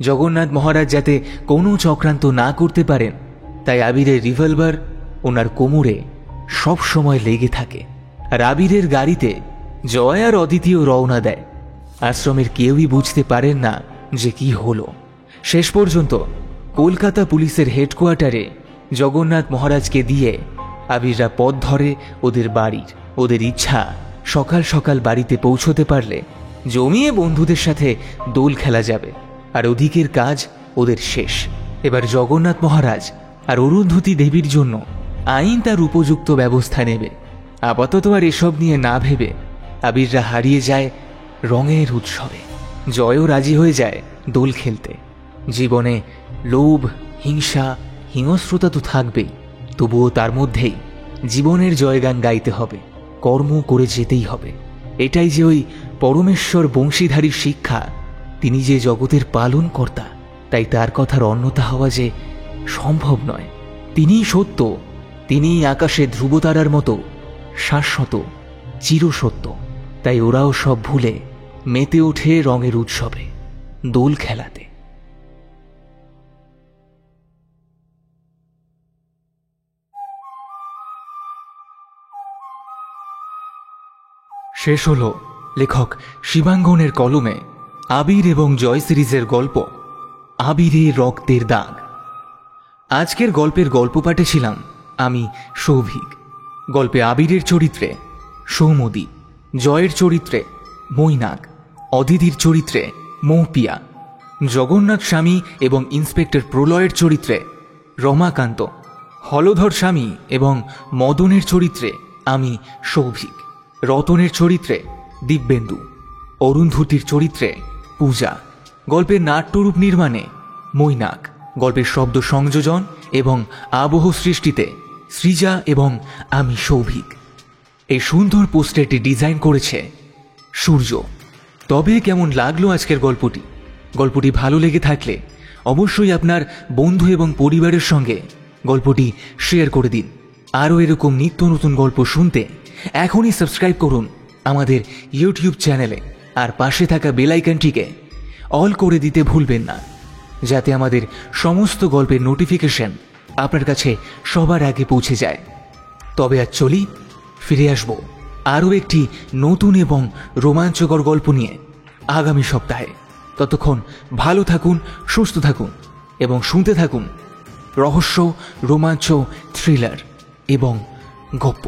জগন্নাথ মহারাজ যাতে কোনো চক্রান্ত না করতে পারেন তাই আবিরের রিভলভার ওনার কোমরে সব সময় লেগে থাকে। আর আবিরের গাড়িতে জয় আর অদিতিও রওনা দেয়। আশ্রমের কেউই বুঝতে পারেন না যে কি হলো। শেষ পর্যন্ত কলকাতা পুলিশের হেডকোয়ার্টারে জগন্নাথ মহারাজকে দিয়ে আবিররা পথ ধরে ওদের বাড়ির। ওদের ইচ্ছা সকাল সকাল বাড়িতে পৌঁছতে পারলে জমিয়ে বন্ধুদের সাথে দোল খেলা যাবে, আর ওদিকের কাজ ওদের শেষ। এবার জগন্নাথ মহারাজ আর অরুন্ধতী দেবীর জন্য আইন তার উপযুক্ত ব্যবস্থা নেবে। আপাতত আর এসব নিয়ে না ভেবে আবিররা হারিয়ে যায় রঙের উৎসবে। জয়ও রাজি হয়ে যায় দোল খেলতে। জীবনে লোভ, হিংসা, হিংস্রতা তো থাকবেই, তবুও তার মধ্যেই জীবনের জয়গান গাইতে হবে, কর্ম করে যেতেই হবে। এটাই যে ওই পরমেশ্বর বংশীধারীর শিক্ষা। তিনি যে জগতের পালন কর্তা, তাই তার কথার অন্যতা হওয়া যে সম্ভব নয়। তিনিই সত্য, তিনিই আকাশে ধ্রুবতারার মতো শাশ্বত, চিরসত্য। তাই ওরাও সব ভুলে মেতে ওঠে রঙের উৎসবে, দোল খেলাতে। শেষ হল লেখক শিবাঙ্গনের কলমে আবির এবং জয় সিরিজের গল্প আবিরে রক্তের দাগ। আজকের গল্পের গল্প পাঠে ছিলাম আমি সৌভিক। গল্পে আবিরের চরিত্রে সৌমদী, জয়ের চরিত্রে মৈনাক, অদিতির চরিত্রে মৌপিয়া, জগন্নাথ স্বামী এবং ইন্সপেক্টর প্রলয়ের চরিত্রে রমাকান্ত, হলধর স্বামী এবং মদনের চরিত্রে আমি সৌভিক, রতনের চরিত্রে দিব্যেন্দু, অরুন্ধতির চরিত্রে পূজা। গল্পের নাট্যরূপ নির্মাণে মৈনাক, গল্পের শব্দ সংযোজন এবং আবহ সৃষ্টিতে সৃজা এবং আমি সৌভিক। এই সুন্দর পোস্টারটি ডিজাইন করেছে সূর্য। তবে কেমন লাগলো আজকের গল্পটি? গল্পটি ভালো লেগে থাকলে অবশ্যই আপনার বন্ধু এবং পরিবারের সঙ্গে গল্পটি শেয়ার করে দিন। আরও এরকম নিত্য নতুন গল্প শুনতে এখনই সাবস্ক্রাইব করুন আমাদের ইউটিউব চ্যানেলে, আর পাশে থাকা বেল আইকনটিকে অল করে দিতে ভুলবেন না, যাতে আমাদের সমস্ত গল্পের নোটিফিকেশন আপনার কাছে সবার আগে পৌঁছে যায়। তবে আজ চলি, ফিরে আসব আরও একটি নতুন এবং রোমাঞ্চকর গল্প নিয়ে আগামী সপ্তাহে। ততক্ষণ ভালো থাকুন, সুস্থ থাকুন এবং শুনতে থাকুন রহস্য, রোমাঞ্চ, থ্রিলার এবং গপ্প।